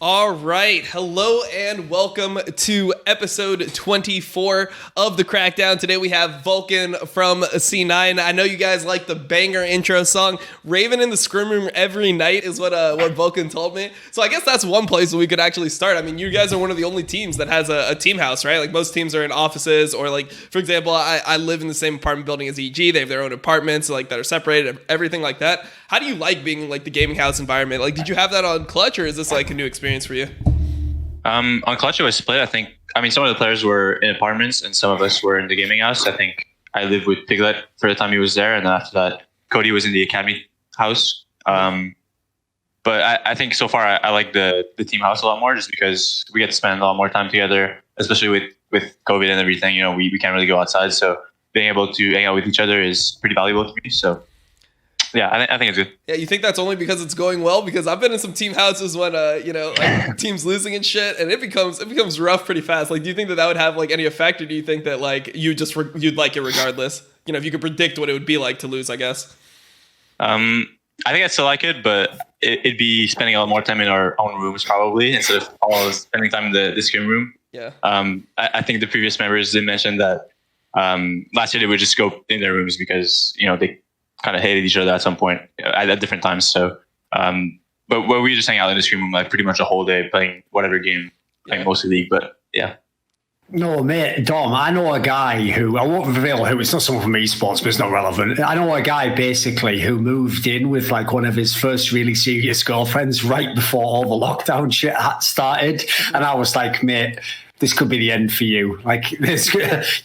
All right. Hello and welcome to episode 24 of the CrackDown. Today we have Vulcan from C9. I know you guys like the banger intro song. Raven in the scrim room every night is what Vulcan told me. So I guess that's one place where we could actually start. I mean, you guys are one of the only teams that has a team house, right? Like most teams are in offices, or like, for example, I live in the same apartment building as EG. They have their own apartments like that are separated, everything like that. How do you like being like the gaming house environment? Like, did you have that on Clutch, or is this like a new experience for you? On Clutch it was split. I mean, some of the players were in apartments and some of us were in the gaming house. I think I lived with Piglet for the time he was there, and then after that, Cody was in the academy house. But I think so far I like the team house a lot more, just because we get to spend a lot more time together, especially with COVID and everything. You know, we can't really go outside, so being able to hang out with each other is pretty valuable to me. So yeah, I think it's good. Yeah, you think that's only because it's going well? Because I've been in some team houses when like teams losing and shit, and it becomes rough pretty fast. Like, do you think that would have like any effect, or do you think that like you'd like it regardless? You know, if you could predict what it would be like to lose, I guess. I think I'd still like it, but it'd be spending a lot more time in our own rooms probably, instead of all spending time in the scrim room. Yeah. I think the previous members did mention that last year they would just go in their rooms because, you know, they kind of hated each other at some point at different times. So, but where we just hang out in the screen room like pretty much a whole day playing whatever game, playing mostly League. But yeah. No, mate, Dom, I know a guy who, I won't reveal who, it's not someone from esports, but it's not relevant. I know a guy basically who moved in with like one of his first really serious girlfriends right before all the lockdown shit started. And I was like, mate, this could be the end for you. Like, this,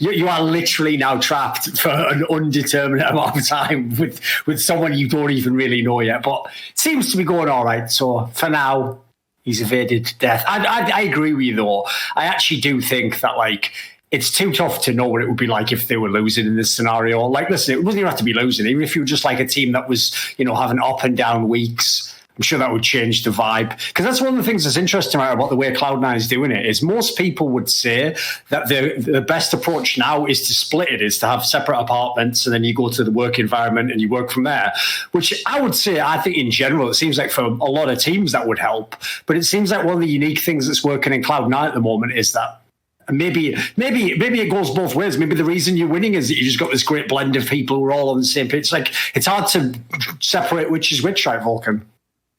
you are literally now trapped for an undeterminate amount of time with someone you don't even really know yet. But it seems to be going all right. So for now, he's evaded death. I agree with you, though. I actually do think that, like, it's too tough to know what it would be like if they were losing in this scenario. Like, listen, it wouldn't even have to be losing. Even if you were just like a team that was, you know, having up and down weeks, I'm sure that would change the vibe. Because that's one of the things that's interesting about the way Cloud9 is doing it, is most people would say that the best approach now is to split it, is to have separate apartments, and then you go to the work environment and you work from there. Which I would say, I think in general, it seems like for a lot of teams that would help. But it seems like one of the unique things that's working in Cloud9 at the moment is that maybe it goes both ways. Maybe the reason you're winning is that you just got this great blend of people who are all on the same page. It's like, it's hard to separate which is which, right, Vulcan?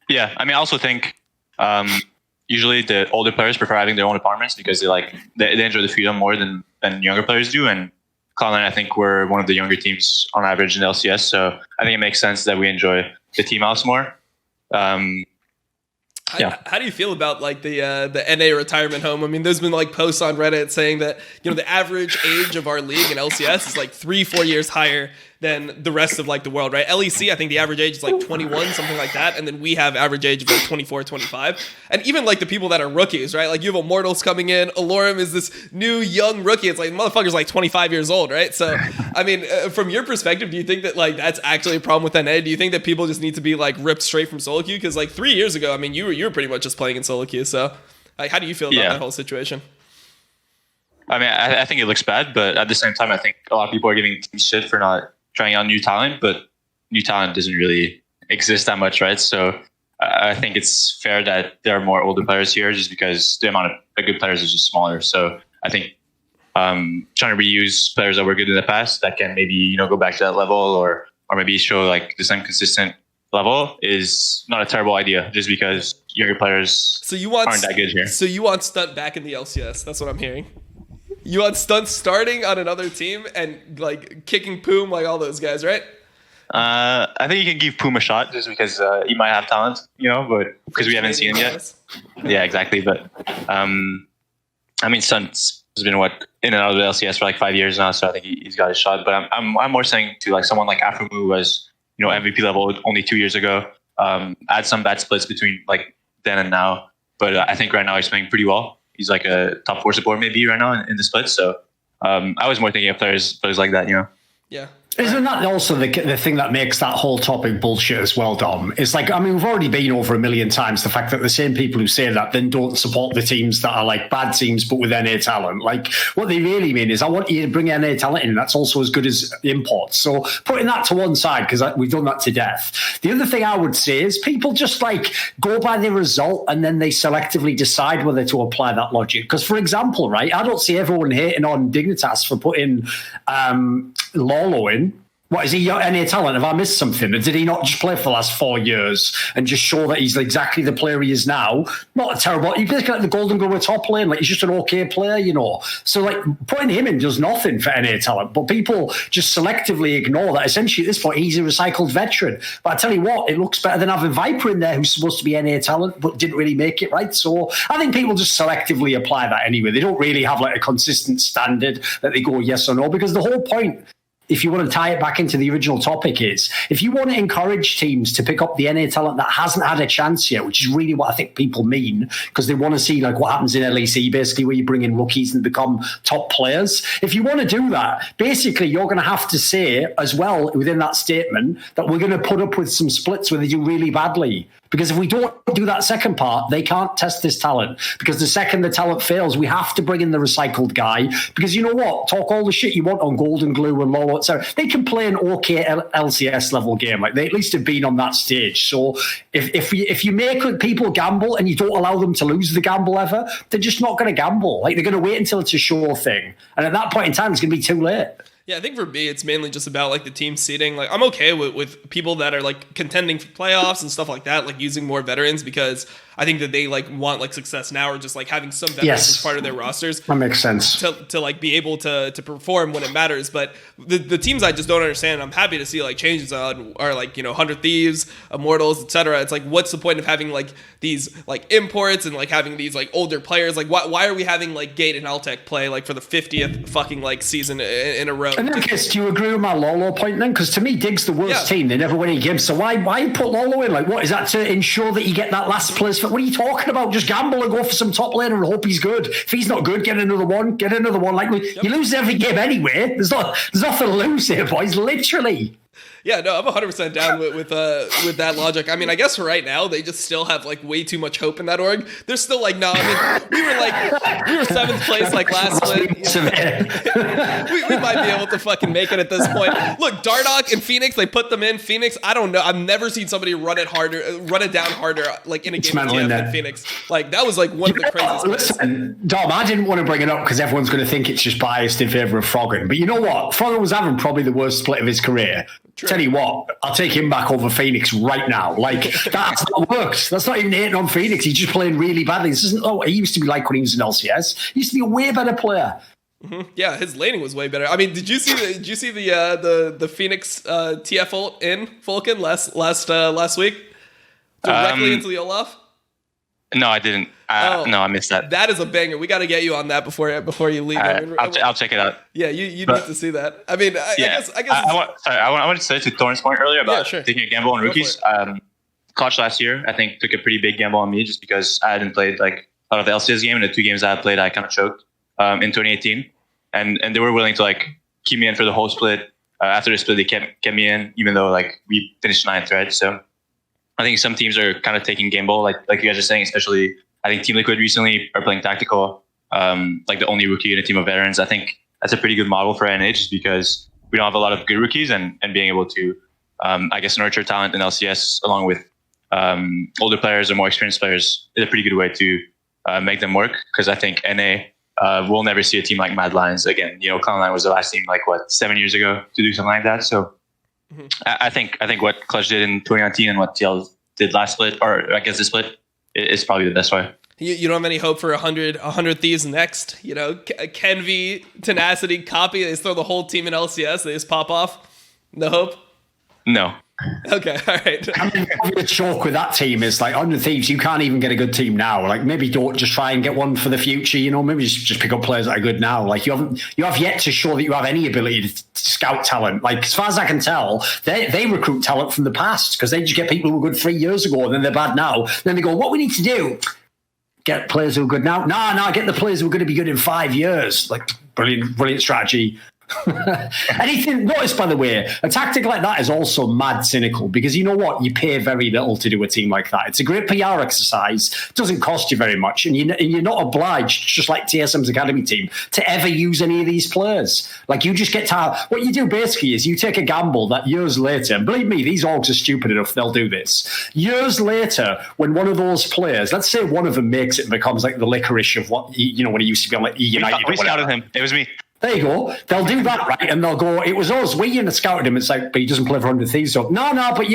Yeah, I mean, I also think usually the older players prefer having their own apartments because they enjoy the freedom more than younger players do. And Cloud9, I think we're one of the younger teams on average in LCS, so I think it makes sense that we enjoy the team house more. Yeah. How do you feel about like the NA retirement home? I mean, there's been like posts on Reddit saying that, you know, the average age of our league in LCS is like 3-4 years higher than the rest of like the world, right? LEC, I think the average age is like 21, something like that. And then we have average age of like 24, 25. And even like the people that are rookies, right? Like you have Immortals coming in. Alorum is this new young rookie. It's like motherfucker's like 25 years old, right? So, I mean, from your perspective, do you think that like that's actually a problem with NA? Do you think that people just need to be like ripped straight from solo queue? Because like 3 years ago, I mean, you were pretty much just playing in solo queue. So like, how do you feel about that whole situation? I mean, I think it looks bad, but at the same time, I think a lot of people are giving shit for not trying out new talent, but new talent doesn't really exist that much, right? So I think it's fair that there are more older players here, just because the amount of good players is just smaller. So I think trying to reuse players that were good in the past that can maybe, you know, go back to that level or maybe show like the same consistent level is not a terrible idea, just because younger players aren't that good here. So you want Stunt back in the LCS? That's what I'm hearing. You want Stunt starting on another team and like kicking Poom like all those guys, right? I think you can give Poom a shot just because he might have talent, you know, but because we haven't seen him yet. Yeah, exactly. But I mean, Stunt has been in and out of the LCS for like 5 years now, so I think he's got a shot. But I'm more saying to like someone like Afromu, who was, you know, MVP level only 2 years ago. Had some bad splits between like then and now, but I think right now he's playing pretty well. He's like a top 4 support maybe right now in the split. So I was more thinking of players like that, you know. Yeah. Isn't that also the thing that makes that whole topic bullshit as well, Dom? It's like, I mean, we've already been over a million times the fact that the same people who say that then don't support the teams that are like bad teams but with NA talent. Like, what they really mean is, I want you to bring NA talent in that's also as good as imports. So putting that to one side, because we've done that to death. The other thing I would say is people just like go by the result and then they selectively decide whether to apply that logic. Because, for example, right, I don't see everyone hating on Dignitas for putting Lolo in. What, is he NA talent? Have I missed something? Did he not just play for the last 4 years and just show that he's exactly the player he is now? Not a terrible. He plays like the Golden Glover top lane. Like, he's just an okay player, you know. So, like, putting him in does nothing for NA talent. But people just selectively ignore that. Essentially, at this point, he's a recycled veteran. But I tell you what, it looks better than having Viper in there, who's supposed to be NA talent, but didn't really make it right. So I think people just selectively apply that anyway. They don't really have, like, a consistent standard that they go yes or no, because the whole point, if you want to tie it back into the original topic, is if you want to encourage teams to pick up the NA talent that hasn't had a chance yet, which is really what I think people mean, because they want to see like what happens in LEC, basically, where you bring in rookies and become top players. If you want to do that, basically you're going to have to say as well within that statement that we're going to put up with some splits where they do really badly. Because if we don't do that second part, they can't test this talent. Because the second the talent fails, we have to bring in the recycled guy. Because you know what? Talk all the shit you want on Golden Glue and Lolo, etc. They can play an okay LCS level game. Like, they at least have been on that stage. So if you make people gamble and you don't allow them to lose the gamble ever, they're just not going to gamble. Like, they're going to wait until it's a sure thing. And at that point in time, it's going to be too late. Yeah, I think for me, it's mainly just about like the team seeding. Like, I'm okay with people that are like contending for playoffs and stuff like that, like using more veterans, because I think that they like want like success now, or just like having some veterans as part of their rosters. That makes sense. To like be able to perform when it matters. But the teams I just don't understand, I'm happy to see like changes on, are like, you know, 100 Thieves, Immortals, etc. It's like, what's the point of having like these like imports and like having these like older players? Like, why are we having like Gate and Altec play like for the 50th fucking like season in a row? And then, Kiss, do you agree with my Lolo point then? Because to me, Dig's the worst team. They never win any games. So why put Lolo in? Like, what is that, to ensure that you get that last place? What are you talking about? Just gamble and go for some top laner and hope he's good. If he's not good, get another one. Like, you lose every game anyway. There's nothing to lose here, boys. Literally. Yeah, no, I'm 100% down with that logic. I mean, I guess for right now, they just still have like way too much hope in that org. They're still like, no, I mean, we were 7th place like last split. we might be able to fucking make it at this point. Look, Dardoch and Phoenix, they put them in. Phoenix, I don't know. I've never seen somebody run it down harder like in a game of TF than Phoenix. Like, that was like one of the craziest. Listen, Dom, I didn't want to bring it up because everyone's going to think it's just biased in favour of Froggen. But you know what? Froggen was having probably the worst split of his career. True. Tell you what, I'll take him back over Phoenix right now. Like, that's not worked. That's not even hating on Phoenix. He's just playing really badly. This isn't he used to be like when he was in LCS. He used to be a way better player. Mm-hmm. Yeah, his laning was way better. I mean, did you see the Phoenix TF ult in Vulcan last week directly into the Olaf? No, I didn't. No, I missed that. That is a banger. We got to get you on that before you leave. I'll check it out. Yeah, you need to see that. I mean, I guess. I wanted to say to Thorne's point earlier about taking a gamble on rookies. Clutch last year, I think, took a pretty big gamble on me just because I hadn't played like a lot of the LCS game, and the 2 games I had played, I kind of choked in 2018, and they were willing to like keep me in for the whole split. After the split, they kept me in, even though like we finished 9th, right? So I think some teams are kind of taking gamble, like you guys are saying, especially. I think Team Liquid recently are playing tactical, like the only rookie in a team of veterans. I think that's a pretty good model for NA, just because we don't have a lot of good rookies, and being able to, I guess, nurture talent in LCS along with older players or more experienced players is a pretty good way to make them work. Because I think NA will never see a team like Mad Lions again. You know, Cloud9 was the last team like 7 years ago to do something like that. So I think what Clutch did in 2019 and what TL did last split, or I guess this split, is probably the best way. You don't have any hope for 100 Thieves next? You know, Kenvi, Tenacity, Copy, they just throw the whole team in LCS, they just pop off? No hope? No. Okay, all right. I mean, the chalk with that team is like 100 Thieves, you can't even get a good team now. Like, maybe don't just try and get one for the future, you know, maybe just pick up players that are good now. Like, you have yet to show that you have any ability to scout talent. Like, as far as I can tell, they recruit talent from the past, because they just get people who were good 3 years ago and then they're bad now. Then they go, what we need to do? Get players who are good now? No, get the players who are going to be good in 5 years. Like, brilliant strategy. Anything, notice by the way, a tactic like that is also mad cynical because you know what? You pay very little to do a team like that. It's a great PR exercise, it doesn't cost you very much, and you're not obliged, just like TSM's academy team, to ever use any of these players. Like, you just get to, what you do basically is you take a gamble that years later, and believe me, these orgs are stupid enough, they'll do this. Years later, when one of those players, let's say one of them makes it and becomes like the licorice of what, when he used to be on like United. We scouted him. It was me. There you go. They'll do that, right? And they'll go, it was us. We scouted him. It's like, but he doesn't play for 100 Thieves. So, no, but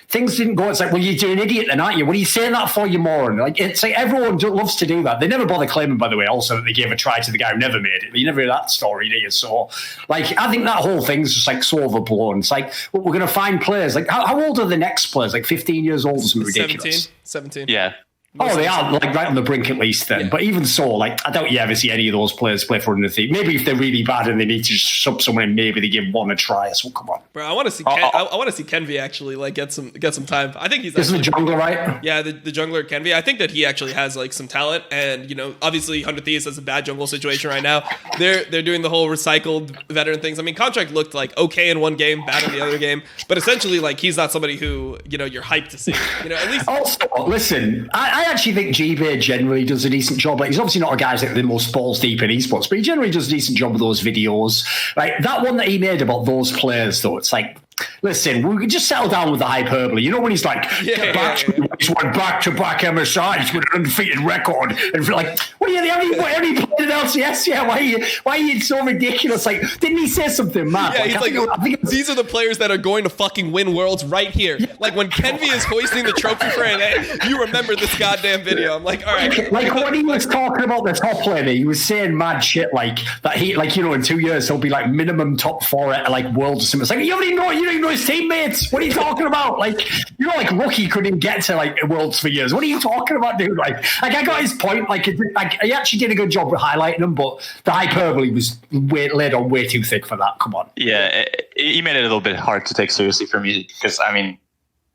things didn't go. It's like, well, you're an idiot then, aren't you? What are you saying that for, you moron? Like, it's like everyone loves to do that. They never bother claiming, by the way, also that they gave a try to the guy who never made it. You never hear that story, do you? So, like, I think that whole thing's just like so overblown. It's like, well, we're going to find players. Like, how old are the next players? Like 15 years old or something ridiculous. 17. Yeah. Oh, they are like right on the brink at least then. Yeah. But even so, like, I doubt you ever see any of those players play for another team. Maybe if they're really bad and they need to sub someone in, maybe they give one a try. So come on, bro. I want to see. I want to see Kenvi actually like get some time. I think he's. This is the jungler, right? Yeah, the jungler Kenvi. I think that he actually has like some talent, and obviously 100 Thieves has a bad jungle situation right now. They're doing the whole recycled veteran things. I mean, Contract looked like okay in one game, bad in the other game, but essentially like he's not somebody who you're hyped to see. At least. Also, listen, I actually think GB generally does a decent job. Like, he's obviously not a guy who's like the most balls deep in esports, but he generally does a decent job with those videos. Right, that one that he made about those players, though, it's like, listen, we can just settle down with the hyperbole. When he's like, he's went back-to-back MSIs with an undefeated record, and like, what are you? Have you played in LCS yet? Why are you so ridiculous? Like, didn't he say something mad? Yeah, I think these are the players that are going to fucking win worlds right here. Yeah. Like when Kenvi is hoisting the trophy for NA, you remember this goddamn video. I'm like, all right. Like when he was talking about the top laner, he was saying mad shit like that. He in 2 years he'll be like minimum top 4 at like worlds or something. It's like, you don't even know his teammates. What are you talking about? Like, like Rookie couldn't get to like worlds for years. What are you talking about, dude? Like I got his point. Like he actually did a good job of highlighting him, but the hyperbole was laid on way too thick for that. Come on. Yeah, he made it a little bit hard to take seriously for me because I mean,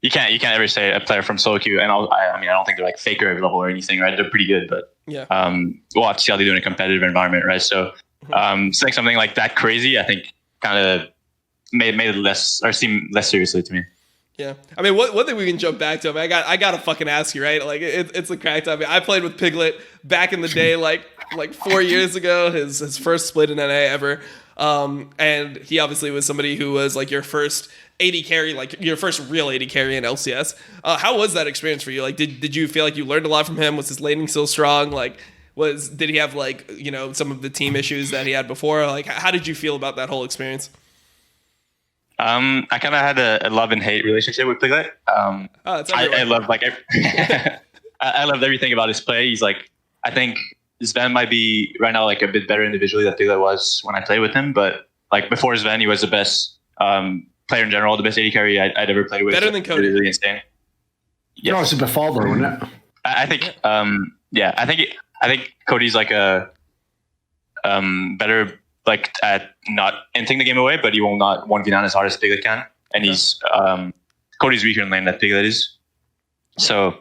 you can't ever say a player from solo queue, and I don't think they're like faker level or anything, right? They're pretty good, but yeah. We'll have to see how they do in a competitive environment, right? So, saying something like that crazy, I think, kind of made it less or seem less seriously to me. Yeah, I mean, one thing we can jump back to. I mean, I gotta fucking ask you, right? Like, it's a cracked. I mean, I played with Piglet back in the day, like 4 years ago. His first split in NA ever, and he obviously was somebody who was like your first AD carry, like your first real AD carry in LCS. How was that experience for you? Like, did you feel like you learned a lot from him? Was his laning still strong? Like, did he have like some of the team issues that he had before? Like, how did you feel about that whole experience? I kind of had a love and hate relationship with Piglet. I love like I loved everything about his play. He's like, I think Zven might be right now like a bit better individually than Piglet was when I played with him. But like before Zven, he was the best player in general, the best AD carry I'd ever played with. Better than Cody. Really insane. Yeah, it was before though, wasn't it? I think. I think Cody's like a better. Like at not ending the game away, but he will not 1v9 as hard as Piglet can. And he's Cody's weaker in lane than Piglet is. So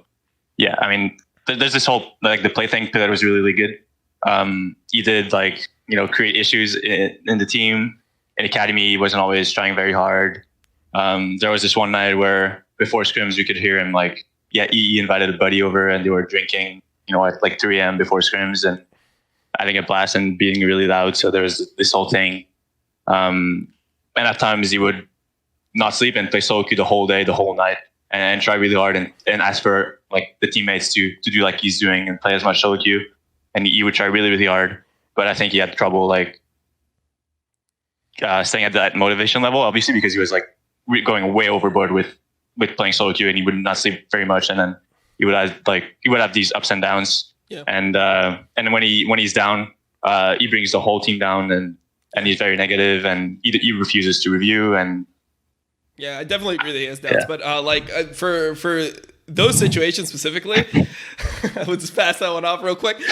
yeah, I mean, there's this whole like the play thing. Piglet was really, really good. He did like create issues in the team. In academy, he wasn't always trying very hard. There was this one night where before scrims, you could hear him like, he invited a buddy over and they were drinking, at like 3 a.m. before scrims and having a blast and being really loud. So there was this whole thing. And at times he would not sleep and play solo queue the whole day, the whole night, and try really hard and ask for like the teammates to do like he's doing and play as much solo queue. And he would try really, really hard. But I think he had trouble like staying at that motivation level, obviously, because he was like going way overboard with playing solo queue and he would not sleep very much. And then he would have these ups and downs. Yeah. And when he's down, he brings the whole team down, and he's very negative, and he refuses to review. And yeah, I definitely agree that he has doubts. Yeah. But for those situations specifically, I would just pass that one off real quick. For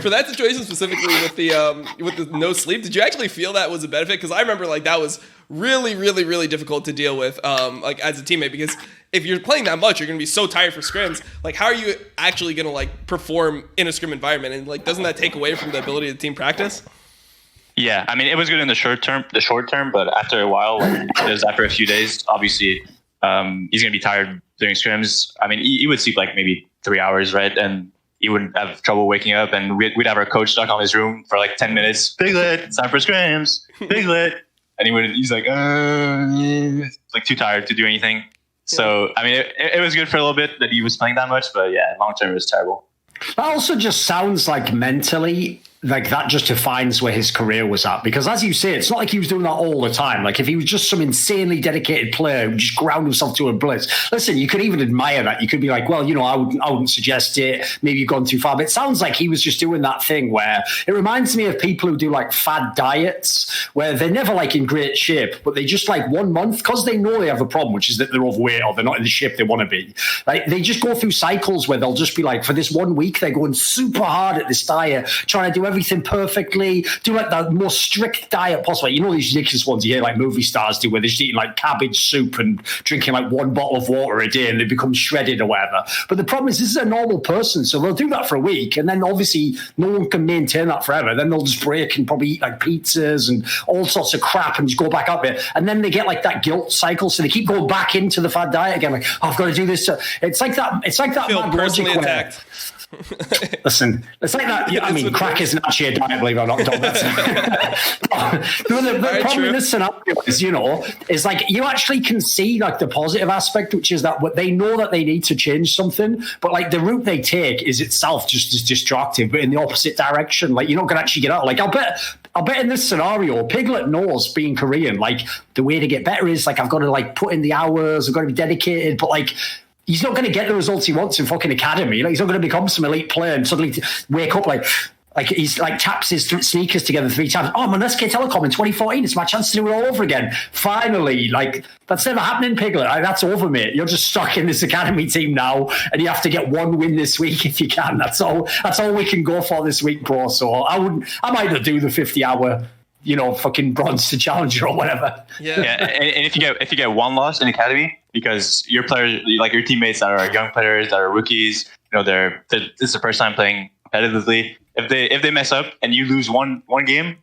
that situation specifically with the no sleep, did you actually feel that was a benefit? Because I remember like that was really, really, really difficult to deal with, like as a teammate, because if you're playing that much, you're going to be so tired for scrims. Like, how are you actually going to like perform in a scrim environment? And like, doesn't that take away from the ability of team practice? Yeah, I mean, it was good in the short term, but after a while, after a few days, obviously, he's going to be tired during scrims. I mean, he would sleep like maybe 3 hours, right? And he would have trouble waking up, and we'd have our coach stuck on his room for like 10 minutes. Piglet, it's time for scrims. Piglet. And he's like, like too tired to do anything. So, I mean, it was good for a little bit that he was playing that much, but yeah, long term it was terrible. That also just sounds like mentally, like that just defines where his career was at. Because as you say, it's not like he was doing that all the time. Like if he was just some insanely dedicated player who just ground himself to a blitz. Listen, you could even admire that. You could be like, well, you know, I wouldn't suggest it. Maybe you've gone too far. But it sounds like he was just doing that thing where it reminds me of people who do like fad diets where they're never like in great shape, but they just like 1 month, because they know they have a problem, which is that they're overweight or they're not in the shape they want to be. Like they just go through cycles where they'll just be like, for this 1 week, they're going super hard at this diet, trying to do everything perfectly, do like the most strict diet possible. You know these ridiculous ones you hear like movie stars do where they're just eating like cabbage soup and drinking like 1 bottle of water a day and they become shredded or whatever. But the problem is this is a normal person, so they'll do that for a week and then obviously no one can maintain that forever. Then they'll just break and probably eat like pizzas and all sorts of crap and just go back up it. And then they get like that guilt cycle, so they keep going back into the fad diet again. Like, oh, I've got to do this. It's like that. It's like that. Feel personally attacked. Listen, it's like that. I mean, crack isn't actually a diet, believe it or not. The problem in this scenario is, you know, is like you actually can see like the positive aspect, which is that what they know that they need to change something, but like the route they take is itself just as destructive, but in the opposite direction. Like you're not going to actually get out. Like I'll bet in this scenario, Piglet knows being Korean, like the way to get better is like I've got to like put in the hours, I've got to be dedicated, but like he's not going to get the results he wants in fucking academy. Like he's not going to become some elite player and suddenly wake up like he's like taps his sneakers together 3 times. Oh, I'm on SK Telecom in 2014. It's my chance to do it all over again. Finally, like that's never happening, Piglet. Like, that's over, mate. You're just stuck in this academy team now, and you have to get 1 win this week if you can. That's all we can go for this week, bro. So I might not do the 50-hour. You know, fucking bronze to challenger or whatever. Yeah. And if you get 1 loss in academy because your players, like your teammates that are young players, that are rookies, you know, this is the first time playing competitively. If they mess up and you lose one game,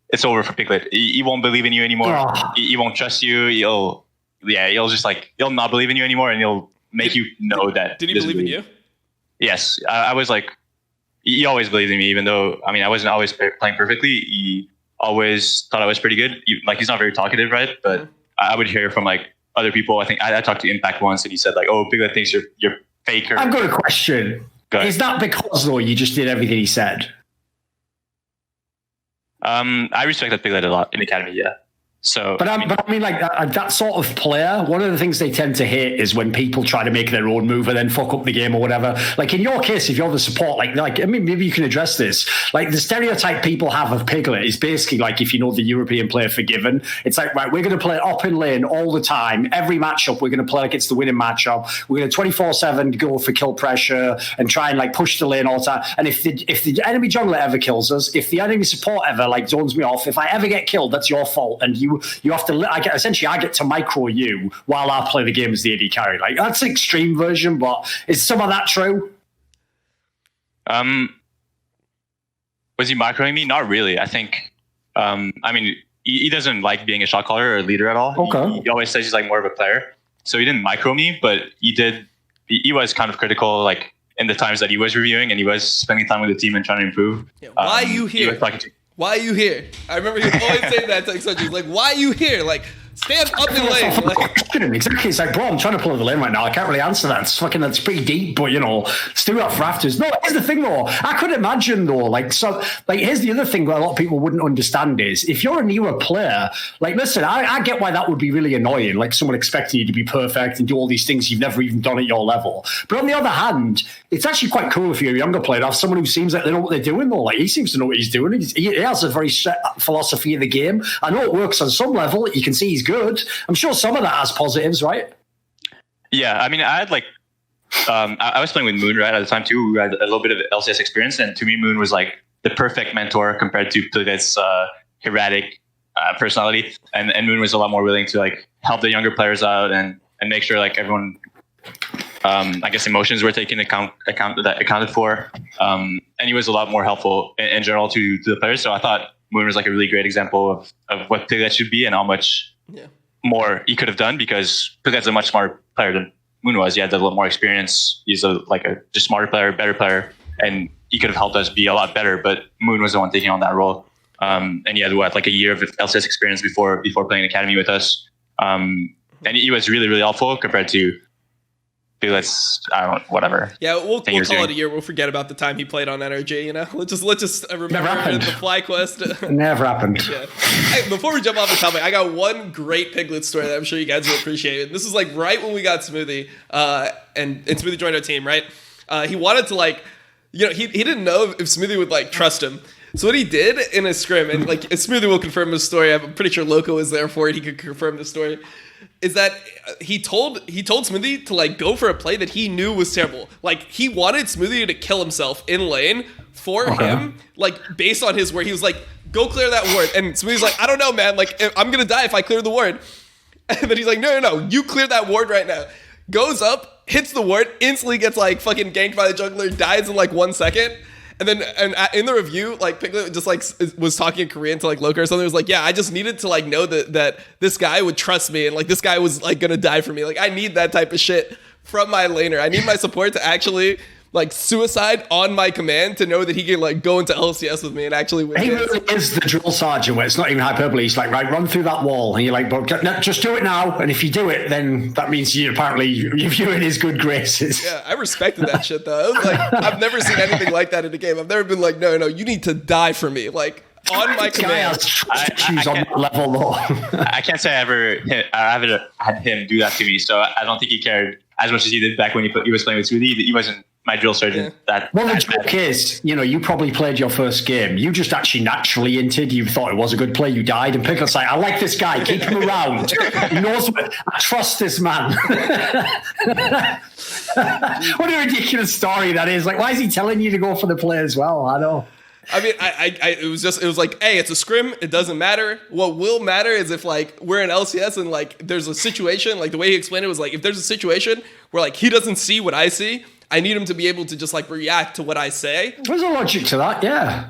it's over for Piglet. He won't believe in you anymore. Oh. He won't trust you. He'll not believe in you anymore, and he'll make you know that. Did he believe in you? Yes, I was like, he always believed in me, even though I wasn't always playing perfectly. He always thought I was pretty good. He's not very talkative, right? But I would hear from like other people. I think I talked to Impact once, and he said like, "Oh, Piglet thinks you're faker." I've got a question. Is that because though you just did everything he said? I respected Piglet a lot in the academy, yeah. So, but I mean, like that sort of player. One of the things they tend to hate is when people try to make their own move and then fuck up the game or whatever. Like in your case, if you're the support, like I mean, maybe you can address this. Like the stereotype people have of Piglet is basically like if you know the European player Forgiven, it's like right, we're going to play up in lane all the time. Every matchup, we're going to play like it's the winning matchup. We're going to 24/7 go for kill pressure and try and like push the lane all the time. And if the enemy jungler ever kills us, if the enemy support ever like zones me off, if I ever get killed, that's your fault, and you have to. I get to micro you while I play the game as the AD carry. Like that's an extreme version, but is some of that true? Was he microing me? Not really. I think. I mean, he doesn't like being a shot caller or a leader at all. Okay. He always says he's like more of a player. So he didn't micro me, but he did. He was kind of critical, like in the times that he was reviewing, and he was spending time with the team and trying to improve. Yeah, why are you here? Why are you here? I remember you always saying that to such. He's like, why are you here? Like, stand up in lane. Like, exactly. It's like, bro, I'm trying to pull the lane right now. I can't really answer that. That's pretty deep, but you know, let's do that for afters. No, here's the thing though. I could imagine though, here's the other thing that a lot of people wouldn't understand is if you're a newer player, like, listen, I get why that would be really annoying. Like someone expecting you to be perfect and do all these things you've never even done at your level. But on the other hand, it's actually quite cool if you're a younger player to have someone who seems like they know what they're doing though. Like he seems to know what he's doing. He has a very set philosophy of the game. I know it works on some level. You can see he's good. I'm sure some of that has positives, right? Yeah, I mean, I had like, I was playing with Moon right at the time too. We had a little bit of LCS experience, and to me, Moon was like the perfect mentor compared to Piglet's erratic personality. And Moon was a lot more willing to like help the younger players out and and make sure like everyone, I guess emotions were taken accounted for. And he was a lot more helpful in general to the players. So I thought Moon was like a really great example of what Piglet should be and how much more he could have done, because Piglet's a much smarter player than Moon was. He had a little more experience. He's a just smarter player, better player, and he could have helped us be a lot better. But Moon was the one taking on that role. And he had like a year of LCS experience before playing Academy with us. And he was really, really helpful compared to Piglet's, I don't know, whatever. Yeah, we'll call it a year. We'll forget about the time he played on NRG, you know? Let's just remember the fly quest. Never happened. Yeah. Hey, before we jump off the topic, I got one great Piglet story that I'm sure you guys will appreciate. This is like right when we got Smoothie, and Smoothie joined our team, right? He wanted to like, you know, he didn't know if Smoothie would like trust him. So what he did in a scrim, and like Smoothie will confirm this story, I'm pretty sure Loco was there for it, he could confirm the story, is that he told Smoothie to like go for a play that he knew was terrible. Like he wanted Smoothie to kill himself in lane for him, like based on his word. He was like, go clear that ward. And Smoothie's like, I don't know, man, like I'm gonna die if I clear the ward. And then he's like, no, you clear that ward right now. Goes up, hits the ward, instantly gets like fucking ganked by the jungler, dies in like 1 second. And then in the review, like Piglet just like was talking in Korean to like Loka or something. It was like, yeah, I just needed to like know that this guy would trust me and like this guy was like gonna die for me. Like I need that type of shit from my laner. I need my support to actually like suicide on my command to know that he can like go into LCS with me and actually win. He really is the drill sergeant where it's not even hyperbole. He's like, right, run through that wall. And you're like, but just do it now. And if you do it, then that means you're in his good graces. Yeah, I respected that shit though. I was like, I've never seen anything like that in a game. I've never been like, no, you need to die for me. Like on my command. Issues on that level though. I can't say I haven't had him do that to me. So I don't think he cared as much as he did back when he was playing with Smoothie. He wasn't my drill sergeant. The joke is, you know, you probably played your first game. You just actually naturally inted. You thought it was a good play. You died. And Piglet's like, I like this guy. Keep him around. He knows what. I trust this man. What a ridiculous story that is. Like, why is he telling you to go for the play as well? I know. I mean, it was like, hey, it's a scrim. It doesn't matter. What will matter is if like we're in LCS and like there's a situation, like the way he explained it was like, if there's a situation where like he doesn't see what I see, I need him to be able to just like react to what I say. There's a logic to that, yeah.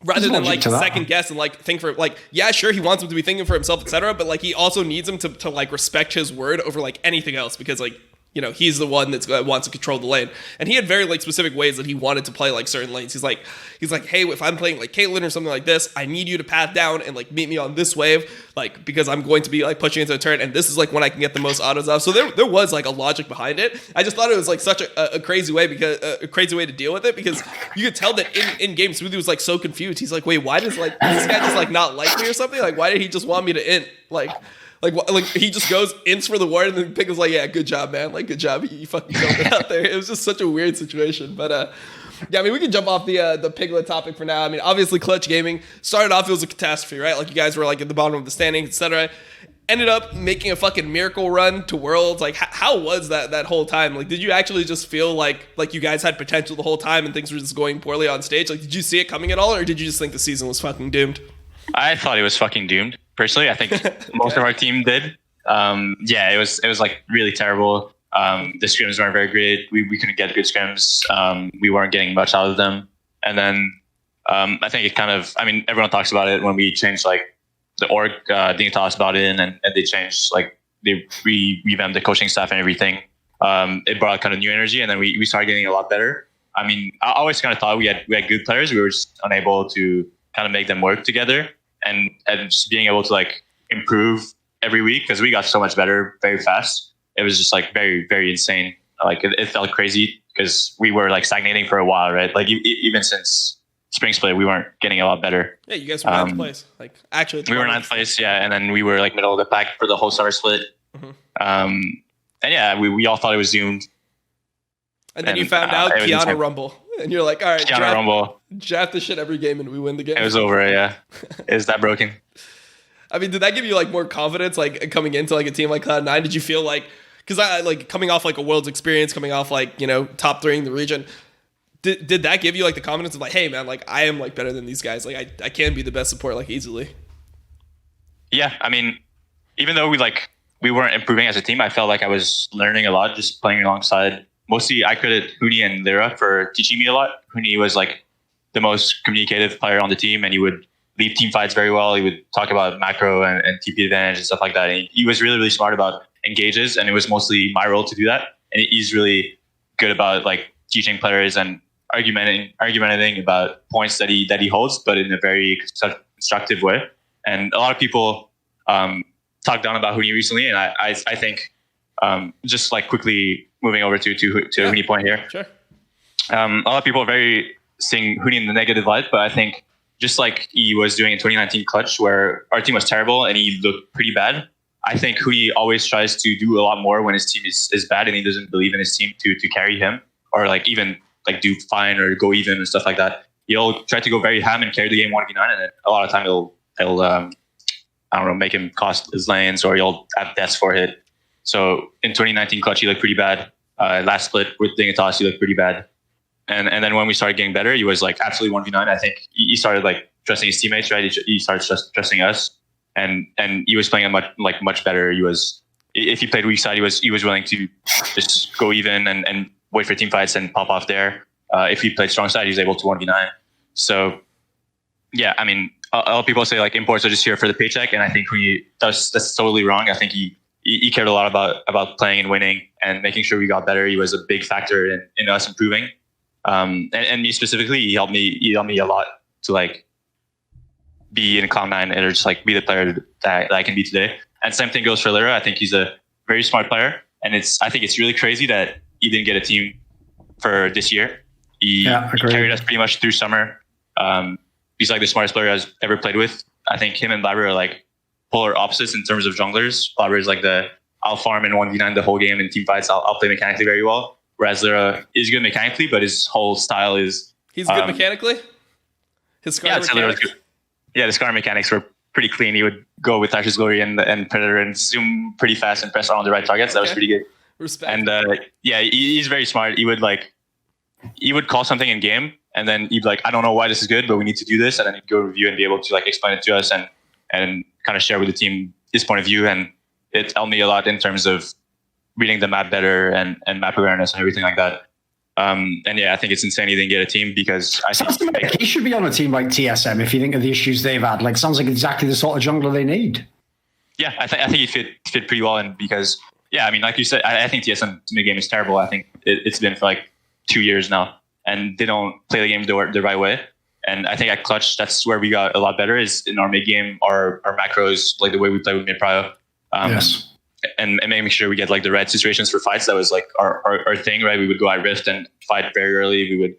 Rather than like second guess and like think for like, yeah, sure, he wants him to be thinking for himself, etc. But like he also needs him to like respect his word over like anything else, because like, you know, he's the one that wants to control the lane. And he had very like specific ways that he wanted to play like certain lanes. He's like, hey, if I'm playing like Caitlyn or something like this, I need you to path down and like meet me on this wave, like because I'm going to be like pushing into a turn, and this is like when I can get the most autos off. So there was like a logic behind it. I just thought it was like such a crazy way, because a crazy way to deal with it, because you could tell that in game Smoothie was like so confused. He's like, wait, why does like this guy just like not like me or something? Like why did he just want me to int? Like he just goes ints for the ward, and then Piglet's like, yeah, good job, man. Like, good job. You fucking killed it out there. It was just such a weird situation. But yeah, I mean, we can jump off the Piglet topic for now. I mean, obviously, Clutch Gaming started off, it was a catastrophe, right? Like, you guys were like at the bottom of the standings, etc. Ended up making a fucking miracle run to Worlds. Like, how was that whole time? Like, did you actually just feel like you guys had potential the whole time and things were just going poorly on stage? Like, did you see it coming at all, or did you just think the season was fucking doomed? I thought it was fucking doomed. Personally, I think most of our team did. Yeah, it was like really terrible. The scrims weren't very great. We couldn't get good scrims. We weren't getting much out of them. And then I think it kind of, I mean, everyone talks about it when we changed like the org. Dean talks about it, and they changed, like they revamped the coaching staff and everything. It brought kind of new energy, and then we started getting a lot better. I mean, I always kind of thought we had good players. We were just unable to kind of make them work together, and just being able to like improve every week, because we got so much better very fast. It was just like very, very insane. Like it felt crazy because we were like stagnating for a while, right? Like even since spring split, we weren't getting a lot better. Yeah, you guys were ninth place. Like actually, we were ninth place, yeah, and then we were like middle of the pack for the whole summer split. Mm-hmm. And yeah, we all thought it was doomed. And then you found out Kiana Rumble, and you're like, all right, draft the shit every game, and we win the game. It was over, yeah. It was that broken. I mean, did that give you like more confidence, like coming into like a team like Cloud9? Did you feel like, because I like coming off like a Worlds experience, coming off like, you know, top 3 in the region, did that give you like the confidence of like, hey man, like I am like better than these guys, like I can be the best support like easily? Yeah, I mean, even though we like we weren't improving as a team. I felt like I was learning a lot just playing alongside. Mostly I credit Huni and Lyra for teaching me a lot. Huni was like the most communicative player on the team, and he would lead team fights very well. He would talk about macro and TP advantage and stuff like that. And he was really, really smart about engages, and it was mostly my role to do that. And he's really good about like teaching players and argumenting about points that he holds, but in a very constructive way. And a lot of people talked down about Huni recently, and I think just like quickly moving over to Huni point here. Sure. A lot of people are very seeing Huni in the negative light, but I think just like he was doing in 2019 Clutch, where our team was terrible and he looked pretty bad. I think Huni always tries to do a lot more when his team is bad and he doesn't believe in his team to carry him, or like even like do fine or go even and stuff like that. He'll try to go very ham and carry the game 1v9, and then a lot of time he'll I don't know, make him cost his lanes, or he'll have deaths for hit. So in 2019 Clutch, he looked pretty bad. Last split with Dignitas, he looked pretty bad. And then when we started getting better, he was like absolutely 1v9. I think he started like trusting his teammates, right? He started trusting us, and he was playing much better. He was, if he played weak side, he was willing to just go even and wait for team fights and pop off there. If he played strong side, he was able to 1v9. So yeah, I mean, a lot of people say like imports are just here for the paycheck, and I think that's totally wrong. I think he cared a lot about playing and winning and making sure we got better. He was a big factor in us improving. And me specifically, he helped me a lot to like be in Cloud9 and just like be the player that I can be today. And same thing goes for Lyra. I think he's a very smart player, and I think it's really crazy that he didn't get a team for this year. He carried us pretty much through summer. He's like the smartest player I've ever played with. I think him and Blabber are like polar opposites in terms of junglers. Blabber is like I'll farm in 1v9 the whole game in team fights. I'll play mechanically very well. Whereas Lyra is good mechanically, but his whole style is... He's good mechanically? His Scar mechanics? Good. Yeah, the Scar mechanics were pretty clean. He would go with Ashes Glory and Predator and zoom pretty fast and press on the right targets. That was pretty good. Respect. And yeah, he's very smart. He would call something in game, and then he'd be like, I don't know why this is good, but we need to do this. And then he'd go review and be able to like explain it to us and kind of share with the team his point of view. And it helped me a lot in terms of reading the map better and map awareness and everything like that. And yeah, I think it's insane he didn't get a team, because I think he should be on a team like TSM if you think of the issues they've had. Like, sounds like exactly the sort of jungler they need. Yeah, I think he fit pretty well in, because yeah, I mean, like you said, I think TSM mid game is terrible. I think it's been for like 2 years now, and they don't play the game the right way. And I think at Clutch, that's where we got a lot better, is in our mid game, our macros, like the way we play with mid prio. Yes. And making sure we get like the right situations for fights. That was like our thing, right? We would go at Rift and fight very early. We would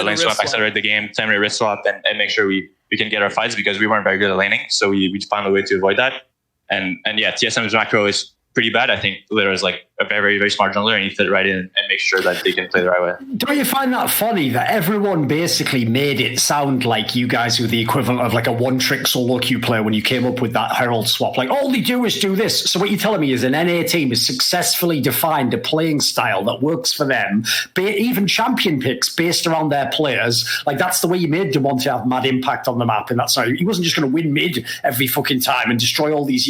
lane swap, accelerate the game, 10-minute Rift swap, and make sure we can get our fights, because we weren't very good at laning. So we found a way to avoid that. And yeah, TSM's macro is pretty bad. I think Lyra is like a very, very smart jungler, and he fit right in and make sure that they can play the right way. Don't you find that funny that everyone basically made it sound like you guys were the equivalent of like a one-trick solo queue player when you came up with that Herald swap? Like, all they do is do this. So what you're telling me is an NA team has successfully defined a playing style that works for them, even champion picks based around their players. Like, that's the way you made them want to have mad impact on the map. And that's how he wasn't just going to win mid every fucking time and destroy all these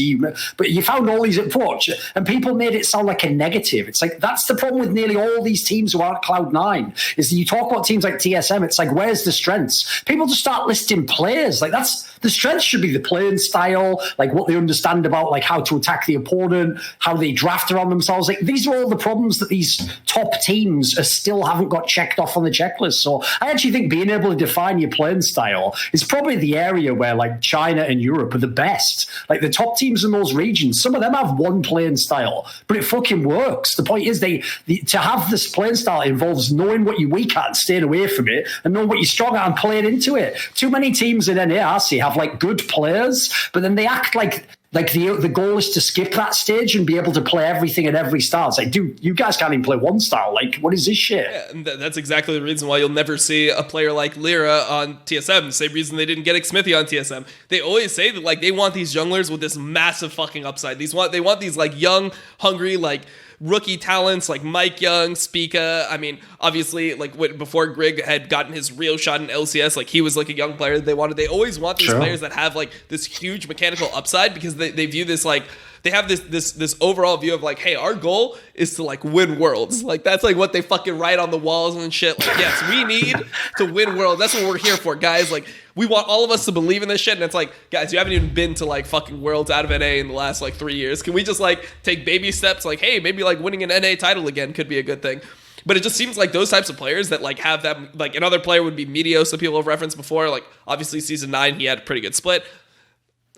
but you found all these approach, and people made it sound like a negative. It's like, that's the problem with nearly all these teams who aren't Cloud9, is that you talk about teams like TSM, it's like, where's the strengths? People just start listing players. Like, that's the strengths should be the playing style, like what they understand about like how to attack the opponent, how they draft around themselves. Like, these are all the problems that these top teams still haven't got checked off on the checklist. So I actually think being able to define your playing style is probably the area where like China and Europe are the best. Like, the top teams in those regions, some of them have one playing style, but it fucking works. The point is, to have this playing style involves knowing what you're weak at and staying away from it, and knowing what you're strong at and playing into it. Too many teams in NARC have like good players, but then they act like the goal is to skip that stage and be able to play everything at every style. It's like, dude, you guys can't even play one style. Like, what is this shit? Yeah, and that's exactly the reason why you'll never see a player like Lyra on TSM. The same reason they didn't get Xmithy on TSM. They always say that like they want these junglers with this massive fucking upside. They want these like young, hungry, like rookie talents like Mike Young, Spica. I mean, obviously, like before Greg had gotten his real shot in LCS, like he was like a young player that they wanted. They always want these players that have like this huge mechanical upside, because they view this like they have this overall view of like, hey, our goal is to like win worlds. Like that's like what they fucking write on the walls and shit. Like, yes, we need to win worlds. That's what we're here for, guys. Like we want all of us to believe in this shit. And it's like, guys, you haven't even been to like fucking worlds out of NA in the last like 3 years. Can we just like take baby steps? Like, hey, maybe like winning an NA title again could be a good thing. But it just seems like those types of players that like have that, like another player would be Meteos, so people have referenced before. Like obviously season 9, he had a pretty good split.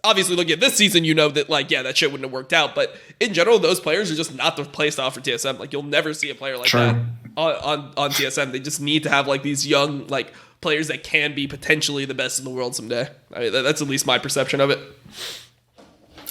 Obviously looking at this season, you know that like, yeah, that shit wouldn't have worked out. But in general, those players are just not the play style for TSM. Like you'll never see a player like that on TSM. They just need to have like these young like players that can be potentially the best in the world someday. I mean, that's at least my perception of it.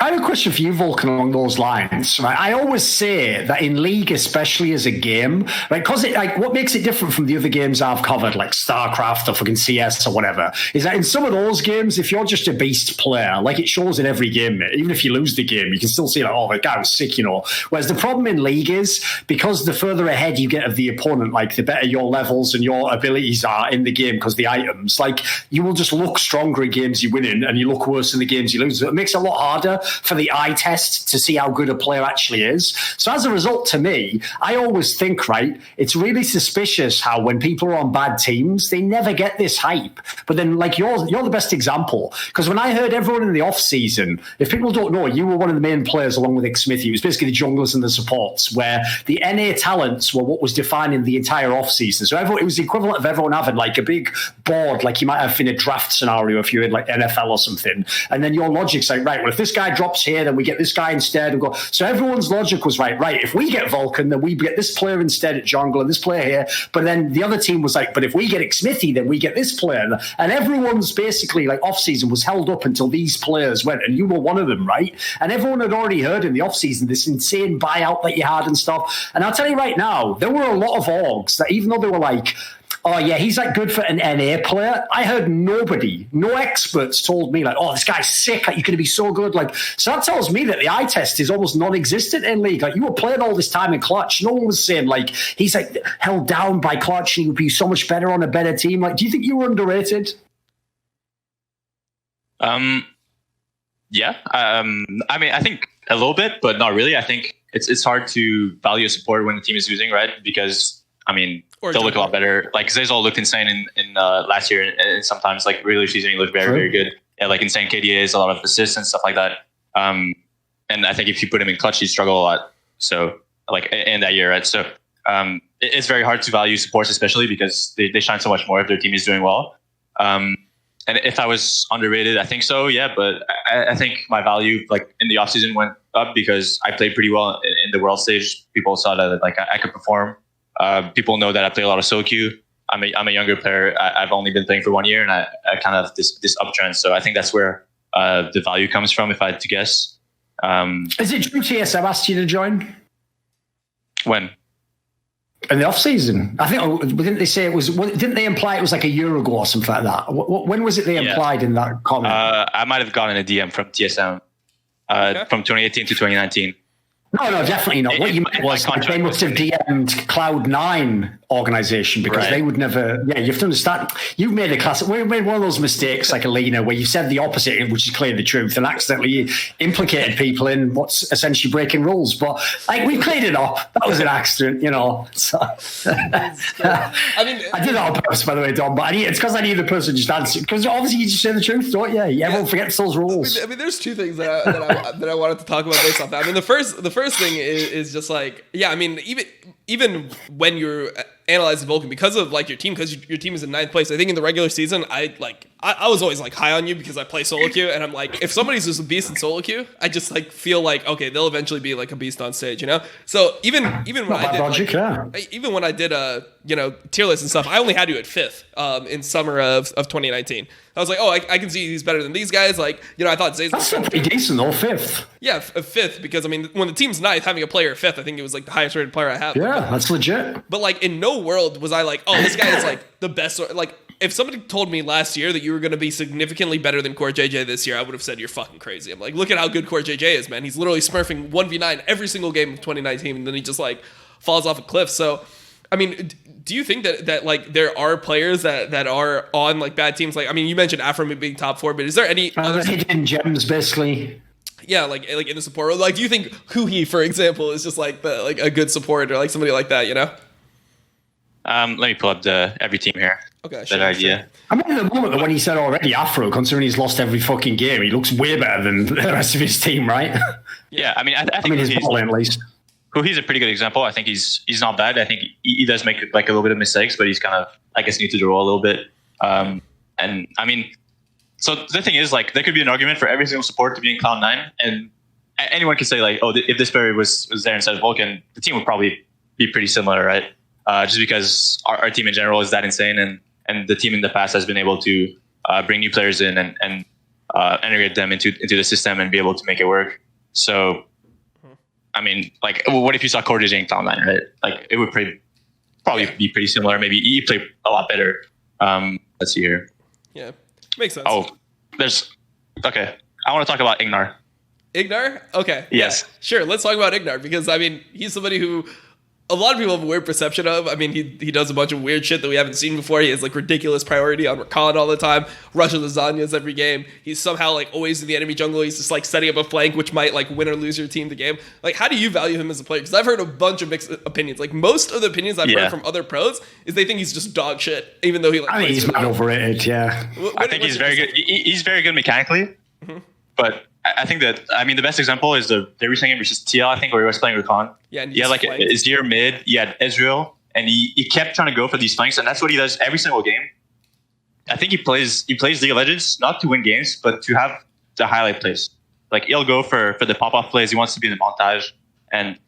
I have a question for you, Vulcan, along those lines. Right? I always say that in League, especially as a game, right, because like what makes it different from the other games I've covered, like StarCraft or fucking CS or whatever, is that in some of those games, if you're just a beast player, like it shows in every game, mate, even if you lose the game, you can still see like, oh, that guy was sick, you know. Whereas the problem in League is because the further ahead you get of the opponent, like the better your levels and your abilities are in the game because the items, like you will just look stronger in games you win in and you look worse in the games you lose. So it makes it a lot harder for the eye test to see how good a player actually is. So as a result, to me, I always think, right, it's really suspicious how when people are on bad teams, they never get this hype. But then, like, you're the best example. Because when I heard everyone in the off-season, if people don't know, you were one of the main players along with Xmithy. It was basically the junglers and the supports, where the NA talents were what was defining the entire off-season. So it was the equivalent of everyone having, like, a big board, like you might have in a draft scenario if you're in, like, NFL or something. And then your logic's like, right, well, if this guy drops here, then we get this guy instead. And go. So everyone's logic was right, if we get Vulcan, then we get this player instead at jungle and this player here. But then the other team was like, but if we get Xmithy, then we get this player. And everyone's basically like off-season was held up until these players went, and you were one of them, right? And everyone had already heard in the off-season this insane buyout that you had and stuff. And I'll tell you right now, there were a lot of orgs that even though they were like, oh, yeah, he's like good for an NA player, I heard no experts told me like, oh, this guy's sick, like, you're going to be so good. Like, so that tells me that the eye test is almost non-existent in League. Like, you were playing all this time in Clutch. No one was saying like, he's like held down by Clutch and he would be so much better on a better team. Like, do you think you were underrated? Yeah. I mean, I think a little bit, but not really. I think it's hard to value support when the team is losing, right? Because, I mean, they'll look a lot better. Like Zayzal looked insane in last year, and sometimes like regular season he looked very, very good. Yeah, like insane KDAs, a lot of assists and stuff like that. And I think if you put him in Clutch, he'd struggle a lot. So like in that year, right? So it's very hard to value supports, especially because they shine so much more if their team is doing well. And if I was underrated, I think so, yeah. But I think my value like in the offseason went up because I played pretty well in the world stage. People saw that like I could perform. People know that I play a lot of solo queue. I'm a younger player. I've only been playing for 1 year, and I kind of have this uptrend. So I think that's where the value comes from, if I had to guess. Is it true TSM asked you to join? When? In the off season, I think. Didn't they say it was? Didn't they imply it was like a year ago or something like that? When was it they implied in that comment? I might have gotten a DM from TSM from 2018 to 2019. No, definitely not. What you meant was like they must have DM'd Cloud9 organization because they would never. Yeah, you have to understand. You've made a classic. We made one of those mistakes, like Alina, where you said the opposite, which is clearly the truth, and accidentally implicated people in what's essentially breaking rules. But like we cleared it up. That was an accident, you know. So, I mean, I did that on purpose, by the way, Dom. But it's because I need the person just answer. Because obviously you just say the truth, don't you? Everyone forgets those rules. I mean, there's two things that I wanted to talk about based off that. I mean, the first thing is just like, yeah, I mean, even when you're analyzing Vulcan because of like your team, because your team is in 9th place. I think in the regular season, I was always like high on you because I play solo queue, and I'm like, if somebody's just a beast in solo queue, I just like feel like okay, they'll eventually be like a beast on stage, you know. So even when I did tier list and stuff, I only had you at 5th in summer of 2019. I was like, oh, I can see he's better than these guys. Like, you know, I thought Zay's that's pretty decent though, 5th. Yeah, 5th, because I mean, when the team's 9th, having a player at 5th, I think it was like the highest rated player I have. Yeah, that's legit. But like in no world was I like, oh, this guy is like the best. Like if somebody told me last year that you were going to be significantly better than Core JJ this year, I would have said you're fucking crazy. I'm like, look at how good Core JJ is, man. He's literally smurfing 1v9 every single game of 2019, and then he just like falls off a cliff. So, I mean, do you think that like there are players that are on like bad teams? Like, I mean, you mentioned Afro being top 4, but is there any other hidden gems, basically? Yeah, like in the support role. Like, do you think Huhi, for example, is just like a good support or like somebody like that? You know. Let me pull up the every team here. Okay, That idea. Sure. I mean, at the moment, the one he said already, Afro, considering he's lost every fucking game, he looks way better than the rest of his team, right? Yeah, I mean, I think his ball at least. He's a pretty good example. I think he's not bad. I think he does make like a little bit of mistakes, but he's kind of, I guess, new to the role a little bit. And I mean, so the thing is, like, there could be an argument for every single support to be in Cloud9, and anyone could say like, oh, if this player was there instead of Vulcan, the team would probably be pretty similar, right? Just because our team in general is that insane, and the team in the past has been able to bring new players in and integrate them into the system and be able to make it work. So, I mean, like, what if you saw Cordae in Cloud9, right? Like, it would probably be pretty similar. Maybe he played a lot better. Let's see here. Yeah, makes sense. Oh, okay. I want to talk about Ignar. Ignar? Okay. Yes. Yeah, sure. Let's talk about Ignar because, I mean, he's somebody who a lot of people have a weird perception of. I mean, he does a bunch of weird shit that we haven't seen before. He has like ridiculous priority on Rakan all the time, rushes lasagnas every game. He's somehow like always in the enemy jungle. He's just like setting up a flank, which might like win or lose your team the game. Like, how do you value him as a player? Because I've heard a bunch of mixed opinions. Like, most of the opinions I've heard from other pros is they think he's just dog shit, even though he like. I think he's overrated. Yeah. I think he's very good. He's very good mechanically, but I think that, I mean, the best example is the recent game versus TL, I think, where he was playing Rakan. Yeah, and he had like a zero mid, he had Ezreal, and he kept trying to go for these flanks, and that's what he does every single game. I think he plays League of Legends not to win games, but to have the highlight plays. Like, he'll go for the pop-off plays, he wants to be in the montage, and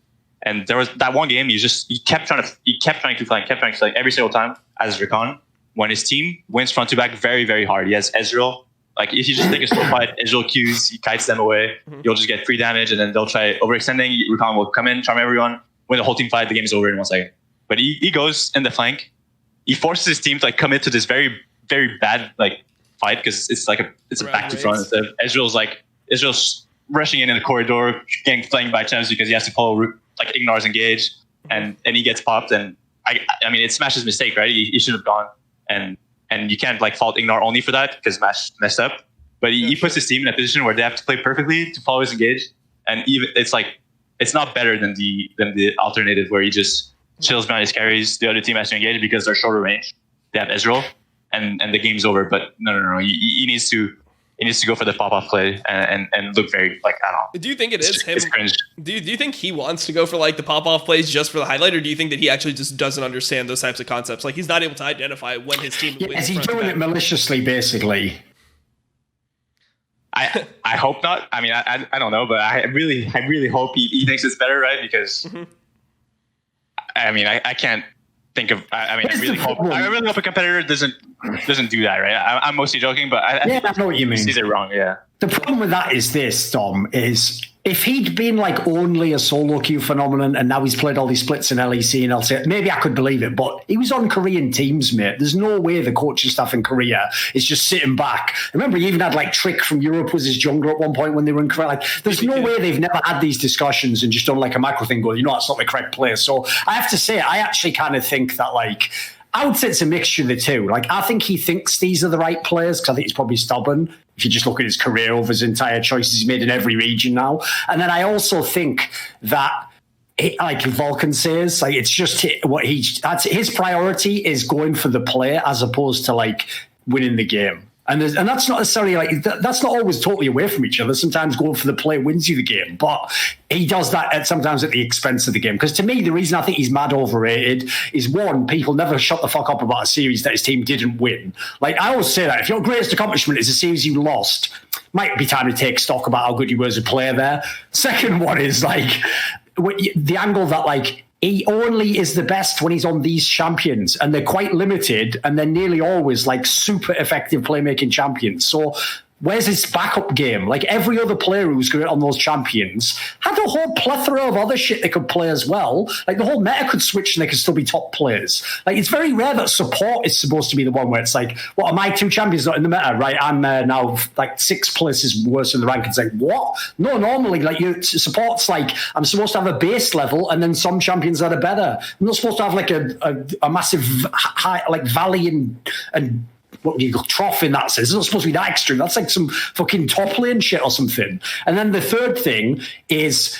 there was that one game, he kept trying to flank every single time as Rakan. When his team wins front to back very, very hard, he has Ezreal. Like, if you just take a slow fight, Ezreal Qs, he kites them away, you'll just get free damage, and then they'll try overextending. Rakan will come in, charm everyone, win the whole team fight, the game is over in 1 second. But he goes in the flank, he forces his team to like commit to this very, very bad like fight, because it's a back to front instead of Ezreal's rushing in the corridor, getting flanked by champs because he has to follow like Ignar's engage, and he gets popped, and I mean, it's Smash's mistake, right? He should have gone, and you can't like fault Ignar only for that because Smash messed up. But he puts his team in a position where they have to play perfectly to follow his engage. And even it's not better than the alternative where he just chills behind his carries. The other team has to engage because they're shorter range. They have Ezreal, and the game's over. But no. He needs to go for the pop-off play and look very like, I don't know. Do you think it is him? It's cringe. Do you think he wants to go for like the pop-off plays just for the highlight, or do you think that he actually just doesn't understand those types of concepts? Like, he's not able to identify when his team wins. Is he doing it maliciously, basically? I hope not. I mean, I don't know, but I really hope he thinks it's better, right? Because I mean, I can't think of. I really hope a competitor doesn't do that, right? I'm mostly joking, but I know what you mean. Sees it wrong, yeah. The problem with that is this, Dom, is if he'd been like only a solo queue phenomenon and now he's played all these splits in LEC and LC, maybe I could believe it, but he was on Korean teams, mate. There's no way the coaching staff in Korea is just sitting back. Remember, he even had like Trick from Europe was his jungler at one point when they were in Korea. Like, there's no way they've never had these discussions and just done like a macro thing going, that's not the correct play. So I have to say, I actually kind of think that like, I would say it's a mixture of the two. Like, I think he thinks these are the right players because I think he's probably stubborn. If you just look at his career over his entire choices he's made in every region now. And then I also think that, like Vulcan says, like, it's just that's his priority is going for the play as opposed to like winning the game. And that's not necessarily like that's not always totally away from each other. Sometimes going for the play wins you the game, but he does that sometimes at the expense of the game. Because to me, the reason I think he's mad overrated is one, people never shut the fuck up about a series that his team didn't win. Like, I always say that if your greatest accomplishment is a series you lost, might be time to take stock about how good you were as a player there. Second one is like the angle that like he only is the best when he's on these champions, and they're quite limited, and they're nearly always like super effective playmaking champions. So where's his backup game? Like, every other player who's good on those champions had a whole plethora of other shit they could play as well. Like, the whole meta could switch and they could still be top players. Like, it's very rare that support is supposed to be the one where it's like, what are my two champions not in the meta? Right, I'm now like 6 places worse in the rank. It's like, what? No, normally, like, your support's like, I'm supposed to have a base level and then some champions that are better. I'm not supposed to have like a massive high, like, valley and what do you call trough in that sense. It's not supposed to be that extreme. That's like some fucking top lane shit or something. And then the third thing is,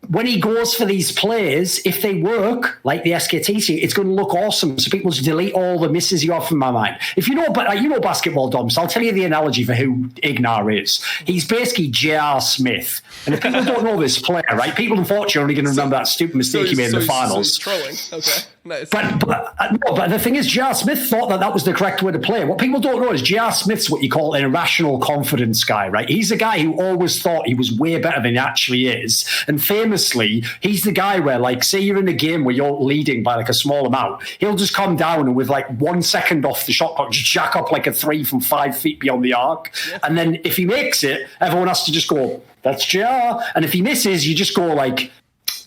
when he goes for these plays, if they work, like the SKT, it's going to look awesome. So people just delete all the misses you have from my mind. If you know, but you know basketball, Dom, so I'll tell you the analogy for who Ignar is. He's basically J.R. Smith. And if people don't know this player, right, people unfortunately are only going to remember that stupid mistake he made in the finals. So he's trolling. Okay, nice. But the thing is, J.R. Smith thought that was the correct way to play. What people don't know is J.R. Smith's what you call an irrational confidence guy, right? He's a guy who always thought he was way better than he actually is. And famously, he's the guy where, like, say you're in a game where you're leading by like a small amount, he'll just come down and with like 1 second off the shot clock, just jack up like a 3 from 5 feet beyond the arc. Yeah. And then if he makes it, everyone has to just go, that's JR. And if he misses, you just go like,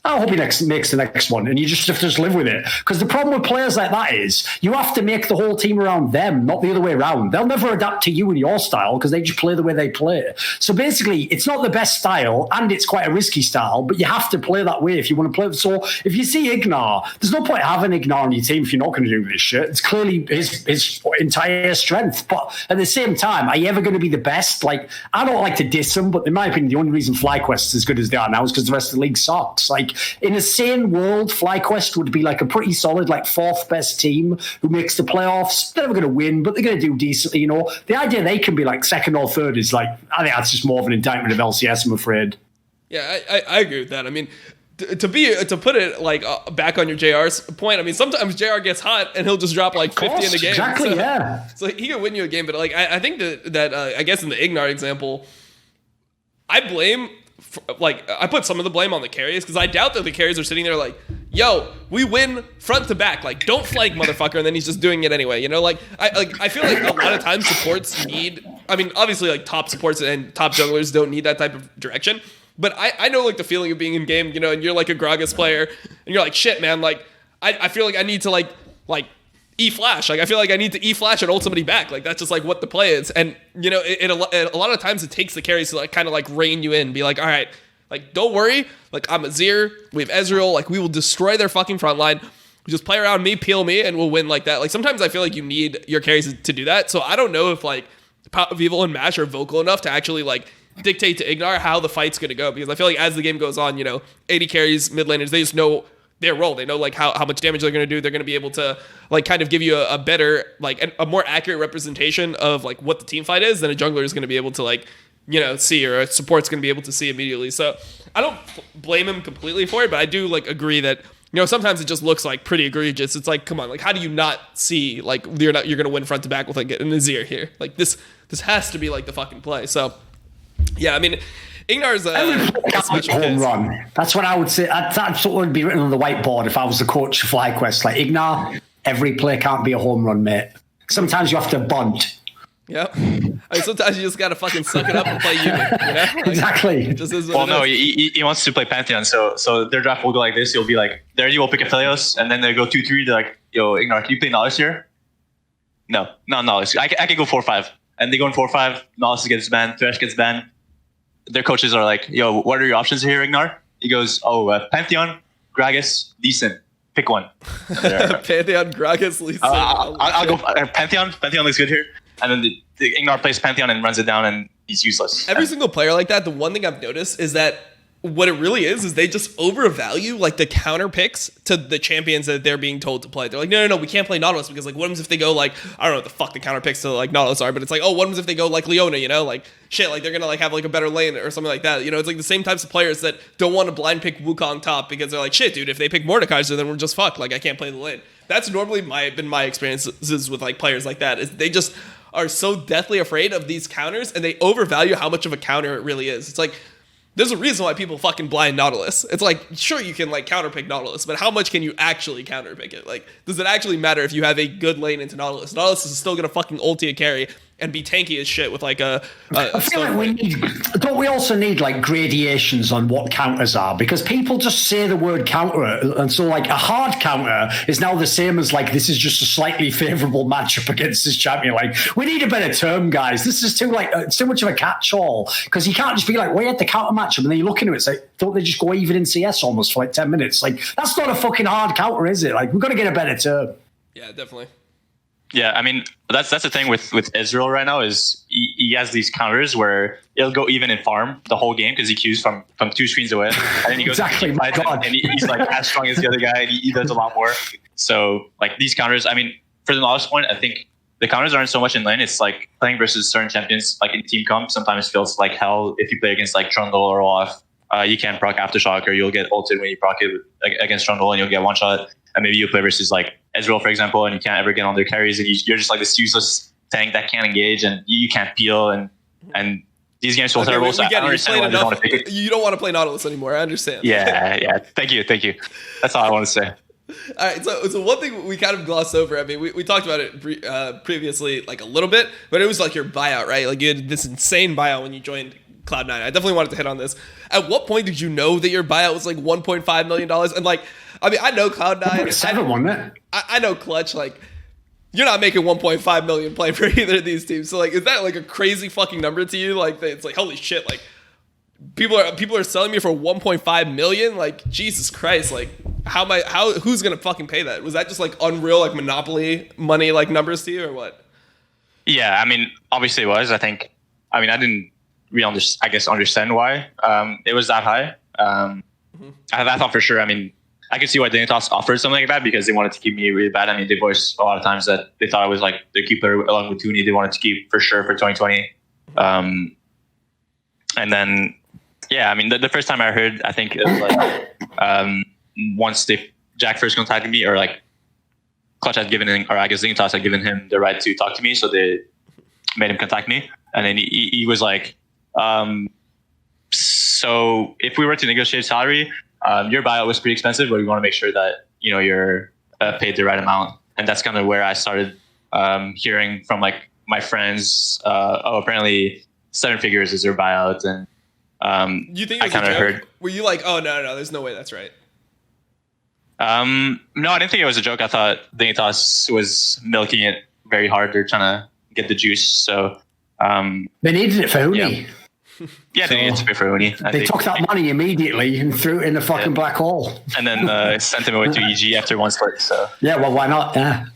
I hope he makes the next one. And you just have to just live with it. Because the problem with players like that is you have to make the whole team around them, not the other way around. They'll never adapt to you and your style because they just play the way they play. So basically, it's not the best style and it's quite a risky style, but you have to play that way if you want to play. So if you see Ignar, there's no point having Ignar on your team if you're not going to do this shit. It's clearly his entire strength. But at the same time, are you ever going to be the best? Like, I don't like to diss them, but in my opinion, the only reason FlyQuest is as good as they are now is because the rest of the league sucks. Like, in a sane world, FlyQuest would be like a pretty solid, like, fourth best team who makes the playoffs. They're never going to win, but they're going to do decently, you know. The idea they can be like second or third is like, I think that's just more of an indictment of LCS, I'm afraid. Yeah, I agree with that. I mean, to put it like back on your JR's point, I mean, sometimes JR gets hot and he'll just drop like 50 in the game. Exactly, so, yeah. So he can win you a game, but like I think that I guess in the Ignar example, I put some of the blame on the carries because I doubt that the carries are sitting there like, yo, we win front to back, like don't flank, motherfucker, and then he's just doing it anyway. You know, like I feel like a lot of times supports need. I mean, obviously, like top supports and top junglers don't need that type of direction. But I know like the feeling of being in game, you know, and you're like a Gragas player, and you're like, shit, man, like I feel like I need to like E-flash. Like I feel like I need to E-flash and ult somebody back. Like that's just like what the play is. And you know, a lot of times it takes the carries to like kind of like rein you in, be like, all right, like don't worry, like I'm Azir, we have Ezreal, like we will destroy their fucking front line. Just play around me, peel me, and we'll win like that. Like sometimes I feel like you need your carries to do that. So I don't know if like Vival and Mash are vocal enough to actually like dictate to Ignar how the fight's going to go, because I feel like as the game goes on, you know, 80 carries, mid laners, they just know their role. They know like how much damage they're going to do. They're going to be able to like kind of give you a better, like a more accurate representation of like what the team fight is than a jungler is going to be able to like, you know, see, or a support's going to be able to see immediately. So I don't blame him completely for it, but I do like agree that, you know, sometimes it just looks like pretty egregious. It's like, come on, like how do you not see like you're going to win front to back with like an Azir here? Like this has to be like the fucking play. So yeah, I mean, Ignar's a special home run. That's what I would say. That's what would be written on the whiteboard if I was the coach of FlyQuest. Like, Ignar, every play can't be a home run, mate. Sometimes you have to bunt. Yep. I mean, sometimes you just gotta fucking suck it up and play Yugi, you know? Like, exactly. It just is what he wants to play Pantheon, so their draft will go like this. You'll be like, there you will pick Aphelios, and then they go 2-3. They're like, yo, Ignar, can you play Nautilus here? No, not Nautilus. I can go 4-5. And they go in 4-5, Nautilus gets banned, Thresh gets banned. Their coaches are like, yo, what are your options here, Ignar? He goes, Pantheon, Gragas, Lee Sin. Pick one. Pantheon, Gragas, Lee Sin. I'll go Pantheon. Pantheon looks good here. And then the Ignar plays Pantheon and runs it down, and he's useless. Every single player like that, the one thing I've noticed is that what it really is they just overvalue like the counter picks to the champions that they're being told to play. They're like, no, we can't play Nautilus because like what happens if they go like, I don't know what the fuck the counter picks to like Nautilus are, but it's like, oh, what happens if they go like Leona, you know, like shit, like they're gonna like have like a better lane or something like that. You know, it's like the same types of players that don't want to blind pick Wukong top because they're like, shit, dude, if they pick Mordekaiser, then we're just fucked. Like I can't play the lane. That's normally been my experiences with like players like that. Is they just are so deathly afraid of these counters and they overvalue how much of a counter it really is. It's like, there's a reason why people fucking blind Nautilus. It's like, sure, you can like counterpick Nautilus, but how much can you actually counterpick it? Like, does it actually matter if you have a good lane into Nautilus? Nautilus is still gonna fucking ulti a carry and be tanky as shit with like a I feel like don't we also need like gradations on what counters are? Because people just say the word counter, and so like a hard counter is now the same as like this is just a slightly favorable matchup against this champion. Like we need a better term, guys. This is too like it's too much of a catch-all because you can't just be like, we had the counter matchup, and then you look into it, it's like, don't they just go even in CS almost for like 10 minutes? Like that's not a fucking hard counter, is it? Like we've got to get a better term. Yeah, definitely. Yeah, I mean that's the thing with Israel right now is he has these counters where he'll go even in farm the whole game because he queues from 2 screens away, and then he goes Exactly, and, my God. and he's like as strong as the other guy, and he does a lot more. So like these counters, I mean, for the novice point, I think the counters aren't so much in lane. It's like playing versus certain champions, like in team comp, sometimes feels like hell if you play against like Trundle or Olaf. You can't proc Aftershock, or you'll get ulted when you proc it against Trundle, and you'll get one shot. And maybe you play versus like Ezreal, for example, and you can't ever get on their carries, and you're just like this useless tank that can't engage, and you can't peel, and these games feel terrible. So I don't understand why they don't want to pick it. You don't want to play Nautilus anymore. I understand. Yeah. Thank you. That's all I want to say. All right, so one thing we kind of glossed over. I mean, we talked about it previously, like a little bit, but it was like your buyout, right? Like you had this insane buyout when you joined Cloud9. I definitely wanted to hit on this. At what point did you know that your buyout was like $1.5 million? And like, I mean, I know Cloud9. 7, wasn't it? I know Clutch. Like, you're not making 1.5 million playing for either of these teams. So like, is that like a crazy fucking number to you? Like, it's like holy shit. Like, people are selling me for 1.5 million. Like, Jesus Christ. Like, who's gonna fucking pay that? Was that just like unreal, like Monopoly money, like numbers to you, or what? Yeah, I mean, obviously it was. I didn't really understand why it was that high. I thought for sure. I mean, I could see why Dignitas offered something like that because they wanted to keep me really bad. I mean, they voiced a lot of times that they thought I was like their key player along with Tuni. They wanted to keep for sure for 2020. And then, yeah, I mean, the first time I heard, I think it was like once Jack first contacted me, or like Clutch had given him, or I guess Dignitas had given him the right to talk to me, so they made him contact me. And then he was like, so if we were to negotiate salary, your buyout was pretty expensive, but we want to make sure that, you know, you're paid the right amount. And that's kind of where I started hearing from like my friends, apparently 7 figures is their buyout. And you think it was I kind of heard. Were you like, oh no, there's no way that's right? No, I didn't think it was a joke. I thought Dignitas was milking it very hard. They're trying to get the juice. So they needed it for Huni. Yeah, they needed to pay for Huni. They took that money immediately and threw it in the fucking black hole. And then sent him away to EG after one split. So yeah, well, why not? Yeah.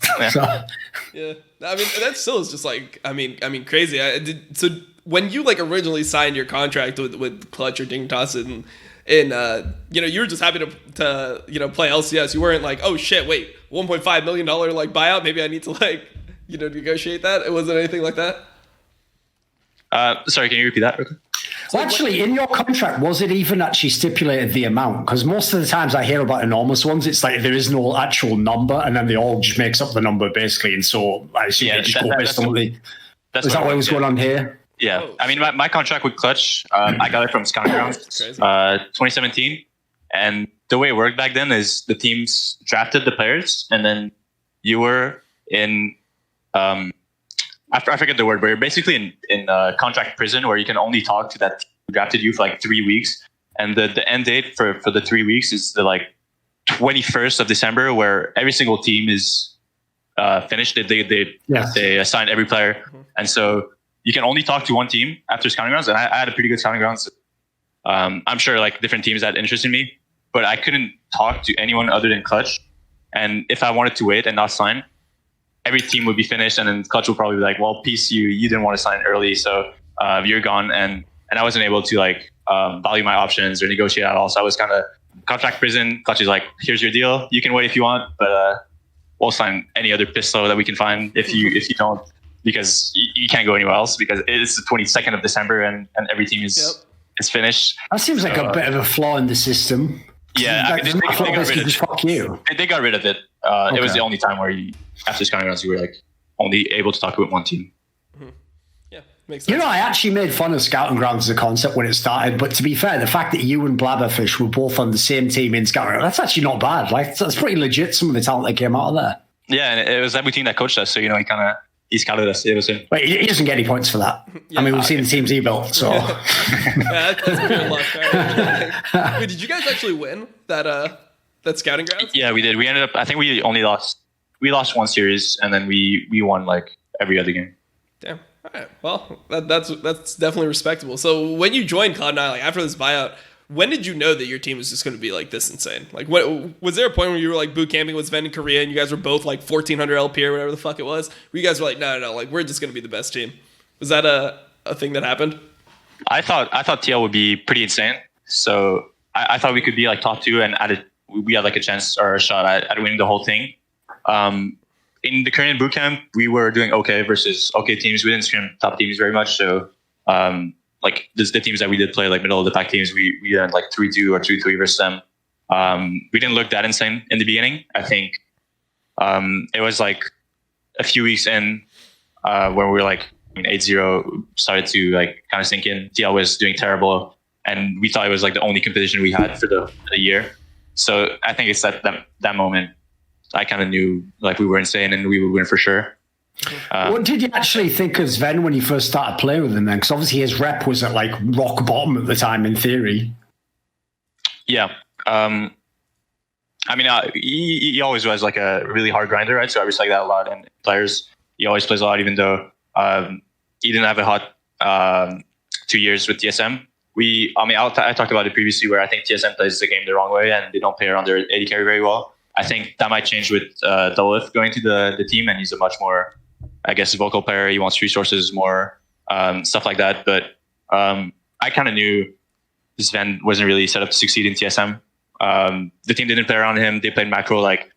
Yeah. I mean, that still is just like, I mean, crazy. So when you like originally signed your contract with Clutch or Dignitas and you know, you were just happy to you know, play LCS. You weren't like, oh shit, wait, $1.5 million like buyout. Maybe I need to like, you know, negotiate that. It wasn't anything like that. Sorry, can you repeat that? Well, actually, in your contract, was it even actually stipulated the amount? Because most of the times I hear about enormous ones, it's like there is no actual number, and then they all just makes up the number basally. And so I assume they just go based on the. Is that what was going on here? Yeah, I mean, my contract with Clutch, I got it from Scouting Grounds, 2017, and the way it worked back then is the teams drafted the players, and then you were in. I forget the word, but you're basically in contract prison where you can only talk to that team who drafted you for like 3 weeks. And the end date for the 3 weeks is the like 21st of December, where every single team is finished. They assign every player. Mm-hmm. And so you can only talk to one team after Scouting Grounds. And I had a pretty good Scouting Grounds. I'm sure like different teams had interest in me, but I couldn't talk to anyone other than Clutch. And if I wanted to wait and not sign, every team would be finished, and then Clutch would probably be like, well, peace, you didn't want to sign early, so you're gone. And I wasn't able to like value my options or negotiate at all. So I was kind of contract prison. Clutch is like, here's your deal. You can wait if you want, but we'll sign any other pistol that we can find if you don't, because you can't go anywhere else because it's the 22nd of December and every team is finished. That seems like a bit of a flaw in the system. Yeah, they got rid of it. Fuck you. They got rid of it. It was the only time where after Scouting Grounds, you were like only able to talk with one team. Mm-hmm. Yeah, makes sense. You know, I actually made fun of Scouting Grounds as a concept when it started, but to be fair, the fact that you and Blabberfish were both on the same team in Scouting Grounds, that's actually not bad. Like, that's pretty legit, some of the talent that came out of there. Yeah, and it was every team that coached us, so, you know, he scouted us. It was him. Wait, he doesn't get any points for that. Yeah, I mean, we've seen the teams he built, so. Yeah, that's pure luck. Right? Wait, did you guys actually win that Scouting Grounds? Yeah, we did. We ended up, I think we only lost one series, and then we won like every other game. Damn. All right. Well, that's definitely respectable. So when you joined Cloud9, like after this buyout, when did you know that your team was just going to be like this insane? Like, what was there a point where you were like boot camping with Zven in Korea and you guys were both like 1400 LP or whatever the fuck it was? Where you guys were like, no, like we're just going to be the best team. Was that a thing that happened? I thought TL would be pretty insane. So I thought we could be like top 2 and we had like a chance or a shot at winning the whole thing. In the Korean bootcamp, we were doing okay versus okay teams. We didn't scrim top teams very much. So like the teams that we did play, like middle of the pack teams, we had like 3-2 or 2-3 versus them. We didn't look that insane in the beginning. I think it was like a few weeks in where we were like 8-0 started to like kind of sink in. TL was doing terrible, and we thought it was like the only competition we had for the year. So I think it's at that moment I kind of knew like we were insane and we would win for sure. What did you actually think of Zven when you first started playing with him then? Because obviously his rep was at like rock bottom at the time in theory. Yeah. I mean, he always was like a really hard grinder, right? So I respect that a lot. And players, he always plays a lot, even though he didn't have a hot 2 years with TSM. I talked about it previously where I think TSM plays the game the wrong way and they don't play around their AD carry very well. I think that might change with Dolith going to the team, and he's a much more, I guess, vocal player. He wants resources more, stuff like that. But I kind of knew Zven wasn't really set up to succeed in TSM. The team didn't play around him. They played macro. Like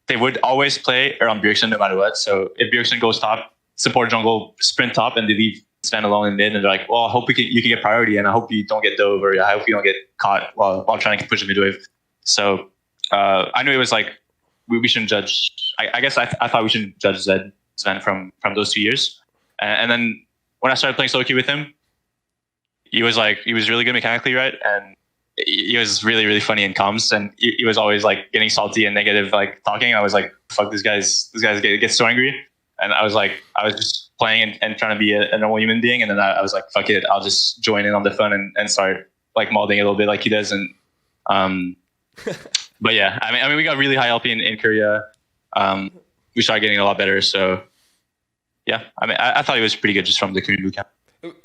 they would always play around Bjergsen no matter what. So if Bjergsen goes top, support jungle, sprint top, and they leave Zven alone in mid, and they're like, well, I hope you can get priority, and I hope you don't get dove, or I hope you don't get caught while trying to push the mid wave. So I knew it was like we shouldn't judge. I guess I thought we shouldn't judge Zven from those 2 years. And then when I started playing solo queue with him, he was really good mechanically, right? And he was really, really funny in comms, and he was always like getting salty and negative, like talking. I was like, fuck, this guy's gets so angry. And I was just playing and trying to be a normal human being. And then I was like, fuck it, I'll just join in on the fun and start like Malding a little bit like he does. And but yeah, I mean, we got really high LP in Korea. We started getting a lot better. So yeah, I mean, I thought he was pretty good just from the Korean bootcamp.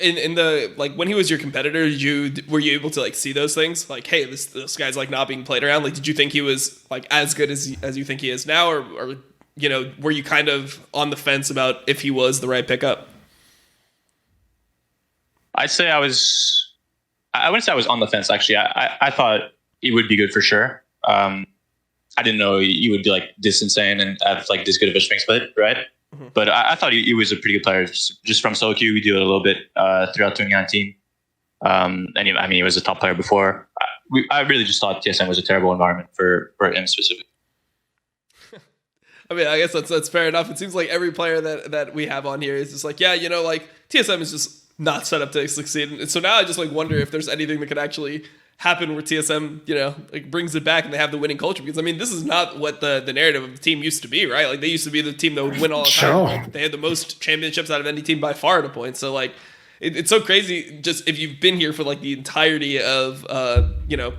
In the like when he was your competitor, were you able to like see those things? Like, hey, this guy's like not being played around. Like, did you think he was like as good as you think he is now, or you know, were you kind of on the fence about if he was the right pickup? I'd say I wouldn't say I was on the fence, actually. I thought he would be good for sure. I didn't know he would be like this insane and have like this good of a string split, right? Mm-hmm. But I thought he was a pretty good player just from solo queue. We do it a little bit throughout 2019. And he was a top player before. I really just thought TSM was a terrible environment for him specifically. I mean, I guess that's fair enough. It seems like every player that we have on here is just like, yeah, you know, like TSM is just not set up to succeed. And so now I just like wonder if there's anything that could actually happen where TSM, you know, like brings it back and they have the winning culture. Because I mean, this is not what the narrative of the team used to be, right? Like they used to be the team that would win all the time. They had the most championships out of any team by far at a point. So like, it's so crazy. Just if you've been here for like the entirety of, you know,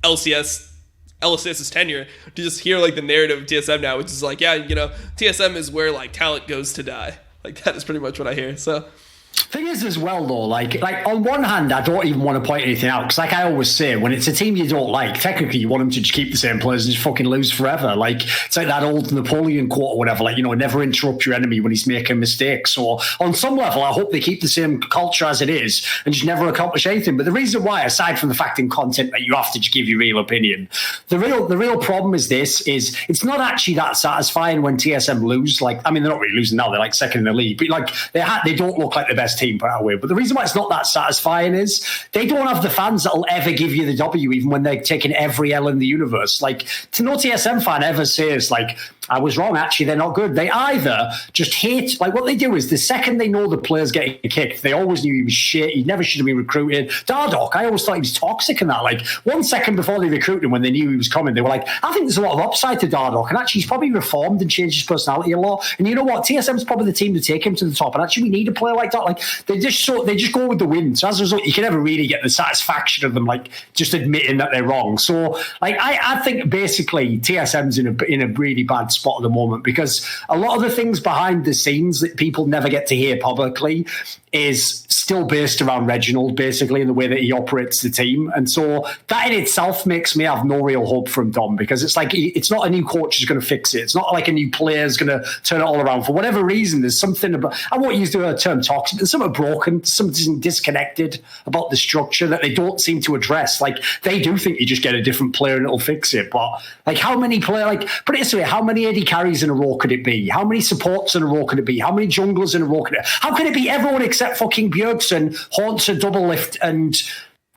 LSS's tenure, to just hear like the narrative of TSM now, which is like, yeah, you know, TSM is where like talent goes to die. Like that is pretty much what I hear. So thing is as well though, like on one hand, I don't even want to point anything out because like I always say, when it's a team you don't like, technically you want them to just keep the same players and just fucking lose forever. Like it's like that old Napoleon quote or whatever, like, you know, never interrupt your enemy when he's making mistakes. So on some level, I hope they keep the same culture as it is and just never accomplish anything. But the reason why, aside from the fact in content that you have to just give your real opinion, the real problem is it's not actually that satisfying when TSM lose. Like, I mean, they're not really losing now, they're like second in the league, but like they don't look like the best team put that way. But the reason why it's not that satisfying is they don't have the fans that'll ever give you the W, even when they're taking every L in the universe. Like, to no TSM fan ever says, like, I was wrong, actually, they're not good. They either just hate, like, what they do is the second they know the player's getting kicked, they always knew he was shit, he never should have been recruited. Dardoch, I always thought he was toxic in that. Like, 1 second before they recruited him, when they knew he was coming, they were like, I think there's a lot of upside to Dardoch, and actually he's probably reformed and changed his personality a lot. And you know what? TSM's probably the team to take him to the top, and actually we need a player like that. Like they just go with the wind. So as a result, you can never really get the satisfaction of them like just admitting that they're wrong. So like I think basically TSM's in a really bad spot at the moment because a lot of the things behind the scenes that people never get to hear publicly is still based around Reginald, basically, in the way that he operates the team. And so that in itself makes me have no real hope from Dom because it's like it's not a new coach who's going to fix it. It's not like a new player is going to turn it all around. For whatever reason, there's something about, I won't use the term toxic, there's something broken, something disconnected about the structure that they don't seem to address. Like they do think you just get a different player and it'll fix it. But like how many players, like put it this way, how many AD carries in a row could it be? How many supports in a row could it be? How many junglers in a row could it? How could it be everyone except fucking Bjergsen, Haunter, Double Lift, and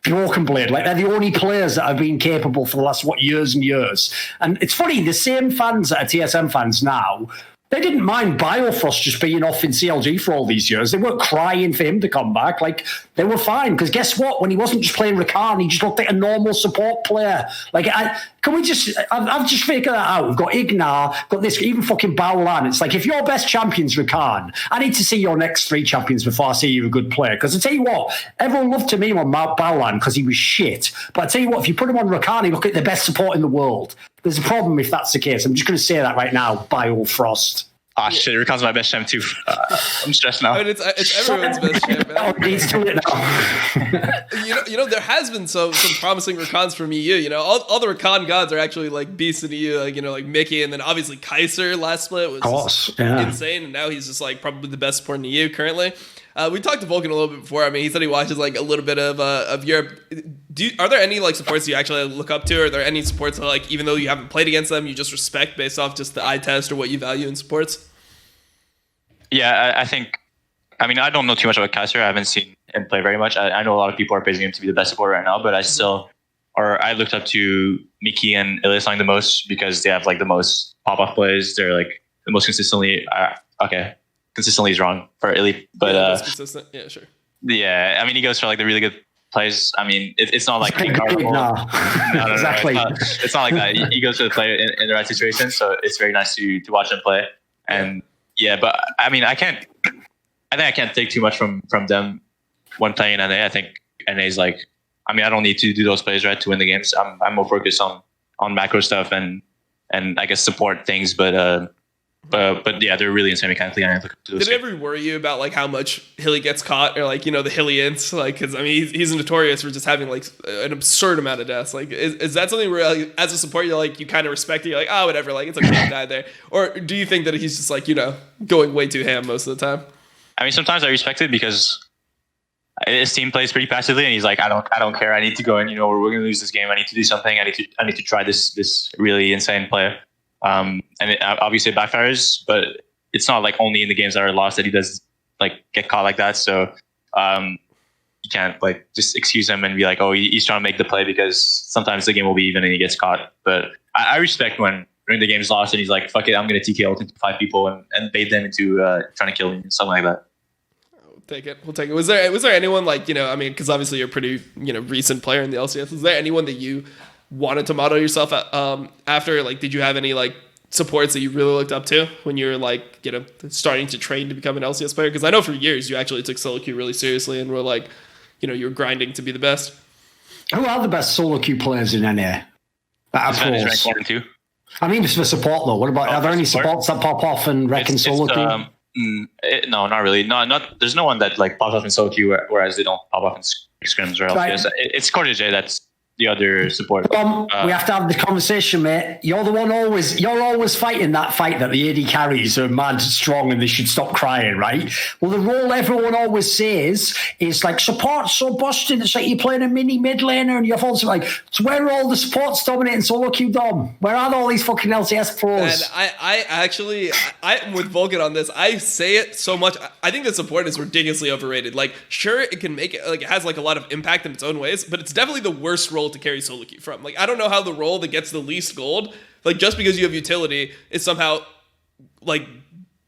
Broken Blade? Like they're the only players that have been capable for the last years and years. And it's funny, the same fans that are TSM fans now, they didn't mind Biofrost just being off in CLG for all these years. They weren't crying for him to come back. Like they were fine because guess what? When he wasn't just playing Rakan, he just looked like a normal support player. Like I've just figured that out. We've got Ignar, got this, even fucking Baolan. It's like if your best champion's Rakan, I need to see your next 3 champions before I see you're a good player. Because I tell you what, everyone loved to meme on Baolan because he was shit. But I tell you what, if you put him on Rakan, he look like the best support in the world. There's a problem if that's the case. I'm just going to say that right now, Biofrost. Ah, shit, Rakan's my best champ too. I'm stressed now. I mean, it's everyone's best champ, man. He's doing it now. you know, there has been some promising Rakans from EU. You know, all the Rakan gods are actually like beasts in EU. Like, you know, like Mickey, and then obviously Kaiser last split was insane, and now he's just like probably the best support in EU currently. We talked to Vulcan a little bit before. I mean, he said he watches like a little bit of Europe. Are there any like supports you actually look up to? Or are there any supports that, like, even though you haven't played against them, you just respect based off just the eye test or what you value in supports? Yeah, I think. I mean, I don't know too much about Kaiser. I haven't seen him play very much. I know a lot of people are praising him to be the best supporter right now, but I looked up to Mickey and Ilisang the most because they have like the most pop-off plays. They're like the most consistently. Consistently is wrong for Illy, but most consistent. Yeah, sure. Yeah, I mean, he goes for like the really good plays. I mean, it's not like no, exactly. It's not like that. He goes for the play in the right situation, so it's very nice to watch him play. And yeah, but I mean, I think I can't take too much from them when playing NA. I think NA is like, I mean, I don't need to do those plays right to win the games. I'm more focused on macro stuff and I guess support things, but yeah, they're really insane mechanically. And I look up to those. Did it ever worry you about like how much Hilly gets caught, or like, you know, the Hilly ints? Like, because I mean, he's notorious for just having like an absurd amount of deaths. Like, is that something where like, as a support you kind of respect it? You're like, oh, whatever, like it's okay to die there, or do you think that he's just like, you know, going way too ham most of the time? I mean, sometimes I respect it because his team plays pretty passively, and he's like, I don't care. I need to go in. You know, we're gonna lose this game. I need to do something. I need to try this really insane play. And it obviously backfires, but it's not like only in the games that are lost that he does like get caught like that. So you can't like just excuse him and be like, oh, he's trying to make the play, because sometimes the game will be even and he gets caught. But I respect when the game's lost and he's like, fuck it, I'm going to TK ult into 5 people and bait them into trying to kill me, something like that. We'll take it. Was there anyone like, you know, I mean, because obviously you're a pretty, you know, recent player in the LCS. Was there anyone that you wanted to model yourself after? Like, did you have any like supports that you really looked up to when you were like, you know, starting to train to become an LCS player? Because I know for years you actually took solo queue really seriously and were like, you know, you were grinding to be the best. Who are the best solo queue players in NA? Zven is ranked 1 and 2. I mean, just for support though. What about, are there any supports that pop off and reckon solo queue? No, not really. Not. There's no one that like pops off in solo queue, whereas they don't pop off in scrims or LCS. It's Cortege that's the other support. We have to have the conversation, mate. You're always fighting that fight that the AD carries are mad strong and they should stop crying, right? Well, the role everyone always says is like support's so busted. It's like you're playing a mini mid laner and you're also like, so where are all the supports dominating solo queue, Dom? Where are all these fucking LCS pros? And I'm with Vulcan on this. I say it so much. I think the support is ridiculously overrated. Like, sure, it can make it, like, it has like a lot of impact in its own ways, but it's definitely the worst role to carry solo queue from. Like, I don't know how the role that gets the least gold, like, just because you have utility, is somehow like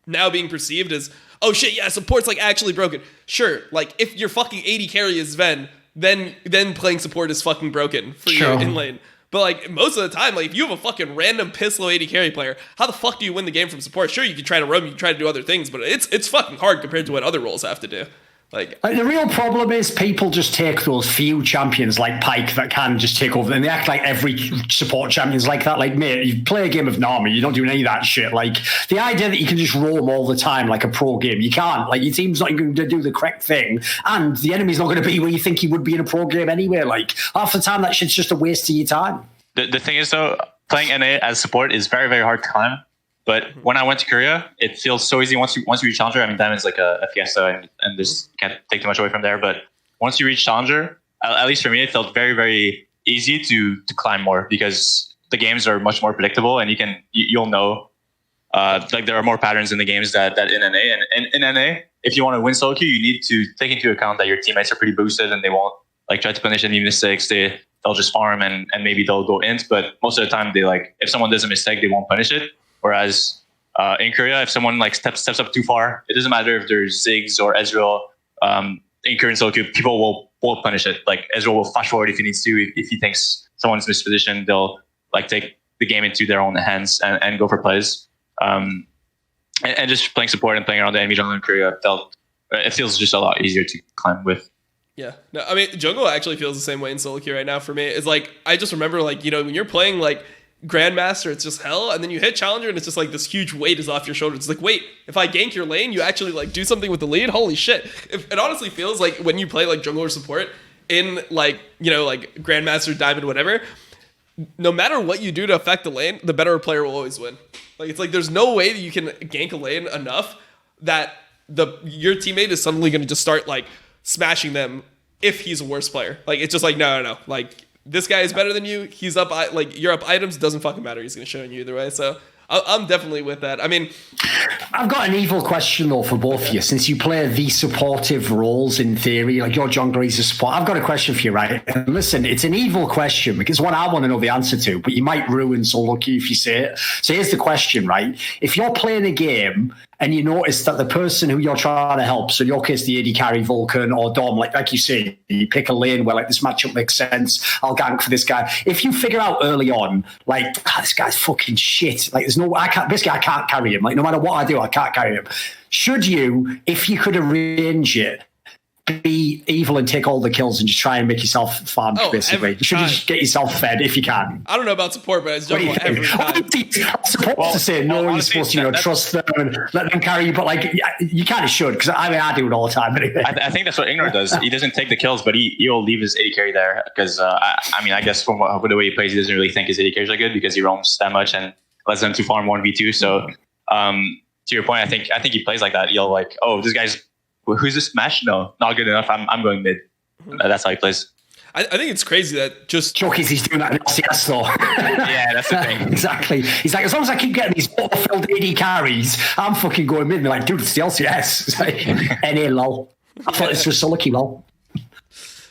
now being perceived as, oh shit, yeah, support's like actually broken. Sure, like if your fucking AD carry is Zven, then playing support is fucking broken for your in lane. But like most of the time, like if you have a fucking random piss low AD carry player, how the fuck do you win the game from support? Sure, you can try to roam, you can try to do other things, but it's fucking hard compared to what other roles have to do. Like the real problem is people just take those few champions like Pyke that can just take over, and they act like every support champion's like that. Like, mate, you play a game of Nami, you don't do any of that shit. Like, the idea that you can just roam all the time like a pro game, you can't. Like, your team's not going to do the correct thing, and the enemy's not going to be where you think he would be in a pro game anyway. Like, half the time, that shit's just a waste of your time. The thing is, though, playing NA as support is very, very hard to climb. But when I went to Korea, it feels so easy once you reach Challenger. I mean, Diamond's like a fiesta, and this can't take too much away from there. But once you reach Challenger, at least for me, it felt very, very easy to climb more because the games are much more predictable, and you'll know. Like there are more patterns in the games that in NA. And in NA, if you want to win solo queue, you need to take into account that your teammates are pretty boosted and they won't like try to punish any mistakes. They'll just farm and maybe they'll go int. But most of the time, they like if someone does a mistake, they won't punish it. Whereas in Korea, if someone like steps up too far, it doesn't matter if there's Ziggs or Ezreal in Korean solo queue, people will punish it. Like Ezreal will flash forward if he needs to. If he thinks someone's mispositioned, they'll like take the game into their own hands and go for plays. And just playing support and playing around the enemy jungle in Korea, it feels just a lot easier to climb with. Yeah, no, I mean jungle actually feels the same way in solo queue right now for me. It's like I just remember like when you're playing like Grandmaster, it's just hell, and then you hit Challenger and it's just like this huge weight is off your shoulders. It's like, wait, if I gank your lane, you actually like do something with the lead? Holy shit. It honestly feels like when you play like jungle or support in like like Grandmaster, Diamond, whatever, no matter what you do to affect the lane, the better player will always win. Like it's like there's no way that you can gank a lane enough that your teammate is suddenly going to just start like smashing them if he's a worse player. Like it's just like no. Like this guy is better than you. He's up, like you're up items. Doesn't fucking matter. He's gonna show you either way. So I'm definitely with that. I mean, I've got an evil question though for both of you. Since you play the supportive roles in theory, like your jungler is a support. I've got a question for you, right? And listen, it's an evil question because one I want to know the answer to, but you might ruin solo queue if you say it. So here's the question, right? If you're playing a game and you notice that the person who you're trying to help, so in your case, the AD carry Vulcan or Dom, like you say, you pick a lane where like this matchup makes sense, I'll gank for this guy. If you figure out early on, like, this guy's fucking shit, like there's no, I can't carry him. Like no matter what I do, I can't carry him. Should you, if you could arrange it, be evil and take all the kills and just try and make yourself farmed, basically? You should just get yourself fed if you can. I don't know about support, but it's jungle every time. Supposed to say no, you're supposed to trust them and let them carry you, but like you kind of should, because I do it all the time anyway. I think that's what Ignor does. He doesn't take the kills, but he'll leave his AD carry there because I guess from the way he plays, he doesn't really think his AD carries are good because he roams that much and lets them to farm 1v2. So to your point, I think he plays like that. He'll like, oh, this guy's who's this smash? No, not good enough. I'm going mid. That's how he plays. I think it's crazy that just Chucky's he's doing that in LCS though. Yeah, that's the thing. Exactly. He's like, as long as I keep getting these auto-filled AD carries, I'm fucking going mid. And they're like, dude, it's the LCS. It's like, NA lol. I thought this was solo queue lol.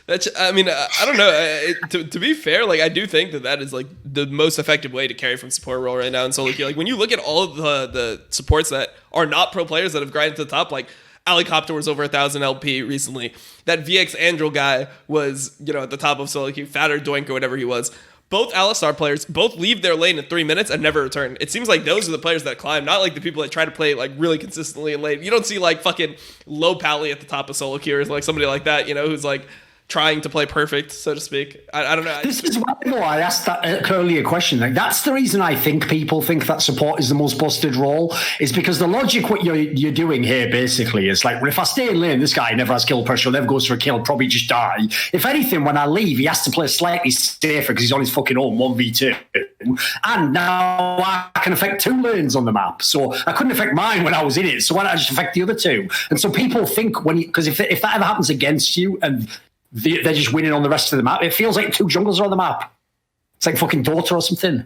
That's, I mean, I don't know. To be fair, like I do think that is like the most effective way to carry from support role right now in solo queue. Like when you look at all of the supports that are not pro players that have grinded to the top, like Helicopter was over 1,000 LP recently. That VX Andrel guy was, at the top of solo queue. Fatter Doink or whatever he was. Both Alistar players both leave their lane in 3 minutes and never return. It seems like those are the players that climb, not like the people that try to play like really consistently in lane. You don't see like fucking low pally at the top of solo queue or like somebody like that, who's like trying to play perfect, so to speak. I don't know. This is why I asked that earlier question. Like, that's the reason I think people think that support is the most busted role, is because the logic what you're doing here basically is like, well, if I stay in lane, this guy never has kill pressure, never goes for a kill, probably just die. If anything, when I leave, he has to play slightly safer because he's on his fucking own 1v2. And now I can affect 2 lanes on the map. So I couldn't affect mine when I was in it. So why not just affect the other 2? And so people think because if that ever happens against you and they're just winning on the rest of the map, it feels like 2 junglers are on the map. It's like fucking Dota or something.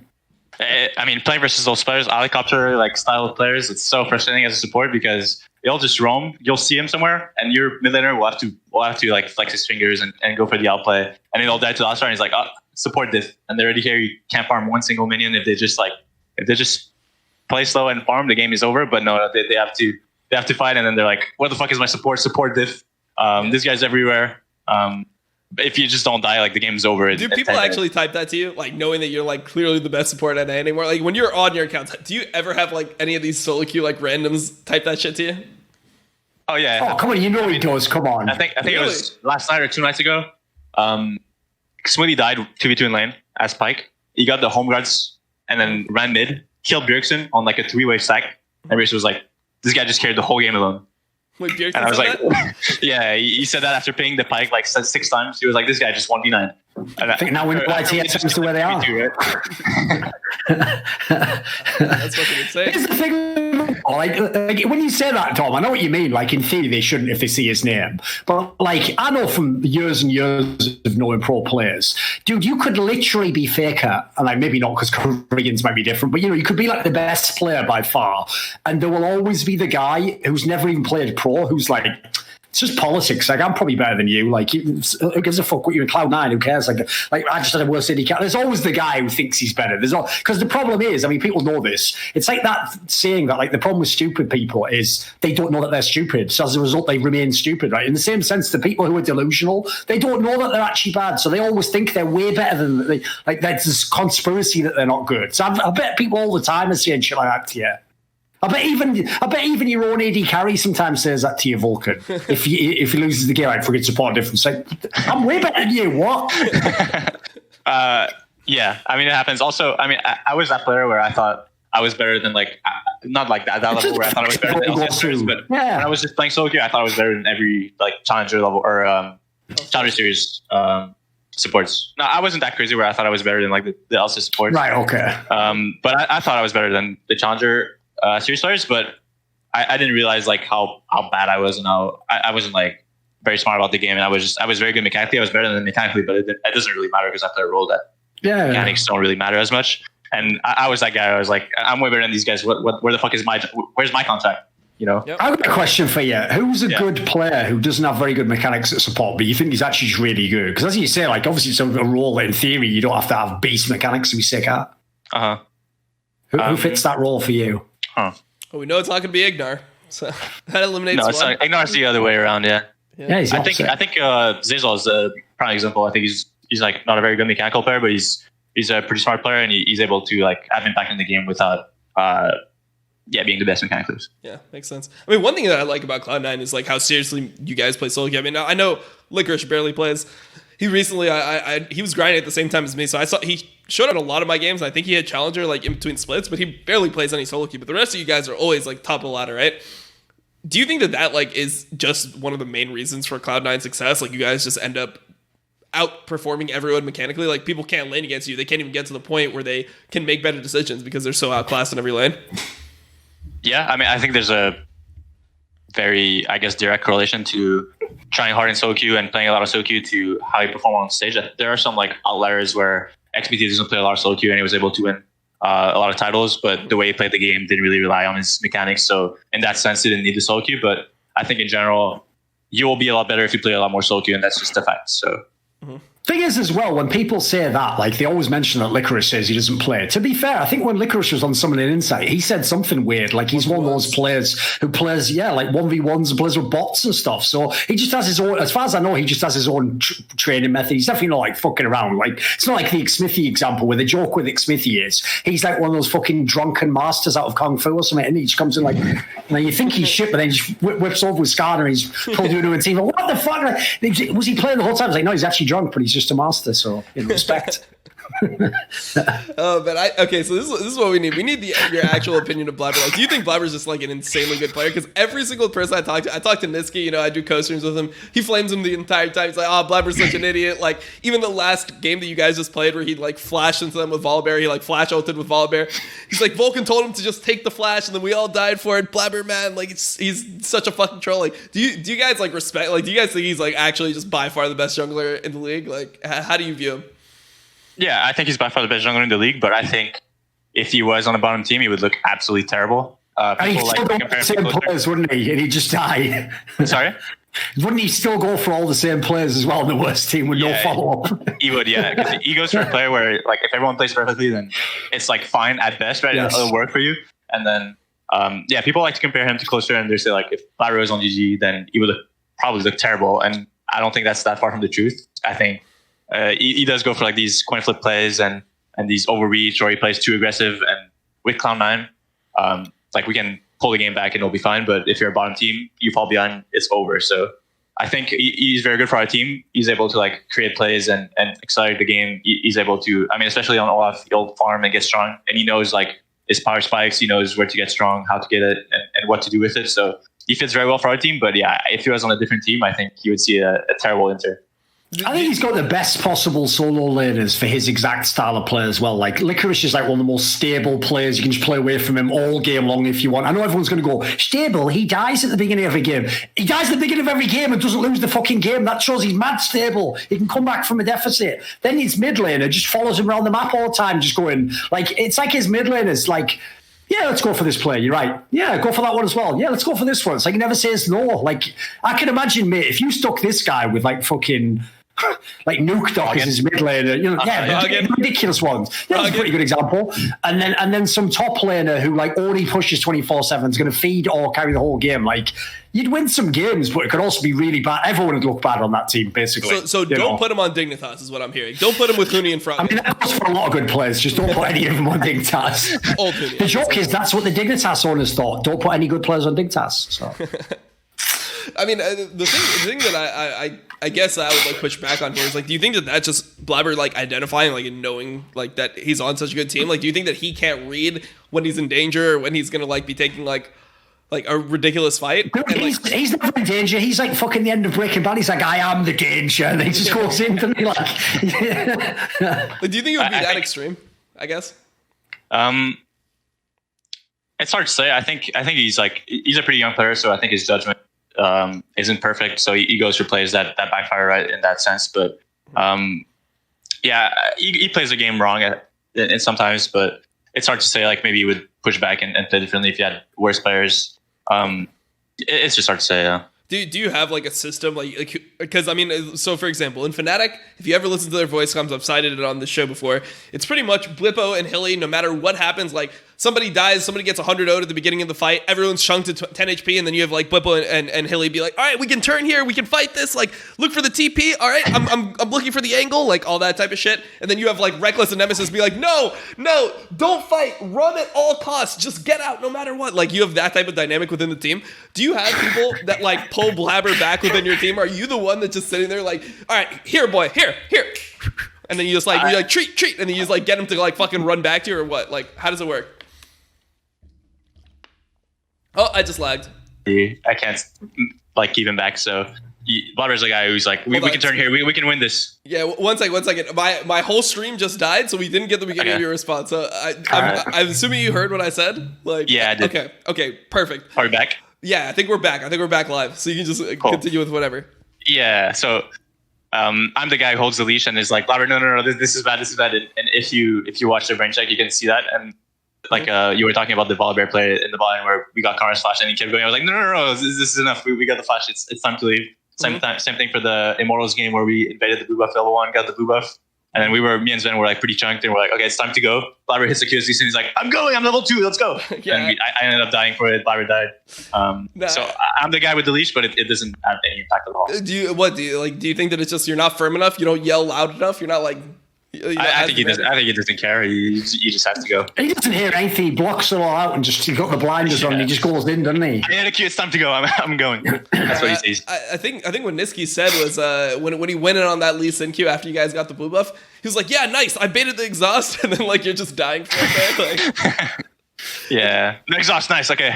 I mean, playing versus those players, helicopter like style of players, it's so frustrating as a support because they'll just roam. You'll see him somewhere, and your mid laner will have to like flex his fingers and go for the outplay, and then they'll die to the last round. He's like, oh, support diff, and they're already here. You can't farm one single minion if they just play slow and farm. The game is over. But no, they have to fight, and then they're like, what the fuck is my support diff? This guy's everywhere. If you just don't die, like the game's over. Do people actually type that to you, like knowing that you're like clearly the best support at NA anymore? Like when you're on your account, do you ever have like any of these solo queue like randoms type that shit to you? Oh yeah. Oh, come on, you know he does. Come on. I think it was last night or 2 nights ago. Smoothie died 2v2 in lane as Pike. He got the home guards and then ran mid, killed Bjergsen on like a 3-way stack. And Rich was like, this guy just carried the whole game alone. Wait, Bjergsen and I was said like, that? yeah, he said that after pinging the Pike like 6 times. He was like, this guy just 1v9. And I think now we know why TSM's to where they are. That's fucking insane. Here's the thing, like when you say that, Tom, I know what you mean. Like in theory, they shouldn't if they see his name. But like I know from years and years of knowing pro players, dude, you could literally be Faker, and like maybe not because Koreans might be different, but you could be like the best player by far, and there will always be the guy who's never even played pro who's like, it's just politics. Like I'm probably better than you. Like who gives a fuck what you're in Cloud9? Who cares? Like I just had a worse AD carry. There's always the guy who thinks he's better. Because the problem is, I mean, people know this. It's like that saying that like the problem with stupid people is they don't know that they're stupid. So as a result, they remain stupid. Right? In the same sense, the people who are delusional, they don't know that they're actually bad. So they always think they're way better than they. Like there's this conspiracy that they're not good. So I bet people all the time are saying shit like that to you. I bet even your own AD carry sometimes says that to you, Vulcan. if he loses the game, like fucking support difference. Like, I'm way better than you. What? Yeah, I mean it happens. Also, I mean I was that player where I thought I was better than like not like that level where I thought I was better than LCS players, but when I was just playing solo queue, I thought I was better than every like challenger level or challenger series supports. No, I wasn't that crazy where I thought I was better than like the LCS supports. Right. Okay. But I thought I was better than the challenger series players, but I didn't realize like how bad I was and how I wasn't like very smart about the game, and I was very good mechanically. I was better than mechanically, but it doesn't really matter because I play a role that mechanics don't really matter as much. And I was that guy. I was like, I'm way better than these guys. Where the fuck is where's my contract? You know. Yep. I've got a question for you. Who's a good player who doesn't have very good mechanics at support, but you think he's actually just really good? Because as you say, like obviously it's a role that in theory you don't have to have beast mechanics to be sick at. Who fits that role for you? Well, we know it's not going to be Ignar, so that eliminates. No, it's not. Ignar's the other way around. Yeah. I think Zizal is a prime example. I think he's like not a very good mechanical player, but he's a pretty smart player, and he's able to like have impact in the game without being the best mechanically. Yeah, makes sense. I mean, one thing that I like about Cloud9 is like how seriously you guys play solo queue. I mean, I know Licorice barely plays. He recently, he was grinding at the same time as me, so I saw he showed up in a lot of my games. I think he had Challenger like in between splits, but he barely plays any solo queue. But the rest of you guys are always like top of the ladder, right? Do you think that like is just one of the main reasons for Cloud9 success? Like you guys just end up outperforming everyone mechanically. Like people can't lane against you. They can't even get to the point where they can make better decisions because they're so outclassed in every lane. Yeah, I mean, I think there's a very, I guess, direct correlation to trying hard in solo queue and playing a lot of solo queue to how you perform on stage. There are some like outliers where XBT doesn't play a lot of solo queue and he was able to win a lot of titles, but the way he played the game didn't really rely on his mechanics. So in that sense, he didn't need the solo queue. But I think in general, you will be a lot better if you play a lot more solo queue, and that's just a fact. So. Mm-hmm. Thing is, as well, when people say that, like they always mention that Licorice says he doesn't play. To be fair, I think when Licorice was on Summon in Insight, he said something weird. Like he's one of those players who plays, like 1v1s and plays with bots and stuff. So he just has his own, as far as I know, he just has his own training method. He's definitely not like fucking around. Like it's not like the Xmithy example where the joke with Xmithy is he's like one of those fucking drunken masters out of Kung Fu or something, and he just comes in like, you think he's shit, but then he just whips over with Skarner and he's told you to a team. Like, what the fuck? Like, was he playing the whole time? I was like, no, he's actually drunk, but he's just a master. So in respect. So this is what we need. We need your actual opinion of Blabber. Like, do you think Blabber's just like an insanely good player? Because every single person I talk to Niski, I do co-streams with him. He flames him the entire time. He's like, oh, Blabber's such an idiot. Like, even the last game that you guys just played where he like flashed into them with Volibear, he like flash ulted with Volibear. He's like, Vulcan told him to just take the flash and then we all died for it. Blabber, man, like he's such a fucking troll. Like, do you guys like respect, like, do you guys think he's like actually just by far the best jungler in the league? Like, how do you view him? Yeah, I think he's by far the best jungler in the league, but I think if he was on the bottom team, he would look absolutely terrible. People like to compare same players, wouldn't he? And he'd just die. Sorry? Wouldn't he still go for all the same players as well in the worst team with no follow-up? He would, yeah. Because he goes for a player where, like, if everyone plays perfectly, then it's, like, fine at best, right? Yes. It'll work for you. And then, people like to compare him to Closer, and they say, like, if Blabber was on GG, then he would probably look terrible. And I don't think that's that far from the truth. I think he does go for like these coin flip plays and these overreach, or he plays too aggressive. And with Cloud9, like we can pull the game back and it'll be fine. But if you're a bottom team, you fall behind, it's over. So I think he's very good for our team. He's able to like create plays and accelerate the game. He's able to, I mean, especially on Olaf, he'll farm and get strong, and he knows like his power spikes. He knows where to get strong, how to get it, and what to do with it. So he fits very well for our team. But yeah, if he was on a different team, I think he would see a terrible Inter. I think he's got the best possible solo laners for his exact style of play as well. Like, Licorice is like one of the most stable players. You can just play away from him all game long if you want. I know everyone's going to go, stable, he dies at the beginning of every game. He dies at the beginning of every game and doesn't lose the fucking game. That shows he's mad stable. He can come back from a deficit. Then his mid laner just follows him around the map all the time, just going, like, it's like his mid laner's like, yeah, let's go for this play. You're right. Yeah, go for that one as well. Yeah, let's go for this one. It's like he never says no. Like, I can imagine, mate, if you stuck this guy with like fucking... like Nuke Doc is his mid laner, you know, ridiculous ones. That's a pretty good example. And then some top laner who like only pushes 24/7 is going to feed or carry the whole game. Like, you'd win some games, but it could also be really bad. Everyone would look bad on that team, basically. So don't put him on Dignitas, is what I'm hearing. Don't put him with Huni in front. I mean, that goes for a lot of good players. Just don't put any of them on Dignitas. The joke is that's what the Dignitas owners thought. Don't put any good players on Dignitas. So. I mean, the thing that I guess I would like push back on here is like, do you think that that's just Blabber like identifying like and knowing like that he's on such a good team? Like, do you think that he can't read when he's in danger or when he's gonna like be taking like a ridiculous fight? Dude, he's never in danger. He's like fucking the end of Breaking Bad. He's like, I am the danger, and he just goes in to me like. Like, do you think it would be that extreme? I guess. It's hard to say. I think he's a pretty young player, so I think his judgment isn't perfect, so he goes for plays that backfire right in that sense. But yeah, he plays the game wrong and sometimes, but it's hard to say. Like, maybe he would push back and play differently if he had worse players. It's just hard to say. Yeah. Do you have like a system like because I mean, so for example in Fnatic, if you ever listen to their voice comms, I've cited it on the show before, it's pretty much Blippo and Hilly. No matter what happens, like somebody dies, somebody gets 100 0'd at the beginning of the fight, everyone's chunked to 10 HP, and then you have like Blippo and Hilly be like, all right, we can turn here, we can fight this, like look for the TP, all right, I'm looking for the angle, like all that type of shit. And then you have like Reckless and Nemesis be like, no, don't fight, run at all costs, just get out no matter what. Like, you have that type of dynamic within the team. Do you have people that like pull Blabber back within your team? Are you the one that's just sitting there like, all right, here boy, here, and then you just like, you're like treat, and then you just like get him to like fucking run back to you, or what? Like, how does it work? Oh, I just lagged. I can't like keep him back. So Blabber's the guy who's like, we can turn here. We can win this. Yeah, one second. My whole stream just died, so we didn't get the beginning of your response. So I'm assuming you heard what I said. Like, yeah, I did. Okay, perfect. Are we back? Yeah, I think we're back. Live, so you can just continue with whatever. Yeah, so I'm the guy who holds the leash and is like, Blabber, no, this is bad. And if you watch the brain check, you can see that. And like you were talking about the Volibear play in the bottom where we got Kara's flash and he kept going. I was like, no, this is enough. We got the flash. It's time to leave. Same thing for the Immortals game where we invaded the blue buff level 1, got the blue buff. And then me and Zven were like pretty chunked and we're like, okay, it's time to go. Blabber hits the QSC and he's like, I'm level 2, let's go. Yeah. And I ended up dying for it. Blabber died. So I'm the guy with the leash, but it doesn't have any impact at all. Do you think that it's just you're not firm enough? You don't yell loud enough? You're not like... I think he doesn't care. He just has to go. He doesn't hear anything. He blocks it all out and he's got the blinders on and he just goes in, doesn't he? Yeah, it's time to go. I'm going. That's what he sees. I think what Niski said was when he went in on that Lee Sin Q after you guys got the blue buff, he was like, yeah, nice, I baited the exhaust, and then like you're just dying for it. Like, yeah, the exhaust, nice. Okay,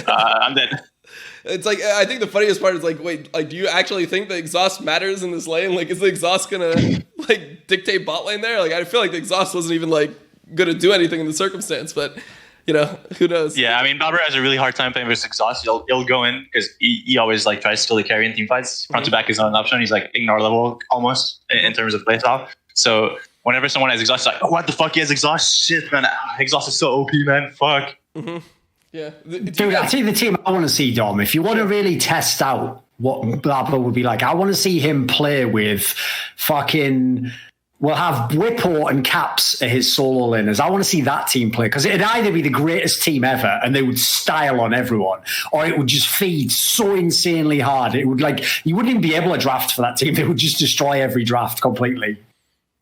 I'm dead. It's like, I think the funniest part is like, wait, like, do you actually think the exhaust matters in this lane? Like, is the exhaust gonna like dictate bot lane there? Like, I feel like the exhaust wasn't even like gonna do anything in the circumstance, but you know, who knows? Yeah, I mean, Blabber has a really hard time playing versus exhaust. He'll go in because he always like tries to still carry in team fights. Front to back is not an option. He's like ignore level almost in terms of play style. So whenever someone has exhaust, it's like, oh, what the fuck? He has exhaust? Shit, man, exhaust is so OP, man. Fuck. Mm-hmm. Yeah. Dude, I think the team I want to see, Dom, if you want to really test out what Blabber would be like, I want to see him play with fucking... We'll have Whippo and Caps at his solo laners. I want to see that team play because it'd either be the greatest team ever and they would style on everyone, or it would just feed so insanely hard. It would like, you wouldn't even be able to draft for that team. They would just destroy every draft completely.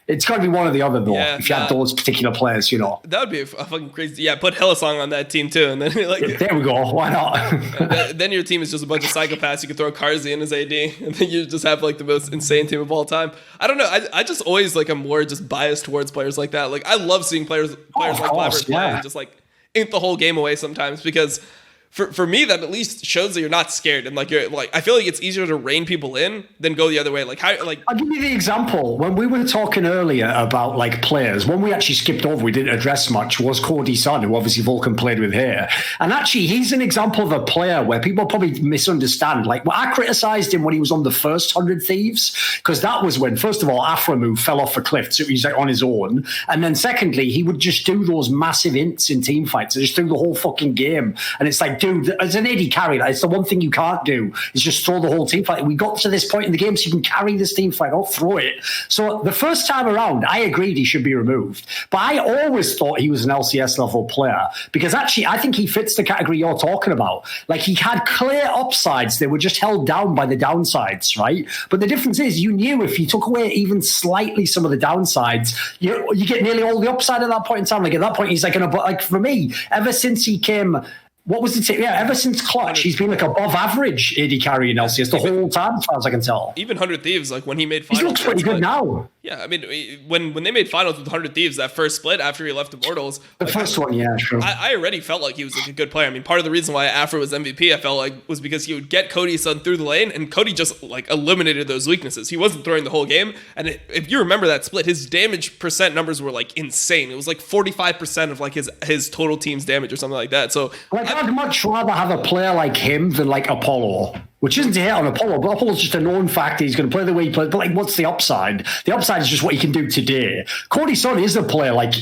It's got to be one or the other, though. Yeah, if you had those particular players, that would be a fucking crazy. Yeah, put Hillsong on that team too, and then there we go. Why not? then your team is just a bunch of psychopaths. You could throw Karzi in as AD, and then you just have like the most insane team of all time. I don't know. I just always like I'm more just biased towards players like that. Like I love seeing players like Blabber play and just like ink the whole game away sometimes because. For me, that at least shows that you're not scared, and like you're like I feel like it's easier to rein people in than go the other way. Like how like I'll give you the example when we were talking earlier about like players. One we actually skipped over, we didn't address much, was Cody's son, who obviously Vulcan played with here. And actually, he's an example of a player where people probably misunderstand. Like I criticized him when he was on the first 100 Thieves because that was when, first of all, Aframu fell off a cliff, so he's like on his own, and then secondly, he would just do those massive ints in team fights, just through the whole fucking game, and it's like. Dude, as an AD carry, it's the one thing you can't do is just throw the whole team fight. We got to this point in the game, so you can carry this team fight, don't throw it. So the first time around, I agreed he should be removed. But I always thought he was an LCS level player because actually I think he fits the category you're talking about. Like he had clear upsides, they were just held down by the downsides, right? But the difference is you knew if you took away even slightly some of the downsides, you get nearly all the upside at that point in time. Like at that point, he's like for me, ever since he came. What was the team? Yeah, ever since Clutch, he's been like above average AD carry in LCS the whole time, as far as I can tell. Even 100 Thieves, like when he made finals. He looks pretty good now. Yeah, I mean, when they made finals with 100 Thieves, that first split after he left Immortals. The first one, yeah, sure. I already felt like he was like a good player. I mean, part of the reason why Afro was MVP, I felt like, was because he would get Cody's son through the lane, and Cody just like eliminated those weaknesses. He wasn't throwing the whole game. And if you remember that split, his damage percent numbers were like insane. It was like 45% of like his total team's damage or something like that. So like I'd much rather have a player like him than like Apollo, which isn't to hit on Apollo, but Apollo's just a known factor. He's going to play the way he plays. But like, what's the upside? The upside is just what he can do today. Cody's son is a player like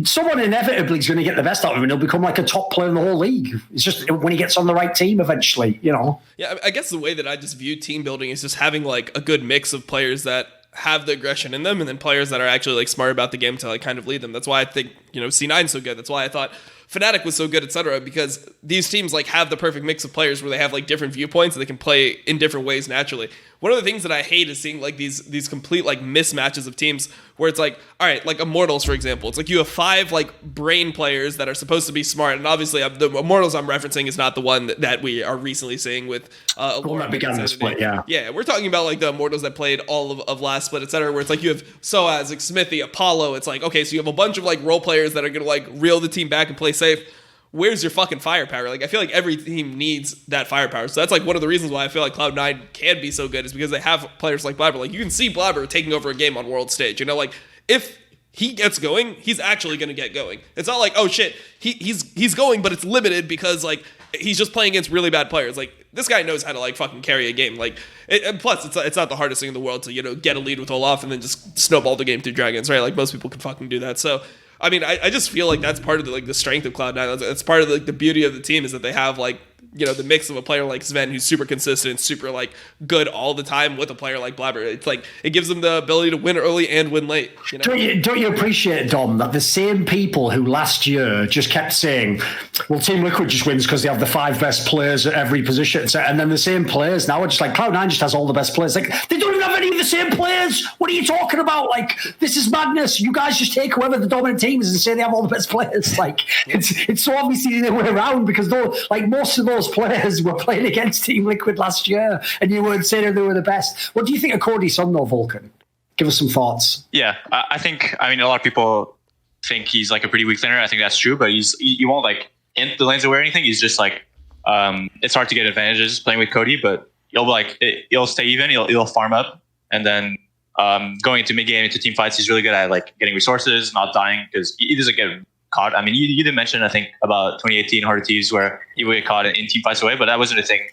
someone inevitably is going to get the best out of him, and he'll become like a top player in the whole league. It's just when he gets on the right team eventually, you know. Yeah, I guess the way that I just view team building is just having like a good mix of players that have the aggression in them, and then players that are actually like smart about the game to like kind of lead them. That's why I think C9 is so good. That's why I thought Fnatic was so good, etc. Because these teams like have the perfect mix of players where they have like different viewpoints and they can play in different ways naturally. One of the things that I hate is seeing like these complete like mismatches of teams where it's like, all right, like Immortals, for example. It's like you have 5 like brain players that are supposed to be smart, and obviously the Immortals I'm referencing is not the one that we are recently seeing with that began the split, yeah. Yeah, we're talking about like the Immortals that played all of last split, etc. Where it's like you have kha'zix, Smithy, Apollo. It's like, okay, so you have a bunch of like role players that are gonna like reel the team back and play safe. Where's your fucking firepower? Like, I feel like every team needs that firepower. So that's like one of the reasons why I feel like Cloud9 can be so good is because they have players like Blabber. Like, you can see Blabber taking over a game on world stage. You know, like, if he gets going, he's actually going to get going. It's not like, oh shit, he's going, but it's limited because like he's just playing against really bad players. Like, this guy knows how to like fucking carry a game. Like, and plus it's not the hardest thing in the world to get a lead with Olaf and then just snowball the game through dragons, right? Like, most people can fucking do that. So I mean, I just feel like that's part of the strength of Cloud9. That's part of the beauty of the team is that they have like the mix of a player like Zven who's super consistent, super like good all the time with a player like Blabber. It's like it gives them the ability to win early and win late. Don't you appreciate, Dom, that the same people who last year just kept saying, well, Team Liquid just wins because they have the 5 best players at every position, and then the same players now are just like Cloud9 just has all the best players. Like, they don't even have any of the same players. What are you talking about? Like, this is madness. You guys just take whoever the dominant team is and say they have all the best players. Like, it's so obviously the other way around because most of those players were playing against Team Liquid last year and you weren't saying they were the best. What do you think of Cody's son though, Vulcan? Give us some thoughts. Yeah, I mean, a lot of people think he's like a pretty weak laner. I think that's true, but he won't like int the lanes away or anything. He's just like, it's hard to get advantages playing with Cody, but he'll stay even, he'll farm up, and then going into mid game, into team fights, he's really good at like getting resources, not dying because he doesn't get caught. I mean, you did mention, I think, about 2018 Heart of Thieves where he would get caught in team fights away, but that wasn't a thing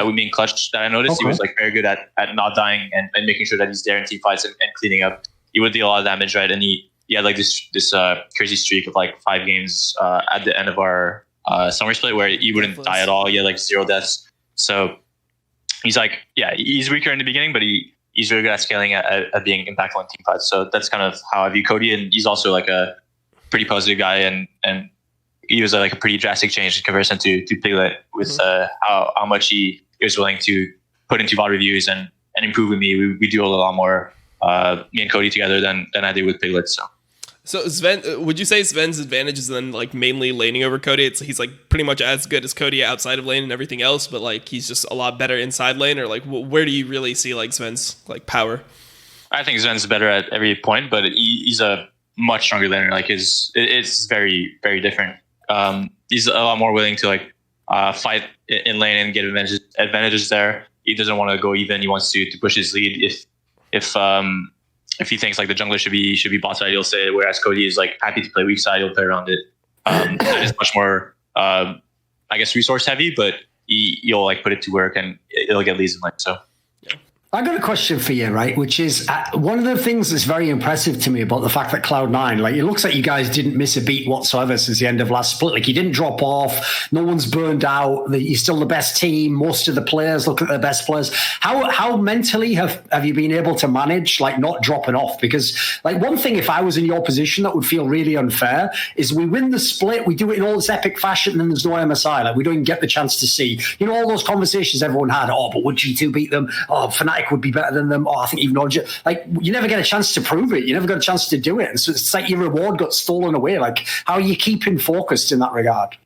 with me in Clutch that I noticed. Okay. He was like very good at not dying and making sure that he's there in team fights and cleaning up. He would deal a lot of damage, right? And he had like this crazy streak of like 5 games at the end of our summer split where he wouldn't die at all. He had like 0 deaths. So he's like, yeah, he's weaker in the beginning, but he's really good at scaling at being impactful in team fights. So that's kind of how I view Cody, and he's also like a pretty positive guy, and he was like a pretty drastic change in comparison to Piglet with how much he was willing to put into VOD reviews and improve with me. We do a lot more me and Cody together than I did with Piglet. So Zven, would you say Sven's advantage is then like mainly laning over Cody? He's like pretty much as good as Cody outside of lane and everything else, but like he's just a lot better inside lane, or like where do you really see like Sven's like power? I think Sven's better at every point, but he's a much stronger laner. Like it's very, very different. He's a lot more willing to like fight in lane and get advantages there. He doesn't want to go even. He wants to push his lead. If he thinks like the jungler should be bot side, he'll say it. Whereas Cody is like happy to play weak side, he'll play around it. That is much more, I guess, resource heavy, but you'll like put it to work and it'll get leads in lane. So. I got a question for you, right? Which is one of the things that's very impressive to me about the fact that Cloud9, like it looks like you guys didn't miss a beat whatsoever since the end of last split. Like you didn't drop off. No one's burned out. You're still the best team. Most of the players look at their best players. How mentally have you been able to manage like not dropping off? Because like one thing, if I was in your position, that would feel really unfair is we win the split. We do it in all this epic fashion and then there's no MSI. Like we don't even get the chance to see, you know, all those conversations everyone had. Oh, but would G2 beat them? Oh, Fnatic would be better than them. Oh, I think even like you never get a chance to prove it. You never got a chance to do it. And so it's like your reward got stolen away. Like how are you keeping focused in that regard?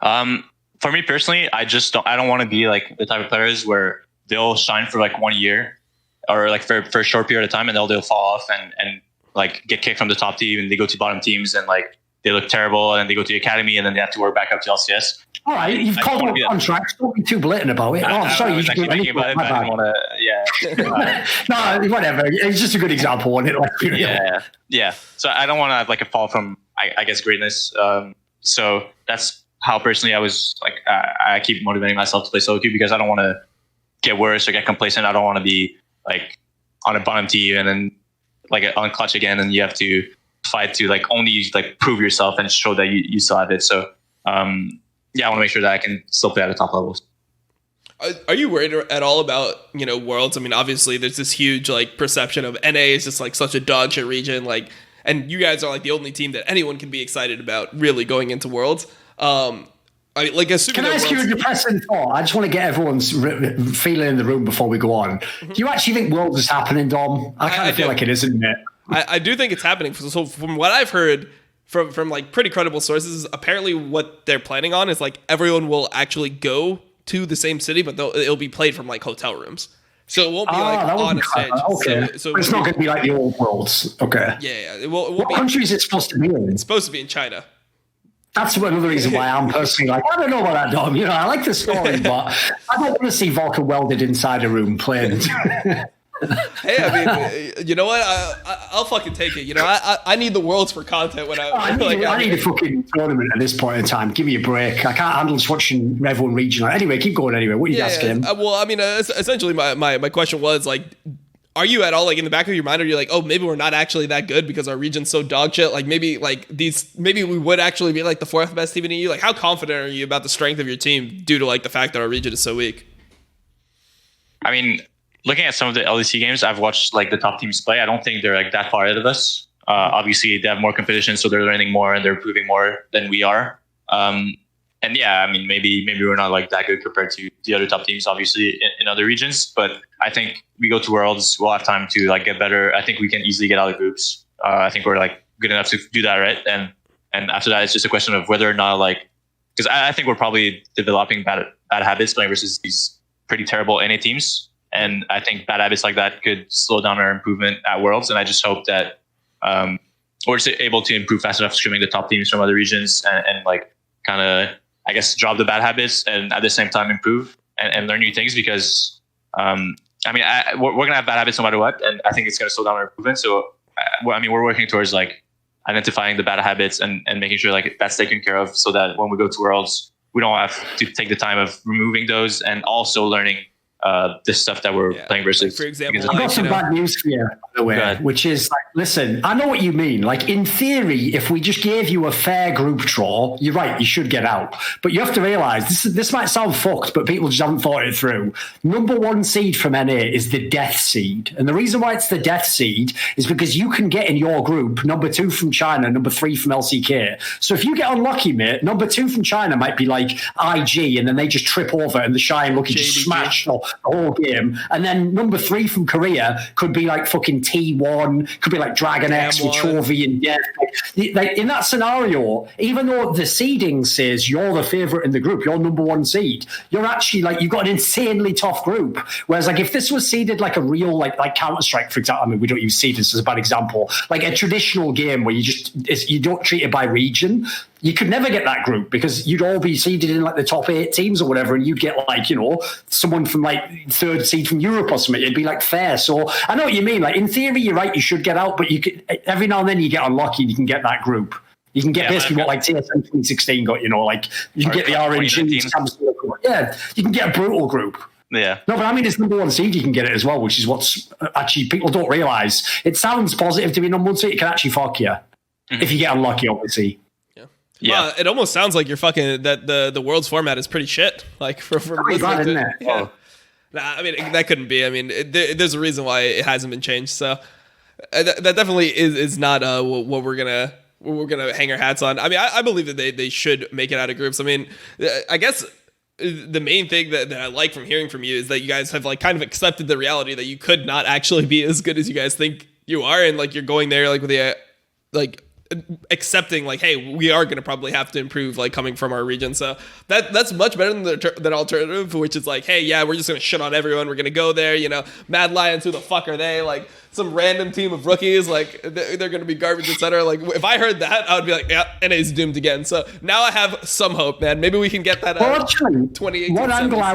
For me personally, I don't want to be like the type of players where they'll shine for like 1 year or like for a short period of time and they'll fall off and like get kicked from the top team and they go to bottom teams and like they look terrible and they go to the academy and then they have to work back up to LCS. All right, you've called out contracts. Don't be too blatant about it. Sorry, you should be thinking about it. But I didn't want to. No, whatever. It's just a good example, wasn't it? Like, yeah. So I don't want to have like a fall from, I guess, greatness. So that's how personally I was like. I keep motivating myself to play solo queue because I don't want to get worse or get complacent. I don't want to be like on a bottom team and then like on clutch again, and you have to fight to like only like prove yourself and show that you still have it. So. Yeah, I want to make sure that I can still play at the top levels. Are you worried at all about, you know, Worlds? I mean, obviously there's this huge like perception of NA is just like such a dog shit region, like, and you guys are like the only team that anyone can be excited about really going into Worlds. Can I ask you a depressing thought? I just want to get everyone's feeling in the room before we go on. Mm-hmm. Do you actually think Worlds is happening, Dom? I kind of feel like it is, isn't it? I do think it's happening. So from what I've heard, from like pretty credible sources, apparently what they're planning on is like everyone will actually go to the same city, but it'll be played from like hotel rooms. So it won't be like on a stage. Okay. So it's not going to be like the old Worlds. Okay. Yeah. What country is it supposed to be in? It's supposed to be in China. That's another reason why I'm personally like, I don't know about that, Dom. You know, I like the story, but I don't want to see Vulcan welded inside a room playing. Hey, I mean, you know what? I'll fucking take it. You know, I need the Worlds for content when I need a fucking tournament at this point in time. Give me a break. I can't handle just watching everyone regional. Anyway, keep going anyway. What are you asking him? Well, I mean, essentially my question was like, are you at all like in the back of your mind, or you're like, oh, maybe we're not actually that good because our region's so dog shit? Like maybe we would actually be like the fourth best team in EU. Like how confident are you about the strength of your team due to like the fact that our region is so weak? I mean, looking at some of the LEC games, I've watched like the top teams play. I don't think they're like that far ahead of us. Obviously, they have more competition, so they're learning more and they're improving more than we are. And yeah, I mean, maybe we're not like that good compared to the other top teams, obviously in other regions. But I think we go to Worlds, we'll have time to like get better. I think we can easily get out of groups. I think we're like good enough to do that, right? And after that, it's just a question of whether or not like, because I think we're probably developing bad habits playing versus these pretty terrible NA teams. And I think bad habits like that could slow down our improvement at Worlds. And I just hope that we're just able to improve fast enough streaming the top teams from other regions and like kind of, I guess, drop the bad habits and at the same time improve and learn new things. Because, I mean, we're going to have bad habits no matter what. And I think it's going to slow down our improvement. So, I mean, we're working towards like identifying the bad habits and making sure like that's taken care of so that when we go to Worlds, we don't have to take the time of removing those and also learning this stuff that we're playing versus. Like for example, I've got some bad news for you, by the way, which is like, listen, I know what you mean. Like in theory, if we just gave you a fair group draw, you're right, you should get out. But you have to realize this might sound fucked, but people just haven't thought it through. Number one seed from NA is the death seed. And the reason why it's the death seed is because you can get in your group number 2 from China, number 3 from LCK. So if you get unlucky, mate, number 2 from China might be like IG, and then they just trip over and the Shy and Lucky just smash. the whole game. And then number 3 from Korea could be like fucking T1, could be like Dragon X with Chovy and Death. Like, in that scenario, even though the seeding says you're the favorite in the group, you're number 1 seed, you're actually like, you've got an insanely tough group. Whereas like if this was seeded like a real like Counter-Strike, for example, I mean, we don't use seeded as a bad example, like a traditional game where you don't treat it by region, you could never get that group because you'd all be seeded in like the top 8 teams or whatever, and you'd get like, you know, someone from like 3rd seed from Europe or something. It'd be like fair. So I know what you mean. Like in theory, you're right, you should get out, but you could, every now and then you get unlucky and you can get that group. You can get basically what like TSM 2016 got, you know, like you can get the orange. Yeah, you can get a brutal group. Yeah. No, but I mean, it's number 1 seed, you can get it as well, which is what's actually people don't realise. It sounds positive to be number 1 seed, it can actually fuck you if you get unlucky, obviously. Yeah, it almost sounds like you're fucking that the world's format is pretty shit. Like for bad, isn't it? Yeah. Nah, I mean that couldn't be. I mean, there's a reason why it hasn't been changed. So that definitely is not what we're gonna hang our hats on. I mean, I believe that they should make it out of groups. I mean, I guess the main thing that I like from hearing from you is that you guys have like kind of accepted the reality that you could not actually be as good as you guys think you are, and like you're going there like with the like accepting like, hey, we are going to probably have to improve like coming from our region. So that's much better than the alternative, which is like, hey, yeah, we're just going to shit on everyone. We're going to go there, you know, Mad Lions, who the fuck are they? Like some random team of rookies, like they're going to be garbage, etc. Like if I heard that, I would be like, yeah, NA's doomed again. So now I have some hope, man. Maybe we can get that well, actually, 2018. What angle I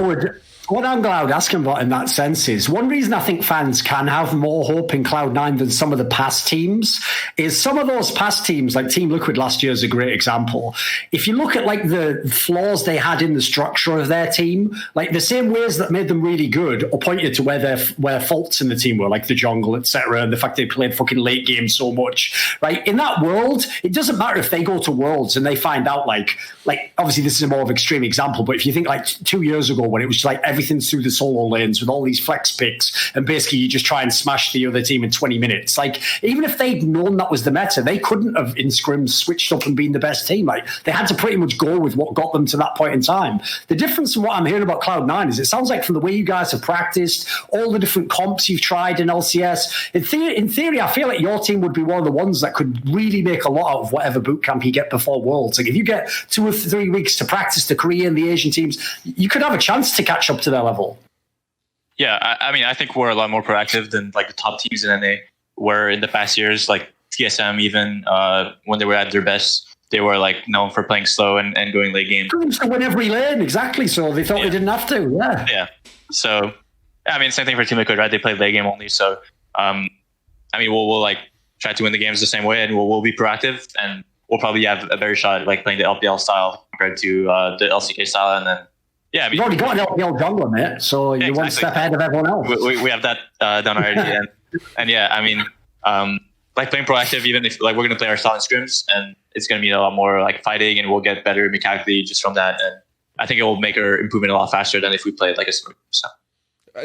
would ask him about in that sense is one reason I think fans can have more hope in Cloud9 than some of the past teams is some of those past teams, like Team Liquid last year is a great example. If you look at like the flaws they had in the structure of their team, like the same ways that made them really good or pointed to where faults in the team were, like the jungle, etc., and the fact they played fucking late game so much, right? In that world, it doesn't matter if they go to Worlds and they find out like obviously this is a more of an extreme example, but if you think like 2 years ago when it was like everything's through the solo lanes with all these flex picks and basically you just try and smash the other team in 20 minutes. Like, even if they'd known that was the meta, they couldn't have in scrims switched up and been the best team. Like, they had to pretty much go with what got them to that point in time. The difference from what I'm hearing about Cloud9 is it sounds like from the way you guys have practiced, all the different comps you've tried in LCS, in theory, I feel like your team would be one of the ones that could really make a lot out of whatever bootcamp you get before Worlds. Like, if you get 2 or 3 weeks to practice the Korean, the Asian teams, you could have a chance to catch up to their level. Yeah, I mean, I think we're a lot more proactive than like the top teams in NA were in the past years. Like TSM, even when they were at their best, they were like known for playing slow and going late game. To win every lane, exactly. So they thought they didn't have to. Yeah. Yeah. So, I mean, same thing for Team Liquid, right? They played late game only. So, I mean, we'll like try to win the games the same way, and we'll be proactive, and we'll probably have a better shot at like playing the LPL style compared to the LCK style, and then. Yeah, I mean, you've already got an LPL jungler, mate, so you're one step ahead of everyone else. We have that done already, and yeah, I mean, like playing proactive, even if like we're gonna play our style in scrims, and it's gonna be a lot more like fighting, and we'll get better mechanically just from that, and I think it will make our improvement a lot faster than if we played like a scrim. So.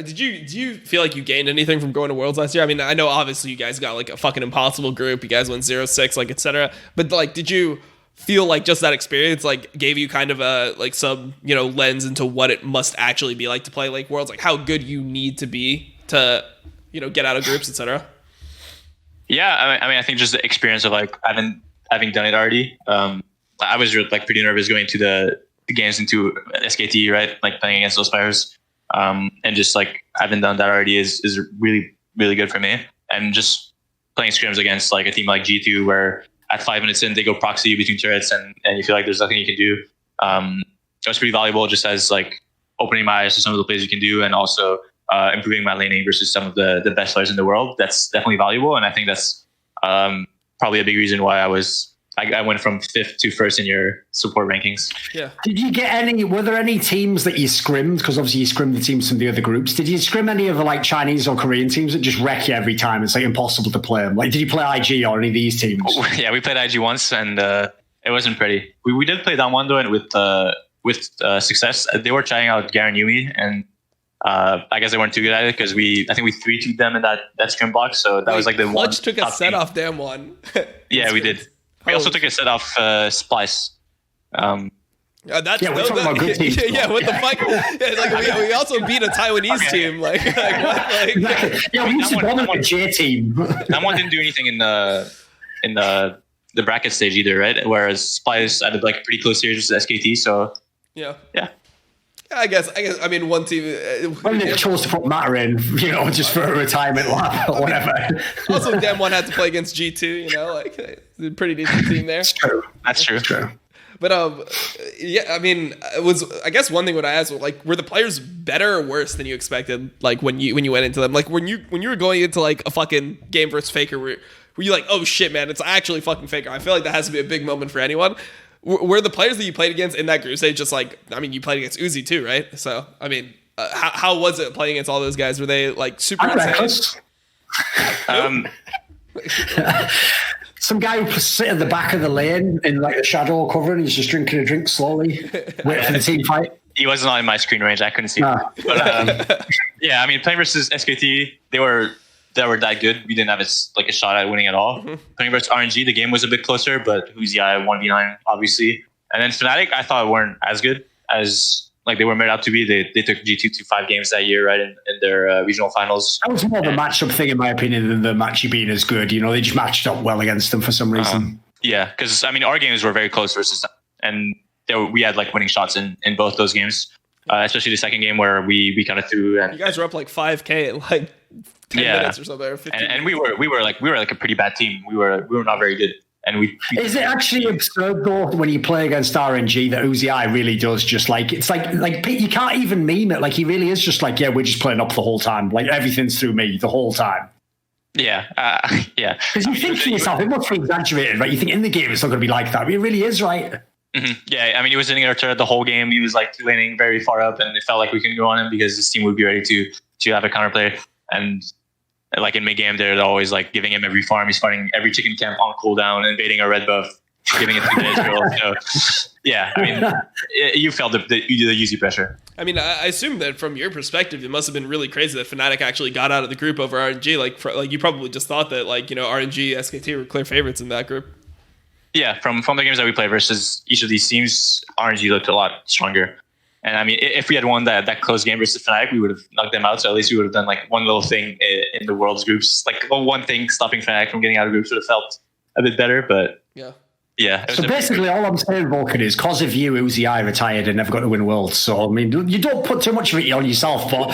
Do you feel like you gained anything from going to Worlds last year? I mean, I know obviously you guys got like a fucking impossible group. You guys went 0-6, like etc. But like, did you feel like just that experience like gave you kind of a like some, you know, lens into what it must actually be like to play like Worlds, like how good you need to be to, you know, get out of groups, etc.? Yeah, I mean, I think just the experience of like having done it already. I was like pretty nervous going to the games into SKT, right? Like playing against those players, and just like having done that already is really really good for me. And just playing scrims against like a team like G2 where at 5 minutes in, they go proxy you between turrets and you feel like there's nothing you can do. It was pretty valuable just as like opening my eyes to some of the plays you can do and also improving my laning versus some of the best players in the world. That's definitely valuable. And I think that's probably a big reason why I went from 5th to 1st in your support rankings. Yeah. Did you get were there any teams that you scrimmed? Because obviously you scrimmed the teams from the other groups. Did you scrim any of the like Chinese or Korean teams that just wreck you every time? It's like impossible to play them. Like, did you play IG or any of these teams? Yeah, we played IG once and it wasn't pretty. We did play down one though, and with success. They were trying out Garen Yumi, and I guess they weren't too good at it because I think we 3-2'd them in that scrim box. So that was like the Clutch one. took a set off them one. Yeah, we did. We also took a set off Splice. That's Yeah, we're talking about good teams. Yeah, what the fuck? Yeah, like we also beat a Taiwanese team. Like what? Like, Yeah, we used to bomb a J team. That one didn't do anything in the bracket stage either, right? Whereas Spice had like pretty close series with SKT. So yeah. yeah. I guess. I mean, one team. When they chose to put Matter in, just for a retirement lap or whatever. Also, Dem One had to play against G2. Like it's a pretty decent team there. It's true. That's true. It's true. But yeah, I mean, I guess one thing what I asked was like, were the players better or worse than you expected? Like when you went into them, like when you were going into like a fucking game versus Faker, were you like, oh shit, man, it's actually fucking Faker? I feel like that has to be a big moment for anyone. Were the players that you played against in that group stage just like, I mean, you played against Uzi too, right? So I mean, how was it playing against all those guys? Were they like super insane? Some guy who sit at the back of the lane in like the shadow cover and he's just drinking a drink slowly, waiting for the team fight. He wasn't on my screen range. I couldn't see him. But yeah, I mean, playing versus SKT, they were that good. We didn't have a shot at winning at all. Mm-hmm. Playing versus RNG, the game was a bit closer, but who's 1v9 obviously. And then Fnatic, I thought weren't as good as like they were made out to be. They took G2 to 5 games that year, right, in their regional finals. That was more of a matchup thing, in my opinion, than the matchy being as good. They just matched up well against them for some reason. Yeah, because I mean, our games were very close versus them, and we had like winning shots in both those games. Especially the second game where we kind of threw. And you guys were up like 5K in like 10 minutes or something. Or 15 and we were like a pretty bad team. We were not very good. And is it actually absurd though when you play against RNG that Uzi really does just like it's like you can't even meme it, like he really is just like, yeah, we're just playing up the whole time, like everything's through me the whole time. Yeah. Because you think to yourself, it must be exaggerated, right? You think in the game it's not going to be like that, but it really is, right? Mm-hmm. Yeah, I mean, he was sitting at our turret the whole game. He was like laning very far up, and it felt like we couldn't go on him because his team would be ready to have a counterplay. And like in mid game, they're always like giving him every farm. He's fighting every chicken camp on cooldown, invading a red buff, giving it to Israel. So yeah, I mean, you felt the easy pressure. I mean, I assume that from your perspective, it must have been really crazy that Fnatic actually got out of the group over RNG. Like you probably just thought that RNG, SKT were clear favorites in that group. Yeah, from the games that we played versus each of these teams, RNG looked a lot stronger. And I mean, if we had won that close game versus Fnatic, we would have knocked them out. So at least we would have done like one little thing in the world's groups. Like one thing stopping Fnatic from getting out of groups would have felt a bit better. But yeah. So basically, all I'm saying, Vulcan, is because of you, Uzi retired and never got to win Worlds. So I mean, you don't put too much of it on yourself. But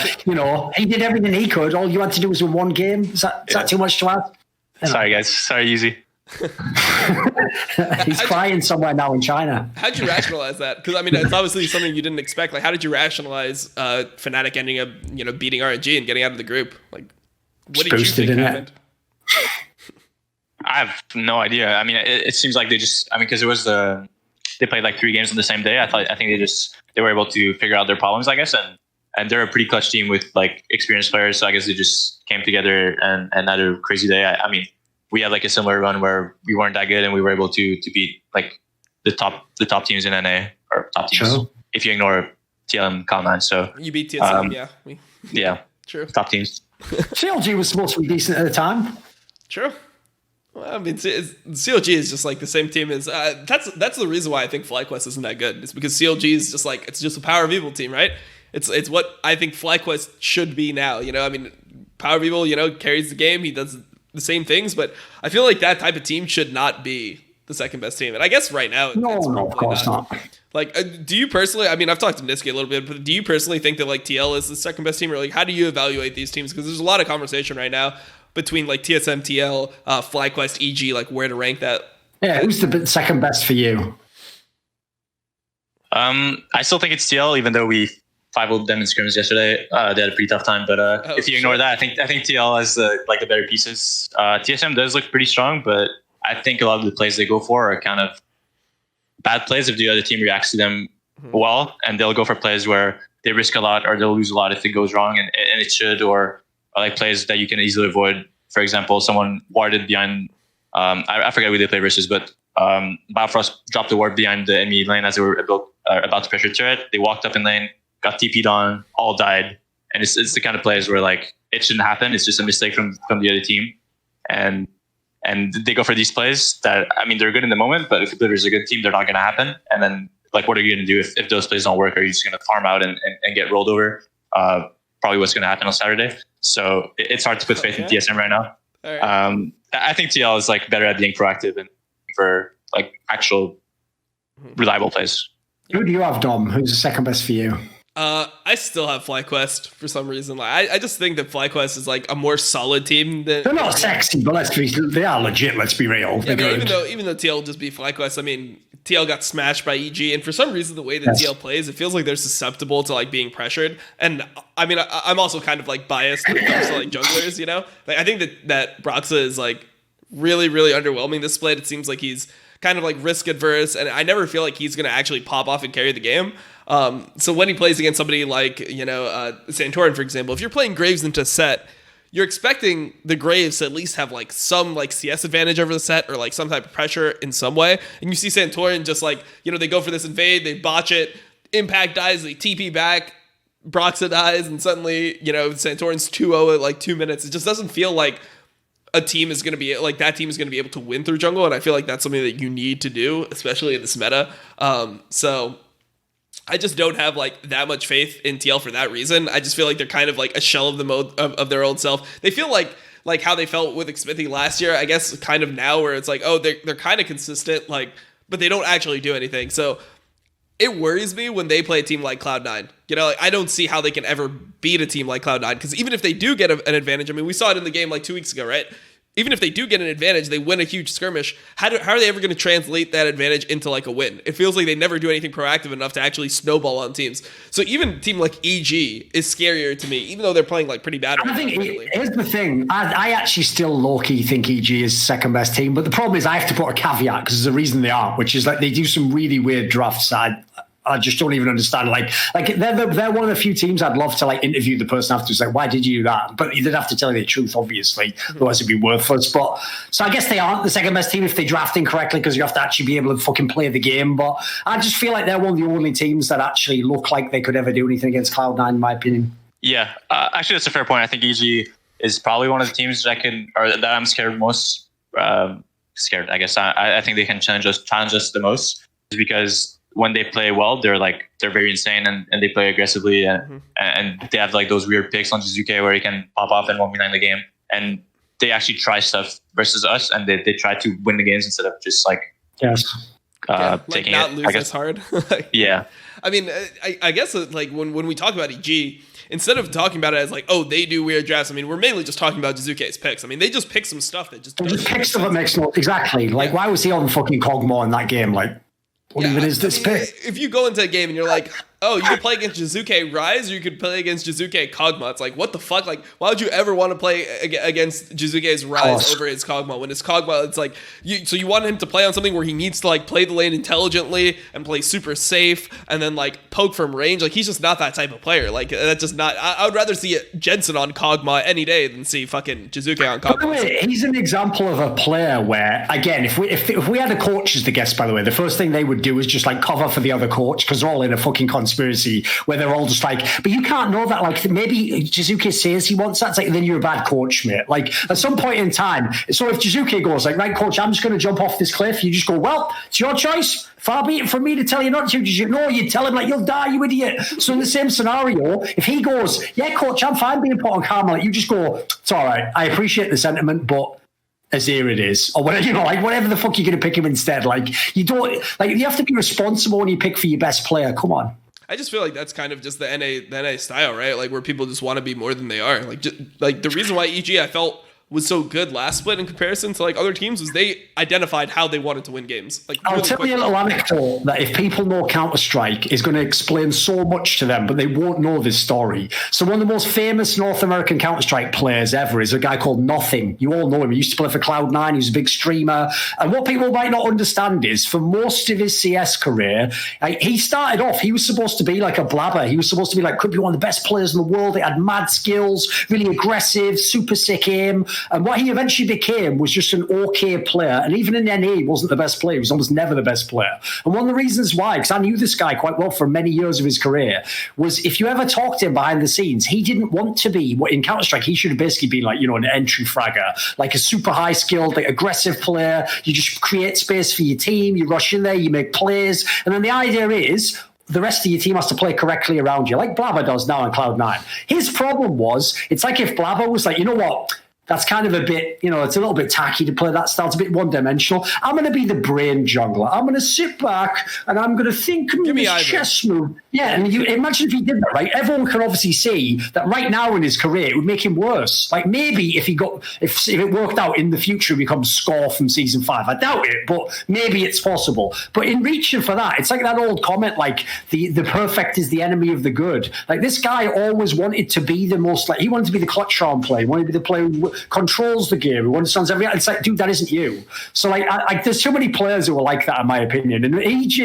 he did everything he could. All you had to do was win one game. Is that too much to ask? Sorry, guys. Sorry, Uzi. He's crying somewhere now in China. How'd you rationalize that? Because I mean, it's obviously something you didn't expect. Like, how did you rationalize Fnatic ending up, beating RNG and getting out of the group? Like, what did you think happened? I have no idea. I mean, it seems like because it was they played like 3 games on the same day. I think they were able to figure out their problems, I guess, and they're a pretty clutch team with like experienced players. So I guess they just came together and had a crazy day. I mean, we had like a similar run where we weren't that good and we were able to beat like the top teams in NA or top teams. True. If you ignore TLM Command. So you beat TSM, yeah. True. Top teams. CLG was supposed to be decent at the time. True. Well, I mean, CLG is just like the same team as that's the reason why I think FlyQuest isn't that good. It's because CLG is just like, it's just a Power of Evil team, right? It's what I think FlyQuest should be now. I mean, Power of Evil, carries the game. He does the same things, but I feel like that type of team should not be the second best team. And I guess right now, no, of course not. Like, do you personally? I mean, I've talked to Niski a little bit, but do you personally think that like TL is the second best team, or like how do you evaluate these teams? Because there's a lot of conversation right now between like TSM, TL, FlyQuest, EG, like where to rank that. Yeah, who's the second best for you? I still think it's TL, even though we 5-0 them in scrims yesterday. They had a pretty tough time, but if you ignore that, I think TL has the better pieces. TSM does look pretty strong, but I think a lot of the plays they go for are kind of bad plays if the other team reacts to them well, and they'll go for plays where they risk a lot or they'll lose a lot if it goes wrong, and it should, or like plays that you can easily avoid. For example, someone warded behind, I forget who they play versus, but Biofrost dropped the ward behind the enemy lane as they were about to pressure turret. They walked up in lane, got TP'd on, all died. And it's the kind of plays where like it shouldn't happen. It's just a mistake from the other team. And they go for these plays that, I mean, they're good in the moment, but if Glitter is a good team, they're not going to happen. And then like, what are you going to do if those plays don't work? Are you just going to farm out and get rolled over? Probably what's going to happen on Saturday. So it's hard to put faith in TSM right now. Right. I think TL is like better at being proactive and for like actual reliable plays. Who do you have, Dom? Who's the second best for you? I still have FlyQuest for some reason. Like, I just think that FlyQuest is like a more solid team. They're not sexy, but they are legit. Let's be real. Yeah, even though TL will just be FlyQuest, I mean, TL got smashed by EG, and for some reason, the way that TL plays, it feels like they're susceptible to like being pressured. And I mean, I'm also kind of like biased when it comes to like junglers, you know. Like, I think that Broxa is like really, really underwhelming this split. It seems like he's kind of like risk adverse, and I never feel like he's going to actually pop off and carry the game. So when he plays against somebody like, Santorin, for example, if you're playing Graves into set, you're expecting the Graves to at least have like some like CS advantage over the set or like some type of pressure in some way. And you see Santorin just like, they go for this invade, they botch it, Impact dies, they TP back, Broxa dies, and suddenly, Santorin's 2-0 at like 2 minutes. It just doesn't feel like a team is going to be like that team is going to be able to win through jungle. And I feel like that's something that you need to do, especially in this meta. So I just don't have like that much faith in TL for that reason. I just feel like they're kind of like a shell of the mode of their old self. They feel like how they felt with Xmithie last year, I guess, kind of now, where it's like, oh, they're kind of consistent, like, but they don't actually do anything. So it worries me when they play a team like Cloud9. I don't see how they can ever beat a team like Cloud9, because even if they do get an advantage, I mean, we saw it in the game like 2 weeks ago, right? Even if they do get an advantage, they win a huge skirmish. How are they ever going to translate that advantage into like a win? It feels like they never do anything proactive enough to actually snowball on teams. So even a team like EG is scarier to me, even though they're playing like pretty bad. I think here's the thing. I actually still low-key think EG is second best team, but the problem is I have to put a caveat because there's a reason they aren't, which is like they do some really weird drafts. I just don't even understand. Like they're one of the few teams I'd love to like interview the person after. It's like, why did you do that? But they'd have to tell you the truth, obviously, otherwise it'd be worthless. But so I guess they aren't the second best team if they draft incorrectly, because you have to actually be able to fucking play the game. But I just feel like they're one of the only teams that actually look like they could ever do anything against Cloud9, in my opinion. Yeah, actually, that's a fair point. I think EG is probably one of the teams that I'm scared most. Scared, I guess. I think they can challenge us the most, because when they play well, they're very insane and they play aggressively and they have like those weird picks on Jizuke where he can pop off and 1v9 the game, and they actually try stuff versus us, and they try to win the games instead of just taking not it. Lose as hard. Yeah. I mean, I guess like when we talk about EG, instead of talking about it as like, oh, they do weird drafts, I mean, we're mainly just talking about Jizuke's picks. I mean, they just pick some stuff that just pick stuff that makes no exactly. Like, why was he on fucking Kog'Maw in that game? Like, what even is this pick? If you go into a game and you're like, oh, you could play against Jizuke Rise or you could play against Jizuke Kog'Maw. It's like, what the fuck? Like, why would you ever want to play against Jizuke's Rise over his Kog'Maw? When it's Kog'Maw, it's like, you want him to play on something where he needs to like play the lane intelligently and play super safe and then like poke from range. Like, he's just not that type of player. Like, that's just not. I would rather see Jensen on Kog'Maw any day than see fucking Jizuke on Kog'Maw. By the way, he's an example of a player where, again, if we had a coach as the guest, by the way, the first thing they would do is just like cover for the other coach, because they're all in a fucking conspiracy where they're all just like, but you can't know that. Like, maybe Jizuke says he wants that. It's like, then you're a bad coach, mate. Like, at some point in time, so if Jizuke goes like, right, coach, I'm just going to jump off this cliff, you just go, well, it's your choice. Far be it from me to tell you not to. No, you tell him like, you'll die, you idiot. So in the same scenario, if he goes, yeah, coach, I'm fine being put on camera, like, you just go, it's all right. I appreciate the sentiment, but as here it is, or whatever, like whatever the fuck you're going to pick him instead. Like, you don't, like, you have to be responsible when you pick for your best player. Come on. I just feel like that's kind of just the NA style, right? Like, where people just want to be more than they are. Like the reason why EG I felt was so good last split in comparison to like other teams was they identified how they wanted to win games. Like, I'll tell you a little anecdote that if people know Counter-Strike is going to explain so much to them, but they won't know this story. So one of the most famous North American Counter-Strike players ever is a guy called Nothing. You all know him. He used to play for Cloud9. He was a big streamer. And what people might not understand is for most of his CS career, he started off, he was supposed to be like a blabber. He was supposed to be like, could be one of the best players in the world. He had mad skills, really aggressive, super sick aim. And what he eventually became was just an okay player. And even in NA, he wasn't the best player. He was almost never the best player. And one of the reasons why, because I knew this guy quite well for many years of his career, was if you ever talked to him behind the scenes, he didn't want to be, in Counter-Strike, he should have basically been like, an entry fragger, like a super high skilled, like aggressive player. You just create space for your team, you rush in there, you make plays. And then the idea is, the rest of your team has to play correctly around you, like Blabber does now in Cloud9. His problem was, it's like if Blabber was like, you know what, that's kind of a bit, it's a little bit tacky to play that style. It's a bit one-dimensional. I'm going to be the brain jungler. I'm going to sit back and I'm going to think this chess move. Yeah, and you imagine if he did that, right? Everyone can obviously see that right now in his career, it would make him worse. Like maybe if it worked out in the future, he becomes Score from Season 5. I doubt it, but maybe it's possible. But in reaching for that, it's like that old comment, like the perfect is the enemy of the good. Like this guy always wanted to be the most, like he wanted to be the clutch charm player. He wanted to be the player who controls the game, who understands everything. It's like, dude, that isn't you. So like there's so many players who are like that, in my opinion. And EG,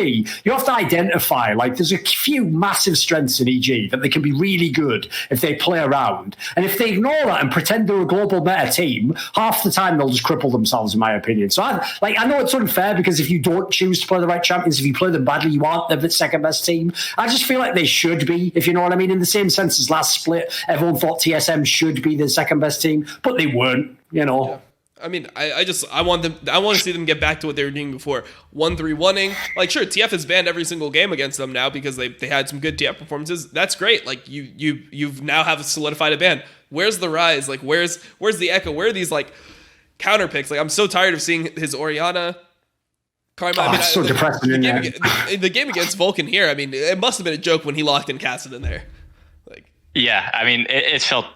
you have to identify, like there's a few massive strengths in EG that they can be really good if they play around. And if they ignore that and pretend they're a global meta team, half the time they'll just cripple themselves, in my opinion. So I know it's unfair because if you don't choose to play the right champions, if you play them badly, you aren't the second best team. I just feel like they should be, if you know what I mean, in the same sense as last split, everyone thought TSM should be the second best team, but they weren't, Yeah. I mean, I want to see them get back to what they were doing before. 1-3-1ing. Like, sure, TF has banned every single game against them now because they had some good TF performances. That's great. Like, you've now have solidified a ban. Where's the Rise? Like, where's the Echo? Where are these, like, counter picks? Like, I'm so tired of seeing his Orianna, Karma. I mean, so depressing the game against Vulcan here, I mean, it must have been a joke when he locked in Kassadin there. Like, yeah, I mean, it felt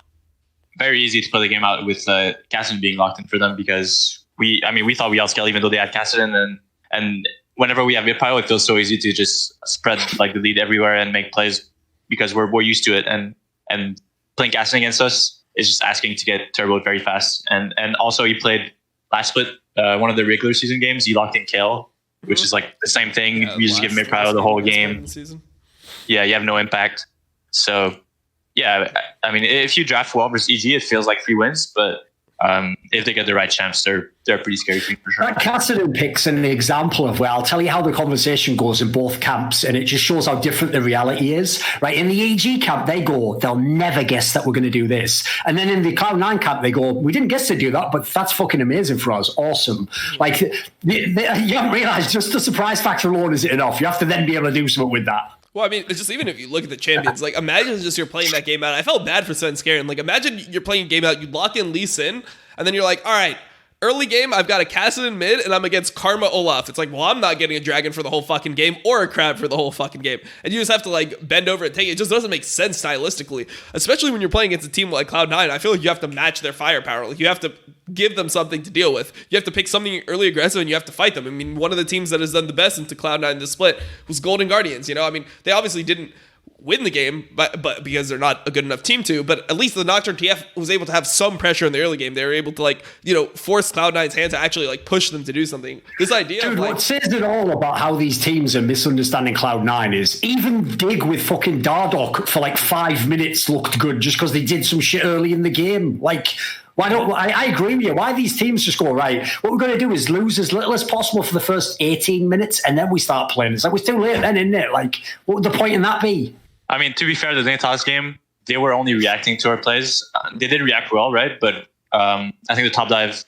very easy to play the game out with Kassadin being locked in for them because we thought we outscaled even though they had Kassadin, and whenever we have Vipile, it feels so easy to just spread like the lead everywhere and make plays because we're more used to it, and playing Kassadin against us is just asking to get turboed very fast. And also he played last split, one of the regular season games, he locked in Kale, which is like the same thing. You just give Vipile the whole game. Yeah, you have no impact. So yeah, I mean, if you draft well versus EG, it feels like 3 wins, but if they get the right champs, they're a pretty scary team for sure. That Kassadin pick's an example of where I'll tell you how the conversation goes in both camps, and it just shows how different the reality is. Right, in the EG camp, they'll never guess that we're going to do this, and then in the Cloud9 camp, they go, we didn't guess to do that, but that's fucking amazing for us, awesome. Like you haven't realized just the surprise factor alone isn't enough. You have to then be able to do something with that. Well, I mean, it's just even if you look at the champions, like imagine just you're playing that game out. I felt bad for Zven Scarin. Like imagine you're playing a game out, you lock in Lee Sin, and then you're like, all right, early game, I've got a Kassadin mid, and I'm against Karma Olaf. It's like, well, I'm not getting a dragon for the whole fucking game or a crab for the whole fucking game. And you just have to like bend over and take it. It just doesn't make sense stylistically, especially when you're playing against a team like Cloud9. I feel like you have to match their firepower. Like you have to give them something to deal with. You have to pick something early aggressive and you have to fight them. I mean, one of the teams that has done the best into Cloud9 in this split was Golden Guardians. I mean, they obviously didn't win the game, but because they're not a good enough team to, but at least the Nocturne TF was able to have some pressure in the early game. They were able to like, force Cloud9's hand to actually like push them to do something. This idea Dude, of like, what says it all about how these teams are misunderstanding Cloud9 is even Dig with fucking Dardoch for like 5 minutes looked good just because they did some shit early in the game. Like, I agree with you. Why these teams just go, right, what we're going to do is lose as little as possible for the first 18 minutes and then we start playing. It's like, we're too late then, isn't it? Like, what would the point in that be? I mean, to be fair, the Natas game, they were only reacting to our plays. They did react well, right? But I think the top dive,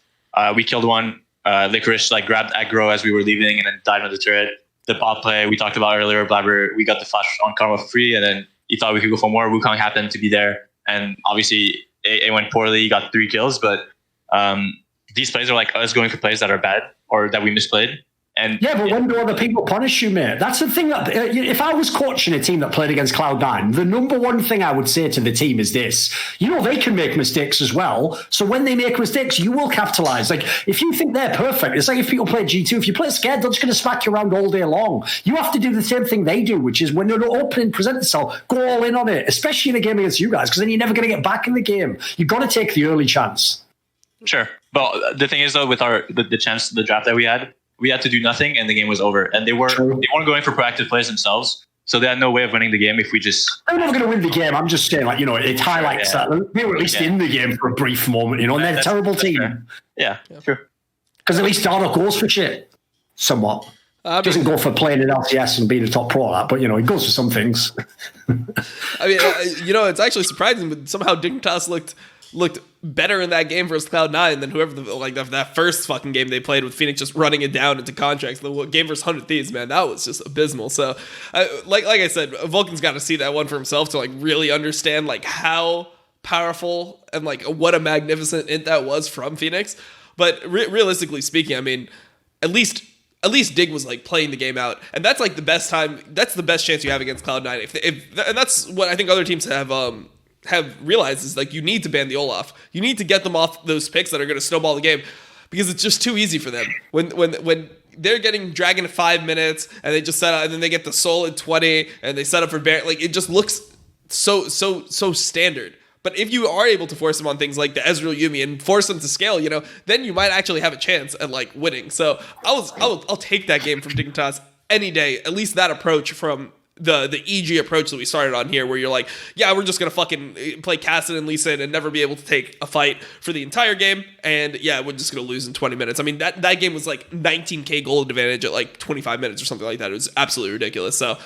we killed one. Licorice like grabbed aggro as we were leaving and then died on the turret. The bot play we talked about earlier, Blabber, we got the flash on Karma for free, and then he thought we could go for more. Wukong happened to be there, and obviously it went poorly. He got 3 kills, but these plays are like us going for plays that are bad or that we misplayed. And yeah, but when do other people punish you, mate? That's the thing. That if I was coaching a team that played against Cloud9, the number one thing I would say to the team is this: they can make mistakes as well. So when they make mistakes, you will capitalize. Like if you think they're perfect, it's like if people play G2. If you play scared, they're just going to smack you around all day long. You have to do the same thing they do, which is when you're opening present itself, go all in on it, especially in a game against you guys, because then you're never going to get back in the game. You've got to take the early chance. Sure, but the thing is though, with the chance, the draft that we had to do nothing, and the game was over. And they weren't going for proactive plays themselves. So they had no way of winning the game if we just. They're never going to win the game. I'm just saying, like, you know, it highlights that they were at least in the game for a brief moment, you know, and they're a terrible team. Fair. Yeah, sure. Because at least Darnold goes for shit, somewhat. Doesn't go for playing in LCS and being a top pro at that, but, you know, he goes for some things. I mean, you know, it's actually surprising, but somehow Dignitas looked better in that game versus Cloud9 than whoever that first fucking game they played with Phoenix just running it down into contracts. The game versus 100 Thieves, man, that was just abysmal. So, like I said, Vulcan's got to see that one for himself to like really understand like how powerful and like what a magnificent int that was from Phoenix. But realistically speaking, I mean, at least Dig was like playing the game out, and that's like the best time. That's the best chance you have against Cloud9. And that's what I think other teams have realized is like you need to ban the Olaf. You need to get them off those picks that are going to snowball the game because it's just too easy for them. When they're getting Dragon in 5 minutes and they just set up, and then they get the Soul in 20 and they set up for Baron, like it just looks so standard. But if you are able to force them on things like the Ezreal Yuumi and force them to scale, you know, then you might actually have a chance at like winning. So I'll take that game from Dignitas any day. At least that approach from the EG approach that we started on here, where you're like, yeah, we're just gonna fucking play Cassid and Lee Sin and never be able to take a fight for the entire game, and yeah, we're just gonna lose in 20 minutes. I mean, that game was like 19k gold advantage at like 25 minutes or something like that. It was absolutely ridiculous. So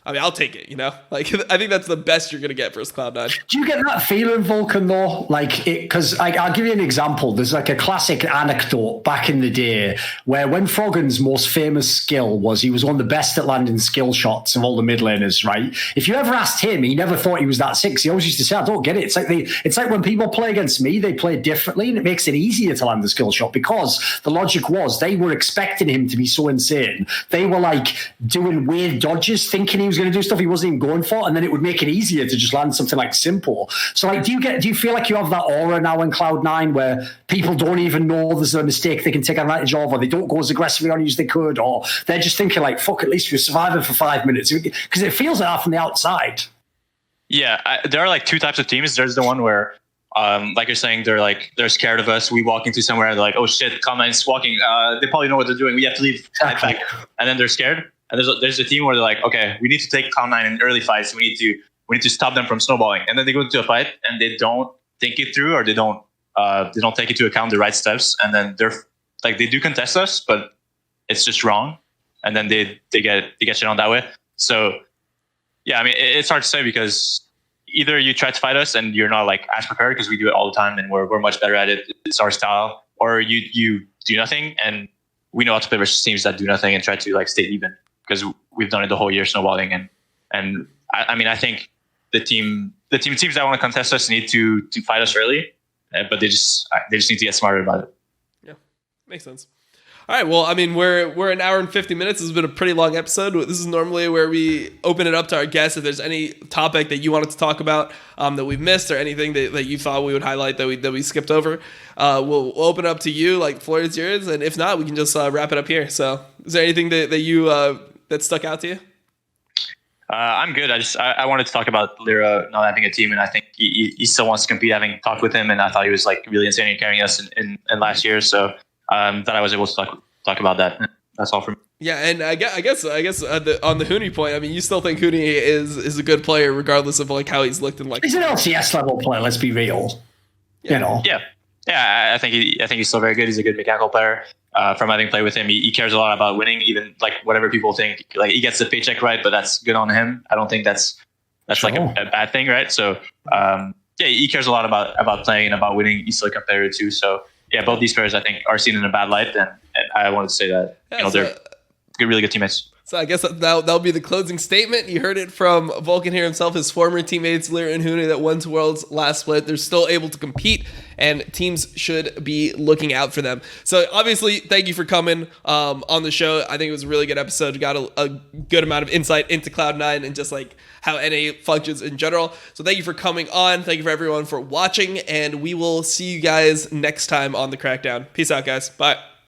I mean, I'll take it, you know? Like, I think that's the best you're going to get versus Cloud9. Do you get that feeling, Vulcan, though? Like, because I'll give you an example. There's like a classic anecdote back in the day where when Froggen's most famous skill was he was one of the best at landing skill shots of all the mid laners, right? If you ever asked him, he never thought he was that sick. He always used to say, I don't get it. It's like when people play against me, they play differently, and it makes it easier to land the skill shot because the logic was they were expecting him to be so insane. They were like doing weird dodges, thinking he was going to do stuff he wasn't even going for, and then it would make it easier to just land something like simple. So like, do you feel like you have that aura now in Cloud9 where people don't even know there's a mistake they can take advantage of, or they don't go as aggressively on you as they could, or they're just thinking like, fuck, at least we're surviving for 5 minutes? Because it feels like that from the outside. Yeah, there are like two types of teams. There's the one where like you're saying, they're scared of us. We walk into somewhere, they're like, oh shit, Cloud9's walking. They probably know what they're doing. We have to leave back. And then they're scared. And there's a team where they're like, okay, we need to take Cloud9 in early fights. We need to stop them from snowballing. And then they go into a fight and they don't think it through, or they don't take into account the right steps. And then they do contest us, but it's just wrong. And then they get shit on that way. So yeah, I mean, it's hard to say because either you try to fight us and you're not like as prepared because we do it all the time and we're much better at it. It's our style, or you do nothing, and we know how to play versus teams that do nothing and try to like stay even. Because we've done it the whole year snowballing, and I mean, I think the teams that want to contest us need to fight us early, but they just need to get smarter about it. Yeah, makes sense. All right, well, I mean, we're an hour and 50 minutes. This has been a pretty long episode. This is normally where we open it up to our guests. If there's any topic that you wanted to talk about that we've missed, or anything that you thought we would highlight that we skipped over, we'll open it up to you. Like, the floor is yours, and if not, we can just wrap it up here. So, is there anything that you that stuck out to you? I'm good. I wanted to talk about Lyra not having a team, and I think he still wants to compete. Having talked with him, and I thought he was like really insane in carrying us in last year. So that I was able to talk about that. That's all from me. Yeah, and I guess on the Hooney point, I mean, you still think Hooney is a good player regardless of like how he's looked in like. He's an LCS level player. Let's be real. Yeah. You know. Yeah. I think he's still very good. He's a good mechanical player. From having played with him, he cares a lot about winning, even like whatever people think. Like, he gets the paycheck right, but that's good on him. I don't think that's sure. Like a bad thing, right? So he cares a lot about playing and about winning. He's still a competitor too. So yeah, both these players I think are seen in a bad light, and I wanted to say that they're really good teammates. So I guess that'll be the closing statement. You heard it from Vulcan here himself, his former teammates, Lyra and Hooney, that won to Worlds last split. They're still able to compete, and teams should be looking out for them. So obviously, thank you for coming on the show. I think it was a really good episode. You got a good amount of insight into Cloud9 and just like how NA functions in general. So thank you for coming on. Thank you for everyone for watching, and we will see you guys next time on the Crackdown. Peace out, guys. Bye.